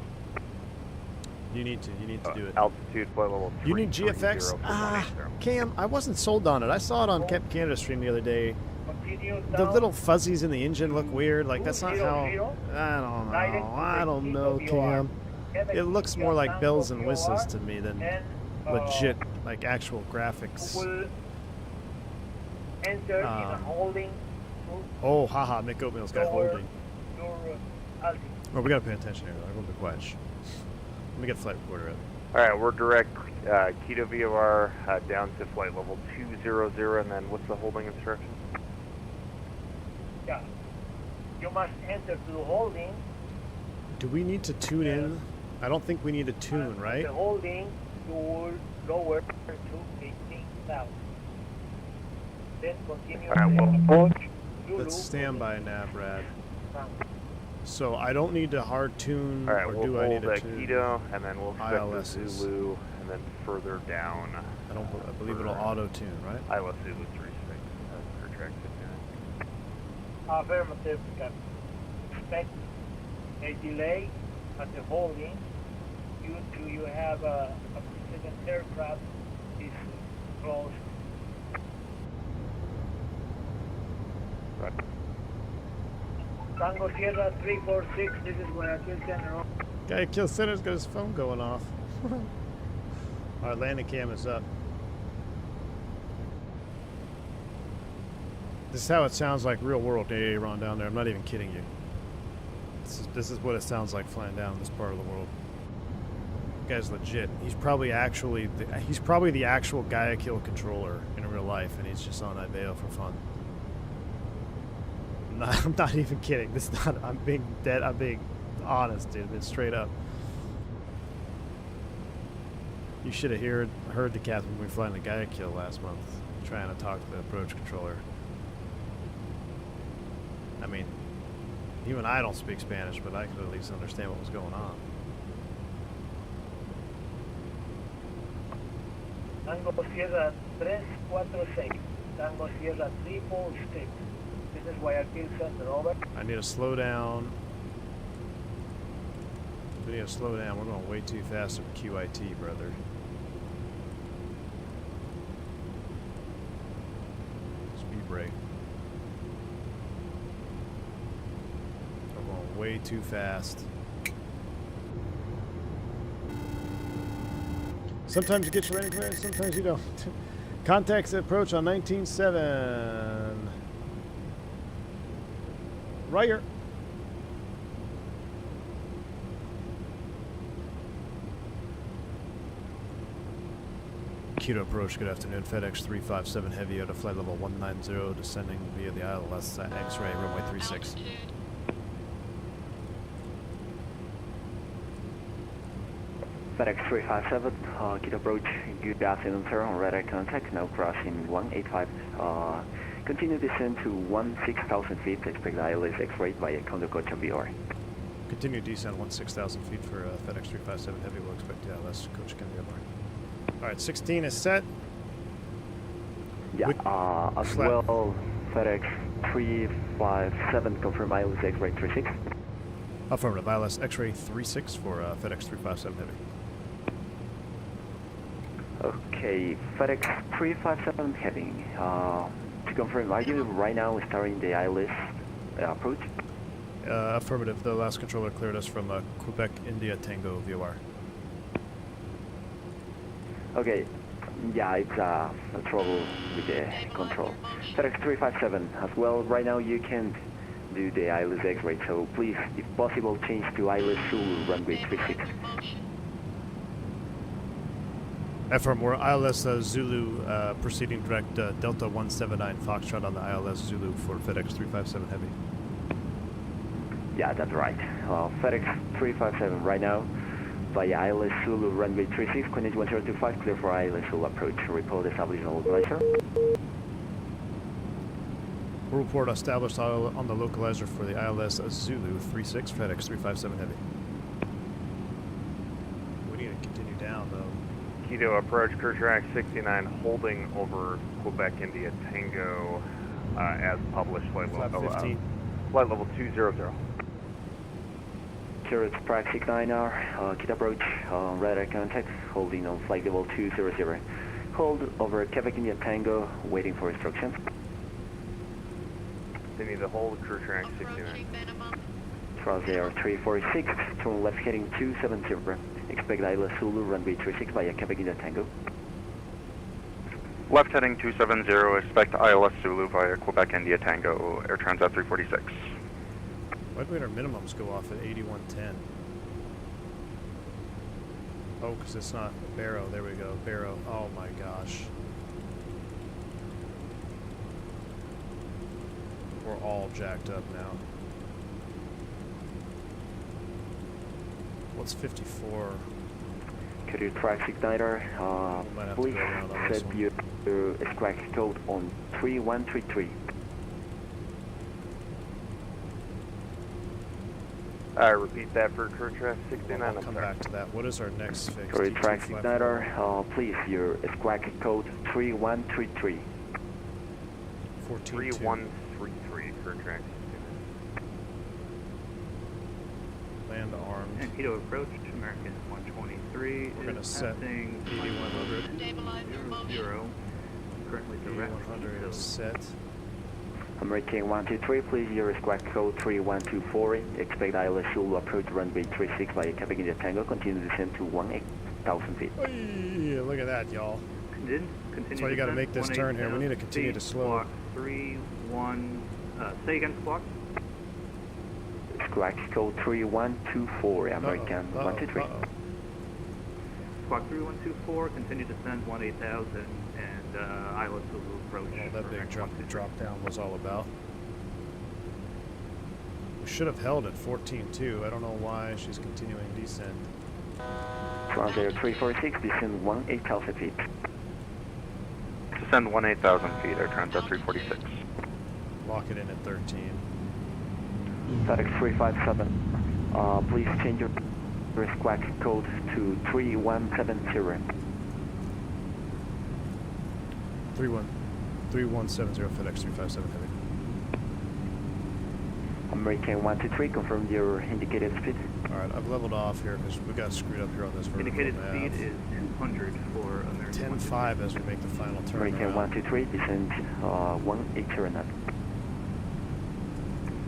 S1: You need to do it.
S4: Altitude, flight level 330
S1: You need GFX?
S4: for
S1: Ah,
S4: 180.
S1: Cam, I wasn't sold on it. I saw it on Captain Canada stream the other day.
S8: Continue
S1: The
S8: down.
S1: little fuzzies in the engine look weird. Like, that's not how... I don't know, Cam. It looks more like bells and whistles to me than... legit, like actual graphics.
S8: will enter in a holding.
S1: Oh, haha, McOatmeal's got
S8: Lower
S1: holding.
S8: your altitude.
S1: Oh, we gotta pay attention here, though. Everyone be quiet. Shh. Let me get the flight recorder up.
S4: Alright, we're direct Quito VOR down to flight level 200, and then what's the holding instruction?
S8: Yeah. You must enter to the holding.
S1: Do we need to tune in? I don't think we need to tune, right?
S8: The holding, you will lower to 18,000. Then continue
S4: Alright, well,
S8: approach.
S1: Let's stand by nav, Brad. So I don't need to hard tune,
S4: Alright,
S1: or
S4: we'll
S1: do I need
S4: hold
S1: to tune?
S4: Quito, and then we'll expect
S1: ILSs.
S4: Zulu, and then further down.
S1: I believe it'll auto tune, right?
S4: ILS Zulu 36, for track 59.
S8: Affirmative, Captain. Expect a delay at the holding due to you have a precision aircraft is close.
S4: Right.
S8: Tango Sierra 346, this is Guayaquil Center.
S1: Guy kill center's got his phone going off. Our landing cam is up. This is how it sounds like real world Aaron down there. I'm not even kidding you. This is what it sounds like flying down this part of the world. The guy's legit. He's probably the actual Guayaquil controller in real life, and he's just on Ibeo for fun. I'm not even kidding. This is not. I'm being dead. I'm being honest, dude. It's straight up. You should have heard the captain when we were flying the Guayaquil last month, trying to talk to the approach controller. I mean, even I don't speak Spanish, but I could at least understand what was going on.
S8: Tango Sierra 346, Tango Sierra 346. This is Guayaquil Center, over.
S1: I need to slow down. We need to slow down. We're going way too fast for QIT, brother. Speed brake. We're going way too fast. Sometimes you get your landing clearance, sometimes you don't. Contacts approach on 19.7. Right here. Quito approach, good afternoon. FedEx 357 Heavy out of flight level 190, descending via the ILS X-ray, runway 36.
S6: Altitude.
S9: FedEx 357, Quito approach, good afternoon sir, on radar contact, now crossing 185, continue descend to 16,000 feet, expect ILS X-ray via Condococha VR.
S1: Continue descent 16,000 feet for FedEx 357 Heavy, we'll expect the ILS Coach can be up. Alright, 16 is set.
S9: Yeah, as well, FedEx 357, confirm ILS X-ray 36.
S1: Affirmative, ILS X-ray 36 for FedEx 357 Heavy.
S9: Okay, FedEx 357 heading. To confirm, are you right now starting the ILS approach?
S1: Affirmative, the last controller cleared us from Quebec, India, Tango, VOR.
S9: Okay, yeah, it's a trouble with the control. FedEx 357 as well, right now you can't do the ILS X-ray, so please, if possible, change to ILS Zulu runway 36.
S1: Affirm, we're ILS Zulu proceeding direct Delta 179 Foxtrot on the ILS Zulu for FedEx 357 Heavy.
S9: Yeah, that's right. FedEx 357 right now, via ILS Zulu runway 36, coordinate 1025, clear for ILS Zulu approach. Report established on localizer.
S1: Report established on the localizer for the ILS Zulu 36 FedEx 357 Heavy. We need to continue down though.
S4: Quito approach, crew track 69, holding over Quebec, India, Tango, as published, flight level 200.
S9: Cirrus Prague 69R, Quito approach, radar contact, holding on flight level 200. Hold over Quebec, India, Tango, waiting for instructions.
S4: They need to hold crew track 69.
S6: Approaching minimum.
S9: Cross Air 346, turn left heading 270. Expect ILS Zulu, runway 36 via Quebec India Tango.
S4: Left heading 270, expect ILS Zulu via Quebec India Tango, Air Transat 346.
S1: Why did our minimums go off at 8110? Oh, because it's not Barrow. There we go. Barrow. Oh my gosh. We're all jacked up now. What's 54?
S9: Could you track igniter? Please set your squawk code on 3133.
S4: Repeat that for crew traffic 69.
S1: I'll come back to that. What is our next fix?
S9: Could you track igniter? Please your squawk code 3133.
S4: 3133 crew track.
S1: Land armed.
S5: And Quito approach, American 123.
S1: We're going to set 8100.
S6: Stabilize their motion.
S5: Currently direct.
S1: 8100 is set.
S9: American 123, please your squawk code 3124. Expect ILS Zulu approach runway 36 via Quebec India Tango. Continue descent to 18,000 feet.
S1: Hey, look at that, y'all.
S5: Continue.
S1: That's why you got to make this turn here. We need to continue to slow.
S5: Squawk 31. Say again, squawk.
S9: Squawk code 3124. American 123.
S5: Squawk 3124. Continue descent 18,000 and ILS Zulu approach.
S1: Oh, that big drop down was all about. We should have held at 14.2. I don't know why she's continuing descent.
S9: Frontier 346, descend 18,000 feet.
S4: Descend 18,000 feet, Air Transat 346.
S1: Lock it in at 13.
S9: FedEx 357, please change your squawk code to 3170.
S1: 3170 FedEx 357 heavy.
S9: American 123, confirm your indicated speed.
S1: Alright, I've leveled off here because we got screwed up here on this vertical
S5: Indicated
S1: nav.
S5: speed is 200 for American
S1: 10.5 as we make the final turn.
S9: American 123, descend 180 knots.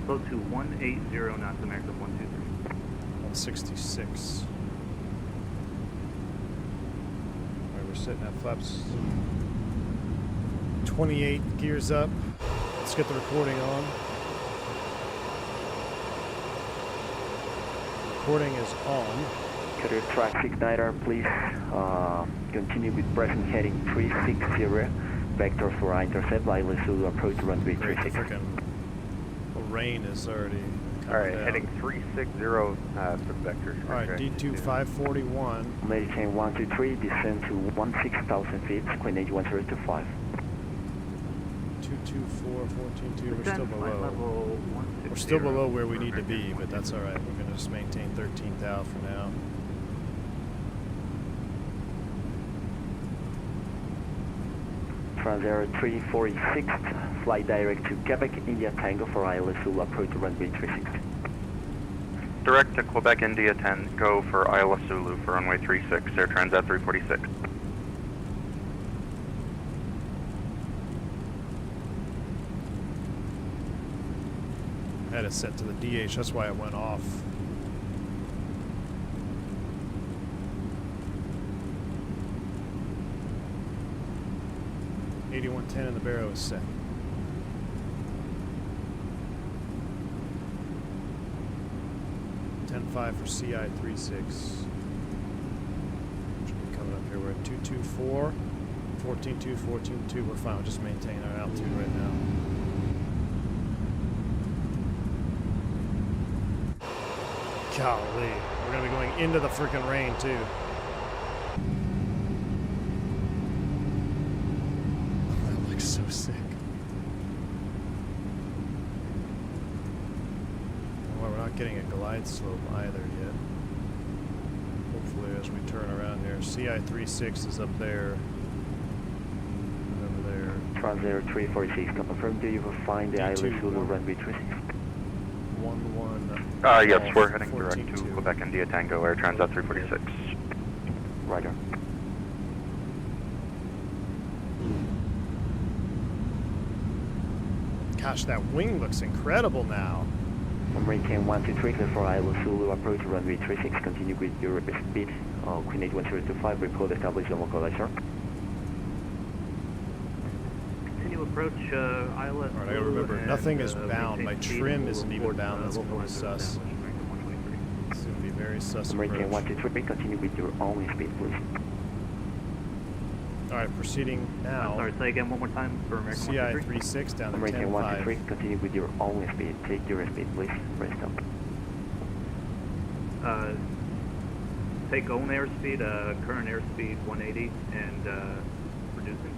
S5: Slow to 180 knots, American 123.
S1: 166. Alright, we're sitting at flaps 28, gears up. Let's get the recording on. Recording is on.
S9: Cutter track igniter, please continue with present heading 360. Vector for intercept, ILS Zulu approach runway
S1: Great, the
S9: 36.
S1: freaking rain is already coming
S4: Alright,
S1: down.
S4: heading 360 for vectors.
S1: Alright, D2 541.
S9: American 123, descend to 16,000 feet, coordinate 1025.
S1: 224, 14.2, we're
S5: Descend
S1: still
S5: flight
S1: below.
S5: level 160.
S1: We're still below where we need to be, but that's alright. We're going to just maintain 13 thou for now.
S9: Transair 346, fly direct to Quebec, India Tango for ILS Zulu approach runway 36.
S4: Direct to Quebec India 10, go for ILS Zulu for runway 36, Air Transat 346.
S1: I had it set to the DH, that's why it went off. .8110 and the Barrow is set. .10.5 for CI 36. Should be coming up here. We're at 224, 14.2, 14.2. We're fine. We'll just maintain our altitude right now. Golly, we're gonna be going into the freaking rain too. That looks so sick. Well, we're not getting a glide slope either yet. Hopefully as we turn around here. CI 36 is up there. And over there.
S9: Transair 346, confirm do you will find the ILS Zulu runway 36.
S1: 11.
S4: Yes, we're heading direct to Quebec India Tango, Air Transat 346.
S9: Roger.
S1: Gosh, that wing looks incredible now.
S9: American 123, clear for ILS Zulu, approach runway 36, continue with your speed, coordinate 1025, report establish on localizer.
S5: Continue approach ILS.
S1: Alright, I gotta remember, nothing is bound. My trim isn't even bound. That's gonna be sus. It's gonna be very sus.
S9: American 123, continue with your only speed, please.
S1: Alright, proceeding now.
S5: Sorry, say again one more time for American
S1: CI 36 down to
S9: American
S1: 10.5.
S9: 123, continue with your only speed. Take your speed, please. Press stop.
S5: Take own airspeed, current airspeed 180, and reducing.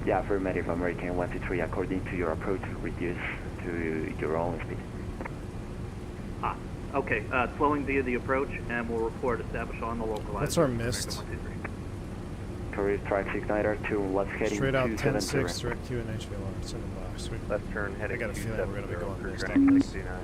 S9: Yeah, affirmative, American 123, according to your approach, reduce to your only speed.
S5: Ah, okay. Slowing via the approach, and we'll report establish on the localizer.
S1: That's our missed.
S9: Career track igniter to left heading
S1: Straight out
S9: 270.
S1: 10-6, direct QNH VLR. It's in the box. Sweet.
S4: Left turn heading
S1: I got a feeling we're going to be going
S4: cruise
S1: based
S4: track
S1: on this.
S4: 69.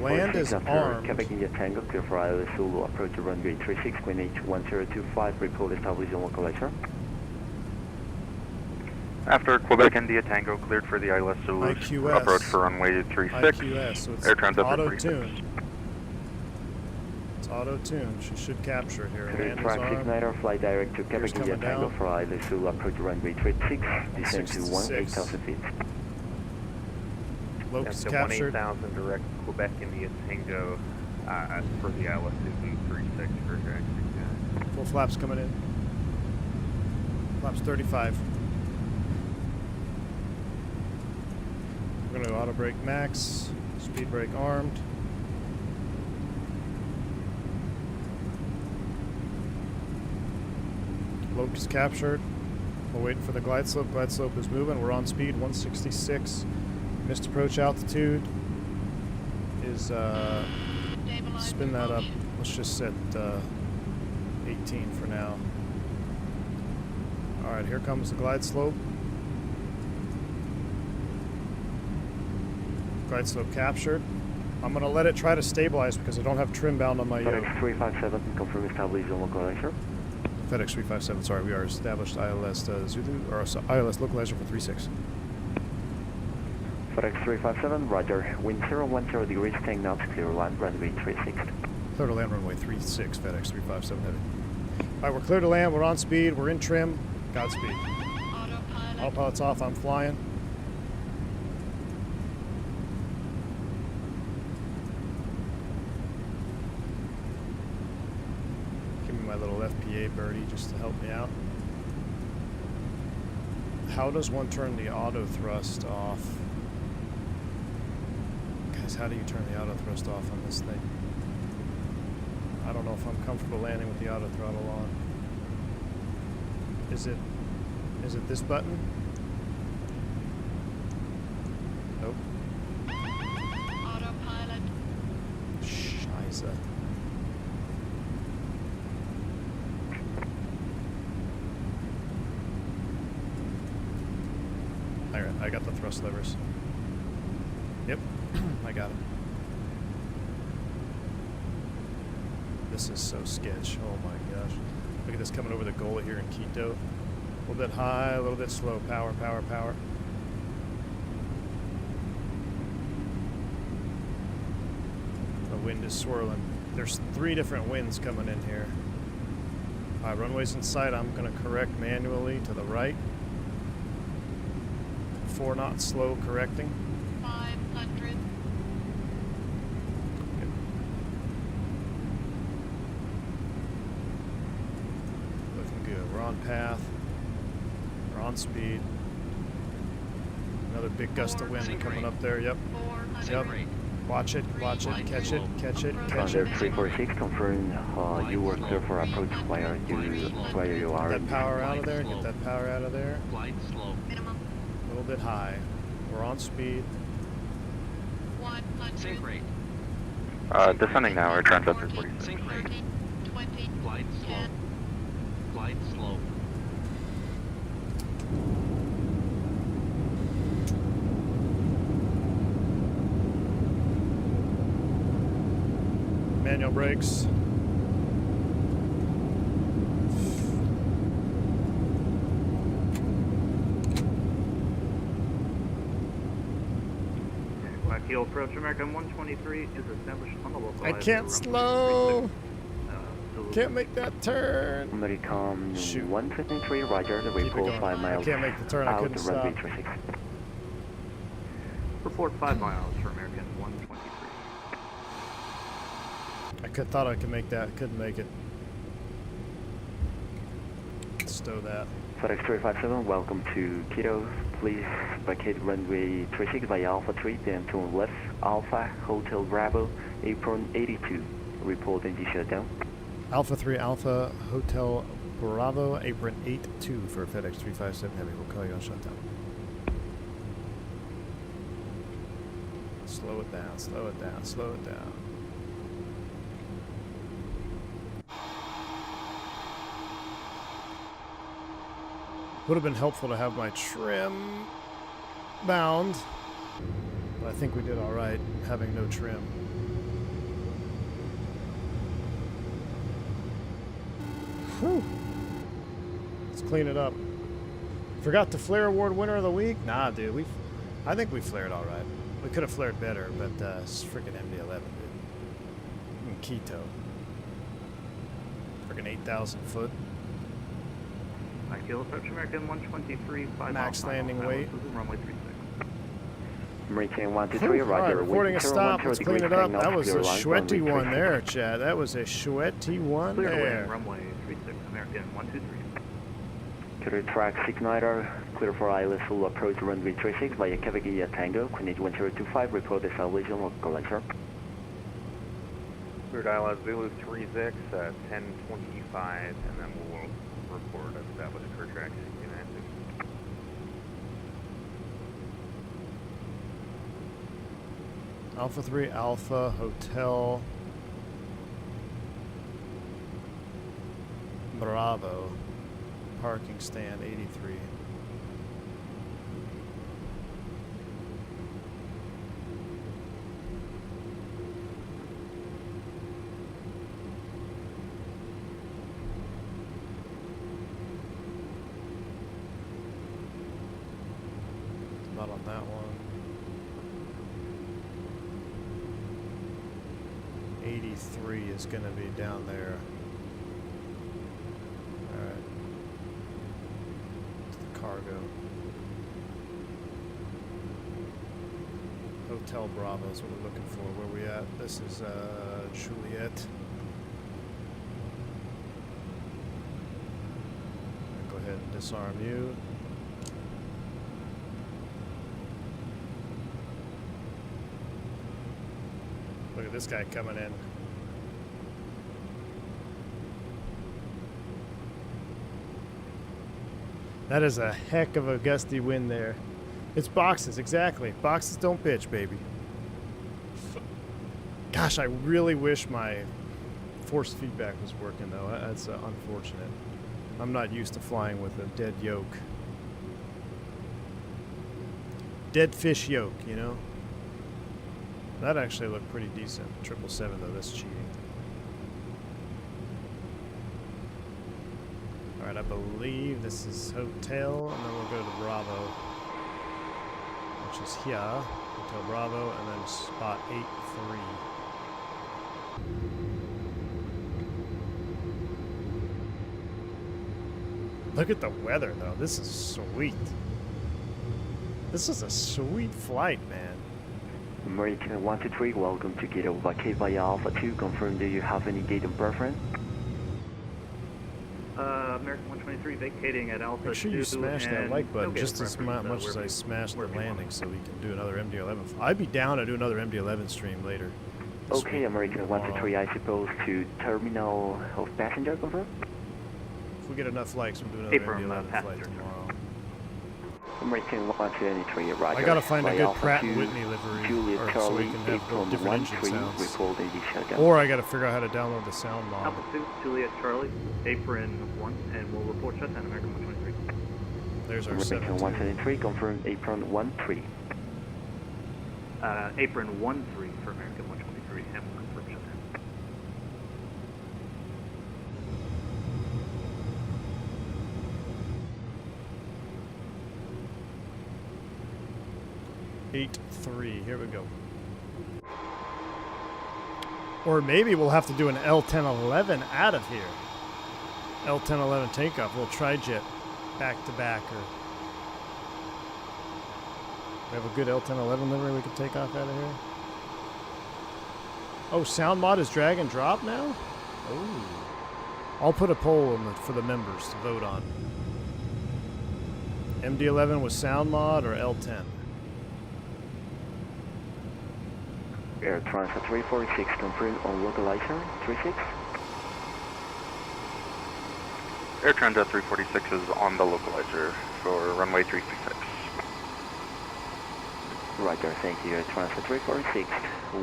S1: Land is armed.
S9: Quebec India Tango, clear for ILS Zulu, approach to runway 36, coordinate 1025, report establish on localizer.
S4: After Quebec India Tango cleared for the ILS Zulu,
S1: IQS.
S4: approach for runway 36.
S1: IQS, so it's
S4: Air transit for
S1: auto-tuned. It's auto-tuned. She should capture it here.
S9: Career
S1: Land is
S9: track
S1: armed.
S9: igniter, fly direct to Quebec India
S1: coming
S9: Tango
S1: down.
S9: for ILS Zulu, approach to runway 36, descend to
S1: 66.
S9: 18,000 feet.
S1: Locus
S4: Up to
S1: captured.
S4: 18,000 direct Quebec India Tango for the ILS Zulu 36 for track 69.
S1: Full flaps coming in. Flaps 35. We're going to auto brake max. Speed brake armed. Locus captured. We're waiting for the glide slope. Glide slope is moving. We're on speed 166. Missed approach altitude is spin that up. Let's just set 18 for now. All right, here comes the glide slope. Glide slope captured. I'm gonna let it try to stabilize because I don't have trim bound on my yoke.
S9: FedEx 357, confirm established on localizer.
S1: FedEx 357. Sorry, we are established ILS Zulu or ILS localizer for 36.
S9: FedEx 357, roger. Wind 010 degrees, 10 knots, clear land, runway 36.
S1: Clear to land runway 36, FedEx 357 heavy. All right, we're clear to land. We're on speed. We're in trim. Godspeed.
S6: Autopilot.
S1: Autopilot's off. I'm flying. Give me my little FPA birdie just to help me out. How does one turn the auto thrust off? Guys, how do you turn the auto thrust off on this thing? I don't know if I'm comfortable landing with the auto throttle on. Is it this button? Nope.
S6: Autopilot.
S1: Scheiße. Alright, I got the thrust levers. Yep, I got it. This is so sketch. Oh my gosh. Look at this coming over the Gola here in Quito. A little bit high, a little bit slow. Power, power, power. The wind is swirling. There's 3 different winds coming in here. Alright, runway's in sight. I'm going to correct manually to the right. 4 knots slow correcting.
S6: 500.
S1: Looking good. We're on path. We're on speed. Another big gust of wind coming up there. Yep.
S6: 400.
S1: Yep. Watch it. Watch it. Catch it. Catch it. Catch
S9: Thunder
S1: it.
S9: 346, confirm you were clear for approach where you are.
S1: Get that power out of there. Get that power out of there.
S7: Glide slope.
S6: Minimum.
S1: A little bit high. We're on speed.
S6: 100.
S7: Sync rate.
S4: Descending now, air transit for 46.
S7: Sync rate.
S6: 20.
S7: Flight slow.
S6: Yeah.
S7: Flight slow.
S1: Manual brakes.
S5: Kilo approach American 123 is established on the local.
S1: I can't slow. Can't make that turn.
S9: American
S1: Shoot.
S9: 123, roger, the
S1: Keep it
S9: report
S1: going.
S9: 5 miles.
S1: I can't make the turn. I
S9: out
S1: couldn't
S9: to
S1: stop.
S9: runway 36.
S5: Report 5 miles for American 123.
S1: Thought I could make that. Couldn't make it. Stow that.
S9: FedEx 357, welcome to Quito. Please vacate runway 36 via Alpha 3, then turn left, Alpha, Hotel Bravo, apron 82. Report NG shutdown.
S1: Alpha 3 Alpha Hotel Bravo, apron 82 for FedEx 357 Heavy. We'll call you on shutdown. Slow it down, slow it down, slow it down. Would have been helpful to have my trim bound, but I think we did all right having no trim. Whew. Let's clean it up. Forgot the Flare Award winner of the week? Nah, dude. I think we flared all right. We could have flared better, but it's freaking MD-11, dude. In Quito. Freaking 8,000 foot.
S5: Kilo approach American 123, 5
S1: Max
S5: miles,
S1: landing weight.
S5: runway 36.
S9: American 123, roger.
S1: Alright, reporting a
S9: Wind
S1: stop.
S9: 010
S1: Let's clean
S9: degrees,
S1: it up.
S9: taking off
S1: That was a
S9: clear line,
S1: sweaty
S9: runway
S1: one
S9: 36.
S1: there, Chad. That was a sweaty one
S5: Clear away,
S1: there.
S5: runway 36, American 123.
S9: Clear track 69er, clear for ILS full approach runway 36 via Cavaglia Tango, Quinage 1025, report establishment local answer.
S4: Cleared ILS Zulu 36, 1025, and then we'll report established clear track 69.
S1: Alpha 3 Alpha Hotel Bravo, parking stand 83. Not on that one. 83 is going to be down there. Alright. It's the cargo. Hotel Bravo is what we're looking for. Where we at? This is Juliet. Go ahead and disarm you. Look at this guy coming in. That is a heck of a gusty wind there. It's boxes, exactly. Boxes don't bitch, baby. Gosh, I really wish my force feedback was working, though. That's unfortunate. I'm not used to flying with a dead yoke. Dead fish yoke, you know? That actually looked pretty decent. 777 though, that's cheating. Alright, I believe this is Hotel, and then we'll go to Bravo, which is here. Hotel Bravo, and then spot 83. Look at the weather though, this is sweet. This is a sweet flight, man.
S9: American 123, welcome to Quito. Vacate via Alpha 2. Confirm, do you have any gate of preference?
S5: American 123 vacating at Alpha 2.
S1: Make sure you smash that like button
S5: no
S1: just as much as I smashed the landing so we can do another MD-11. I'd be down to do another MD-11 stream later.
S9: Okay,
S1: week,
S9: American 123, I suppose to terminal of passenger, confirm?
S1: If we get enough likes, we'll do another
S5: Apron,
S1: MD-11 flight
S5: passenger.
S1: tomorrow.
S9: American 173, roger.
S1: I gotta find a
S9: Fly
S1: good
S9: Alpha
S1: Pratt
S9: 2,
S1: and Whitney livery,
S9: Juliet
S1: or so
S9: Charlie,
S1: we can have
S9: April
S1: different engine
S9: 13,
S1: sounds.
S9: report AD shutdown.
S1: Or I gotta figure out how to download the sound mod.
S5: Alpha 2, Juliet Charlie, apron 1, and we'll report shutdown, American 123.
S1: There's our
S9: American
S1: 17.
S9: 173, confirm apron 13.
S5: Apron 13 for American 123, and we'll confirm shutdown.
S1: Eight, 3, here we go. Or maybe we'll have to do an L1011 out of here. L1011 takeoff, we'll tri-jet back to back, or we have a good L1011 livery we can take off out of here. Oh, sound mod is drag and drop now? Oh. I'll put a poll for the members to vote on. MD-11 with sound mod or L10?
S9: Air Transfer 346, confirm on localizer 36.
S4: Air Transat 346 is on the localizer for runway 336.
S9: Roger, thank you. Air Transfer 346,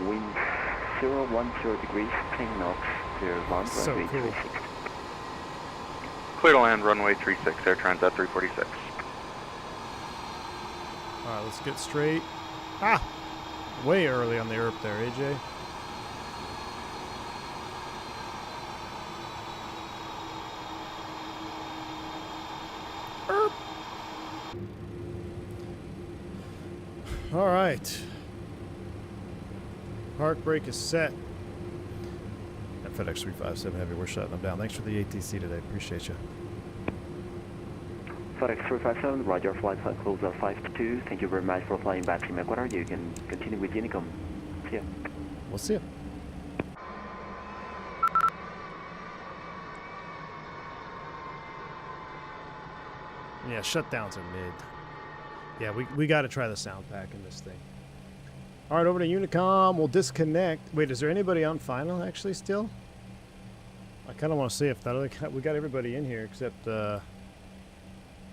S9: wind 010 degrees, 10 knots, clear land,
S1: So
S9: runway
S1: cool.
S9: 36.
S4: Clear to land runway 36, Air Transat 346.
S1: Alright, let's get straight. Ah! Way early on the ERP there, AJ. ERP! Alright. Park brake is set. At FedEx 357 Heavy, we're shutting them down. Thanks for the ATC today. Appreciate you.
S9: FedEx 357, roger, flight close at 52. Thank you very much for flying back to Ecuador. You can continue with Unicom. See ya.
S1: We'll see you. Yeah, shutdowns are mid. Yeah, we got to try the sound pack in this thing. All right, over to Unicom. We'll disconnect. Wait, is there anybody on final actually still? I kind of want to see if that we got everybody in here except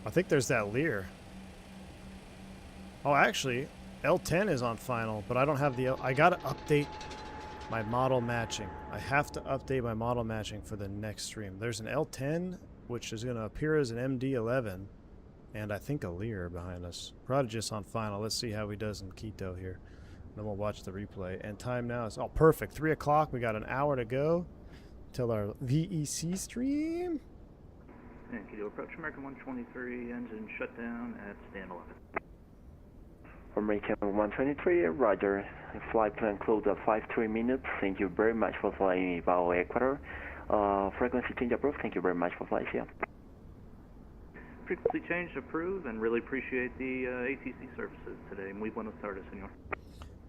S1: I think there's that Lear. Oh, actually, L10 is on final, but I don't have the I got to update my model matching. I have to update my model matching for the next stream. There's an L10, which is going to appear as an MD-11, and I think a Lear behind us. Prodigy's on final. Let's see how he does in Quito here. Then we'll watch the replay. And time now is, oh, perfect. 3 o'clock. We got an hour to go till our VEC stream.
S5: And Quito approach American 123, engine shutdown at stand 11.
S9: American 123, roger. Flight plan closed at 53 minutes. Thank you very much for flying Bao Ecuador. Frequency change approved. Thank you very much for flying here.
S5: Frequency change approved, and really appreciate the ATC services today. Muy buenas tardes, senor.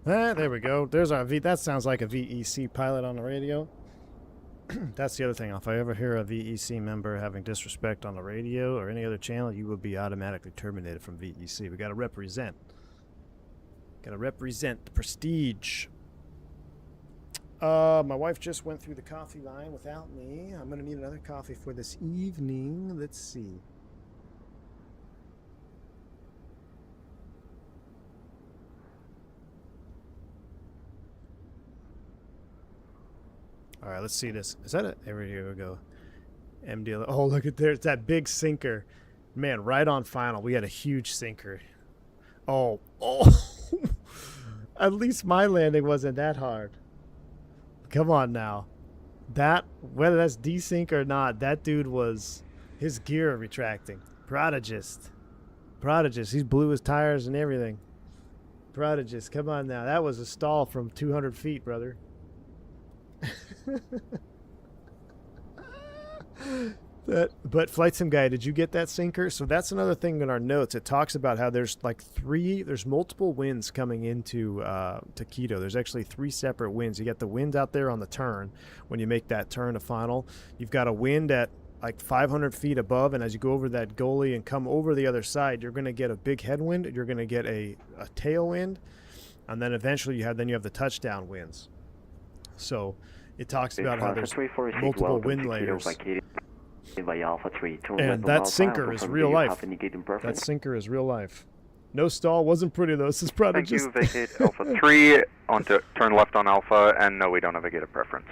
S1: There we go. There's our that sounds like a VEC pilot on the radio. That's the other thing. If I ever hear a VEC member having disrespect on the radio or any other channel, you will be automatically terminated from VEC. We got to represent. Got to represent the prestige. My wife just went through the coffee line without me. I'm going to need another coffee for this evening. Let's see. All right, let's see this. Is that it? There we go. MD. Oh, look at there. It's that big sinker. Man, right on final. We had a huge sinker. Oh. At least my landing wasn't that hard. Come on now. That, whether that's desync or not, that dude was, his gear retracting. Prodigist. He blew his tires and everything. Prodigist. Come on now. That was a stall from 200 feet, brother. But Flight Sim Guy, did you get that sinker? So that's another thing in our notes. It talks about how there's multiple winds coming into to Quito. There's actually 3 separate winds. You got the wind out there on the turn when you make that turn to final. You've got a wind at like 500 feet above, and as you go over that goalie and come over the other side, you're going to get a big headwind. You're going to get a tailwind, and then eventually you have the touchdown winds. So it talks about how there's multiple wind layers.
S9: By Alpha 3.
S1: And that sinker is real life. That sinker is real life. No stall, wasn't pretty though. This is probably
S4: Thank
S1: just...
S4: you, vacate Alpha 3, onto turn left on Alpha, and no, we don't have a gated preference.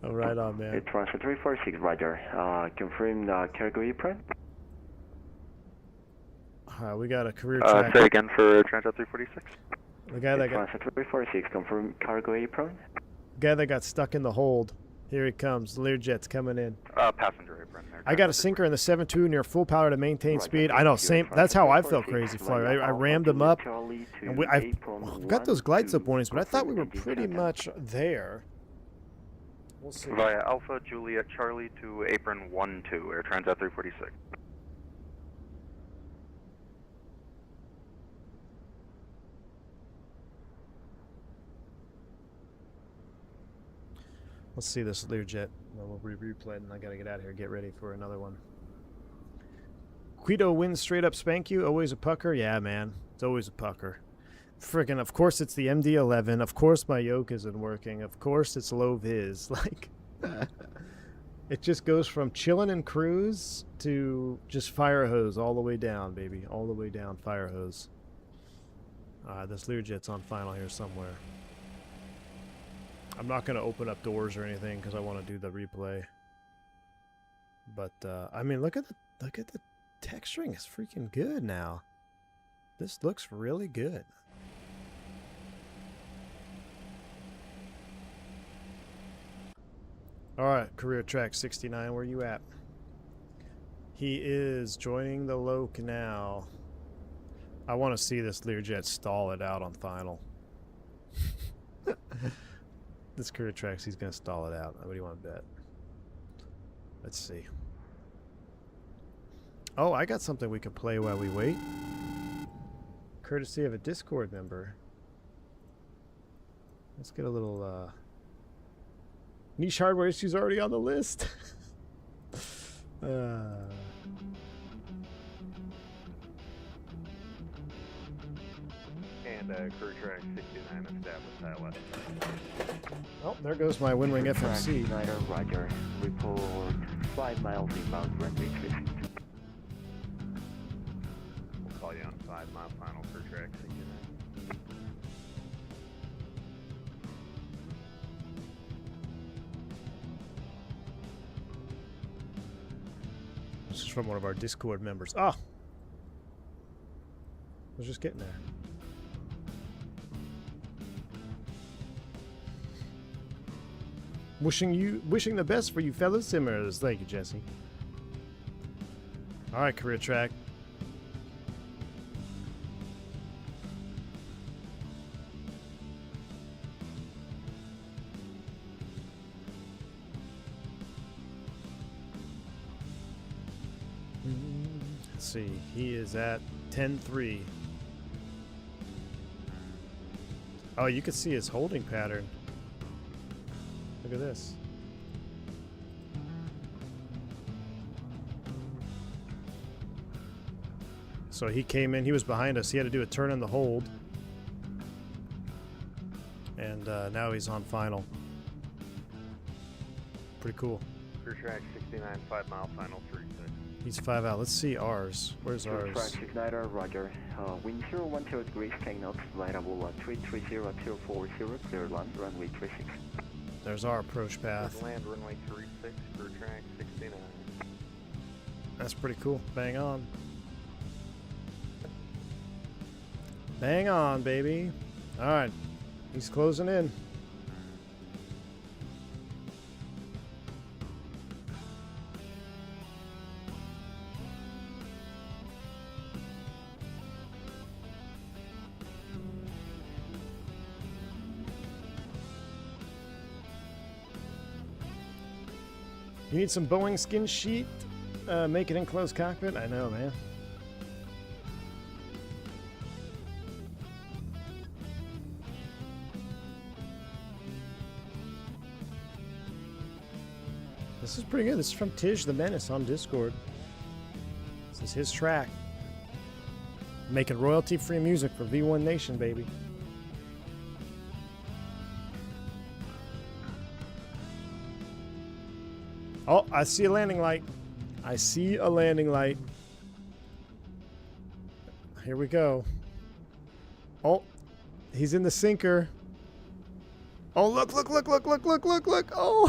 S1: Oh, right on, man.
S9: Transfer 346, roger. Confirm the cargo apron.
S1: We got a career track.
S4: Say again for Transat 346.
S1: The guy that got...
S9: Transfer 346, confirm cargo apron.
S1: Guy that got stuck in the hold. Here he comes. Learjet's coming in.
S4: Passenger apron there.
S1: I got a sinker in the 7.2 near full power to maintain speed. I know, same. That's how I felt crazy flying. I rammed him up. And I've got those glide slope warnings, but I thought we were pretty much there. We'll see.
S4: Via Alpha Juliet Charlie to apron 12, Air Transat 346.
S1: Let's see this Learjet. We'll replay it, and I gotta get out of here. Get ready for another one. Quito wins straight up spank you. Always a pucker. Yeah, man. It's always a pucker. Friggin', of course it's the MD-11. Of course my yoke isn't working. Of course it's low vis. Like, it just goes from chillin' and cruise to just fire hose all the way down, baby. All the way down, fire hose. This Learjet's on final here somewhere. I'm not going to open up doors or anything because I want to do the replay. But I mean, look at the texturing. It's freaking good now. This looks really good. All right, career track 69. Where you at? He is joining the loc now. I want to see this Learjet stall it out on final. This career tracks, he's going to stall it out. What do you want to bet? Let's see. Oh, I got something we could play while we wait. Courtesy of a Discord member. Let's get a little niche hardware issues already on the list.
S4: And crew track 69 established ILS.
S1: Oh, there goes my Windwing FMC.
S9: Snyder, roger. Report 5 miles inbound runway 36.
S4: We'll call you on 5 mile final crew track 69.
S1: This is from one of our Discord members. Ah! I was just getting there. Wishing the best for you fellow simmers. Thank you, Jesse. Alright, career track. Let's see. He is at 10-3. Oh, you can see his holding pattern. Look at this. So he came in, he was behind us. He had to do a turn in the hold. And now he's on final. Pretty cool.
S4: Crew track 69, 5 mile final 36.
S1: He's 5 out. Let's see ours. Where's ours?
S9: Track 69, roger. Wind 010 degrees, 10 knots, flight level 330240, clear land, runway 36.
S1: There's our approach path.
S4: Land runway 36, crew track 69.
S1: That's pretty cool. Bang on. Bang on, baby. Alright. He's closing in. You need some Boeing skin sheet? Make it enclosed cockpit? I know, man. This is pretty good. This is from Tij the Menace on Discord. This is his track. Making royalty-free music for V1 Nation, baby. Oh, I see a landing light. I see a landing light. Here we go. Oh, he's in the sinker. Oh, look, look, look, look, look, look, look, look. Oh.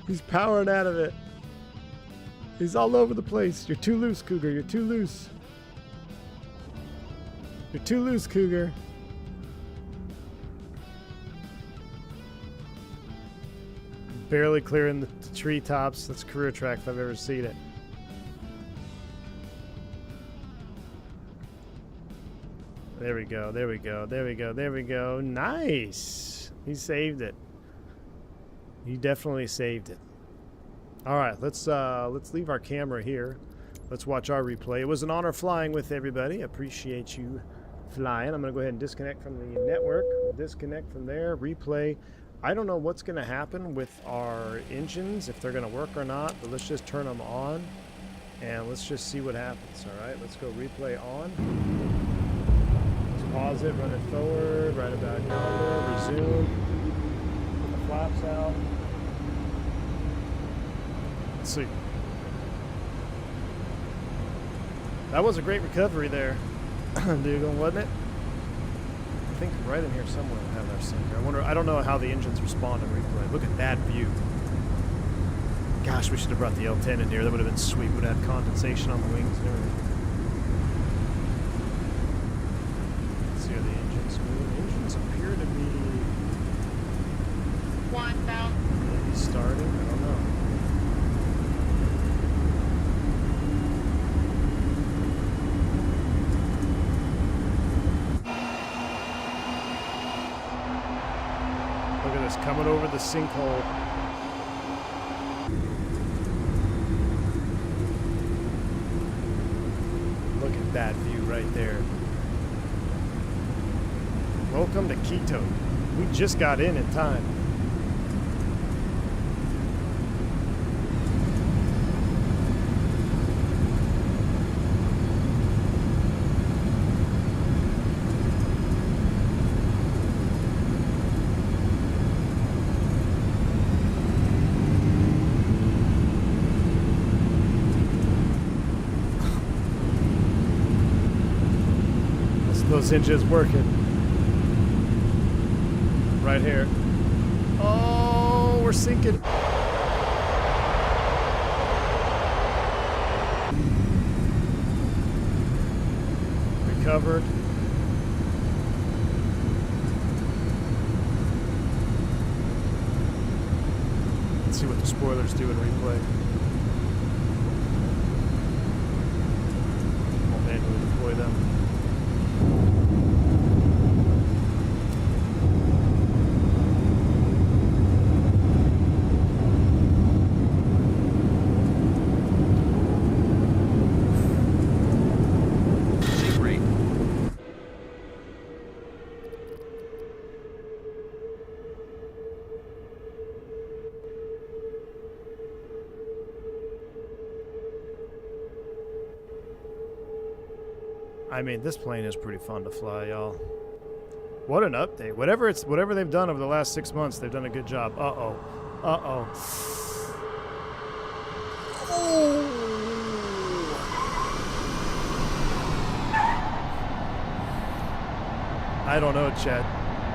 S1: He's powering out of it. He's all over the place. You're too loose, Cougar. You're too loose. You're too loose, Cougar. Barely clearing the treetops. That's career track if I've ever seen it. There we go. There we go. There we go. There we go. Nice. He saved it. He definitely saved it. All right, let's leave our camera here. Let's watch our replay. It was an honor flying with everybody. Appreciate you flying. I'm going to go ahead and disconnect from the network. Disconnect from there. Replay. I don't know what's going to happen with our engines, if they're going to work or not, but let's just turn them on and let's just see what happens. All right, let's go replay on. Let's pause it, run it forward, right about yonder, resume, put the flaps out. Let's see. That was a great recovery there, Dougal, wasn't it? I think right in here somewhere we'll have our sinker. I don't know how the engines respond in replay. Look at that view. Gosh, we should have brought the L10 in here. That would have been sweet. Would have had condensation on the wings and everything. Let's see how the engines move. The engines appear to be...
S6: One bound.
S1: Maybe starting? I don't know. Look at this, coming over the sinkhole. Look at that view right there. Welcome to Quito. We just got in time. Those engines working right here. Oh, we're sinking. Recovered. Let's see what the spoilers do in replay. I'll manually deploy them. I mean, this plane is pretty fun to fly, y'all. What an update. Whatever they've done over the last 6 months, they've done a good job. Uh-oh. Uh-oh. Oh. I don't know, Chad.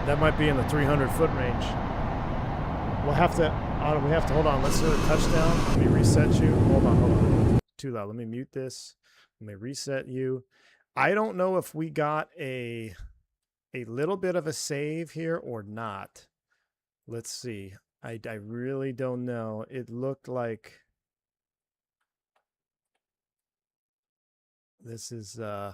S1: That might be in the 300-foot range. We'll have to hold on. Let's do a touchdown. Let me reset you. Hold on. Too loud. Let me mute this. Let me reset you. I don't know if we got a little bit of a save here or not. Let's see. I really don't know. It looked like this is all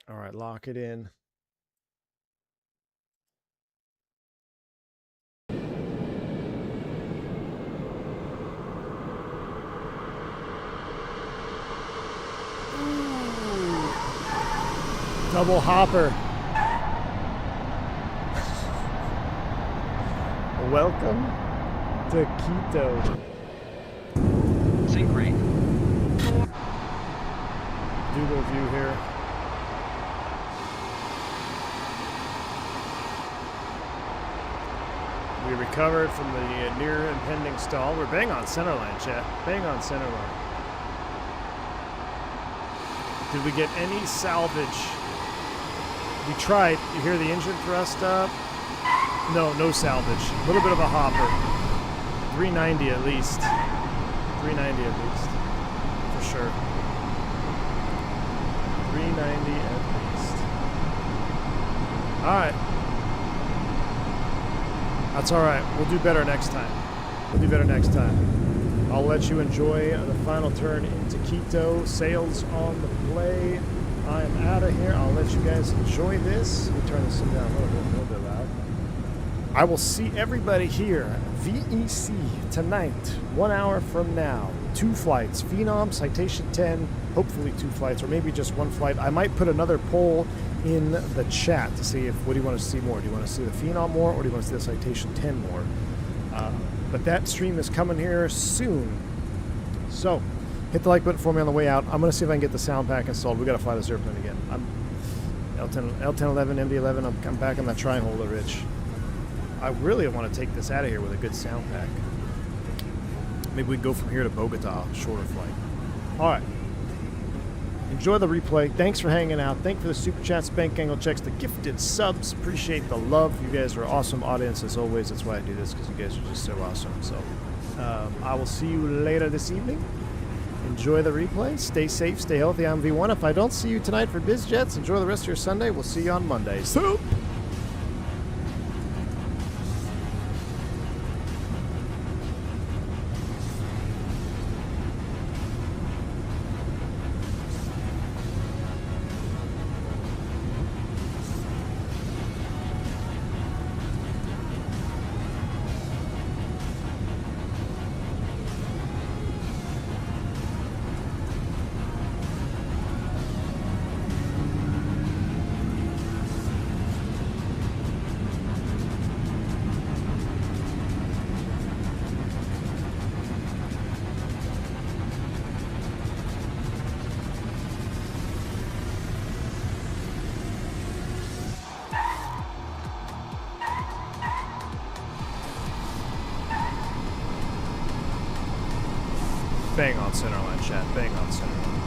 S1: right, lock it in. Double hopper. Welcome to Quito.
S7: Sync rate.
S1: Dougal view here. recovered from the near impending stall. We're bang on center line, chat. Bang on center line. Did we get any salvage? We tried. You hear the engine thrust up? No, no salvage. A little bit of a hopper. 390 at least. 390 at least. For sure. 390 at least. Alright. That's alright. We'll do better next time. We'll do better next time. I'll let you enjoy the final turn into Quito. Sails on the play. I am out of here. I'll let you guys enjoy this. Let me turn this down a little bit loud. I will see everybody here, VEC, tonight, 1 hour from now. 2 flights, Phenom, Citation 10, hopefully 2 flights, or maybe just 1 flight. I might put another poll in the chat to see what do you want to see more. Do you want to see the Phenom more, or do you want to see the Citation 10 more? But that stream is coming here soon. So, hit the like button for me on the way out. I'm going to see if I can get the sound pack installed. We got to fly this airplane again. I'm L1011, MD-11. I'm back on that tri-holder, Rich. I really want to take this out of here with a good sound pack. Maybe we go from here to Bogota, shorter flight. All right. Enjoy the replay. Thanks for hanging out. Thank you for the super chats, bank angle checks, the gifted subs. Appreciate the love. You guys are an awesome audience as always. That's why I do this, because you guys are just so awesome. So I will see you later this evening. Enjoy the replay. Stay safe. Stay healthy. I'm V1. If I don't see you tonight for BizJets, enjoy the rest of your Sunday. We'll see you on Monday. Soup! Bang on center line, chat. Bang on center line.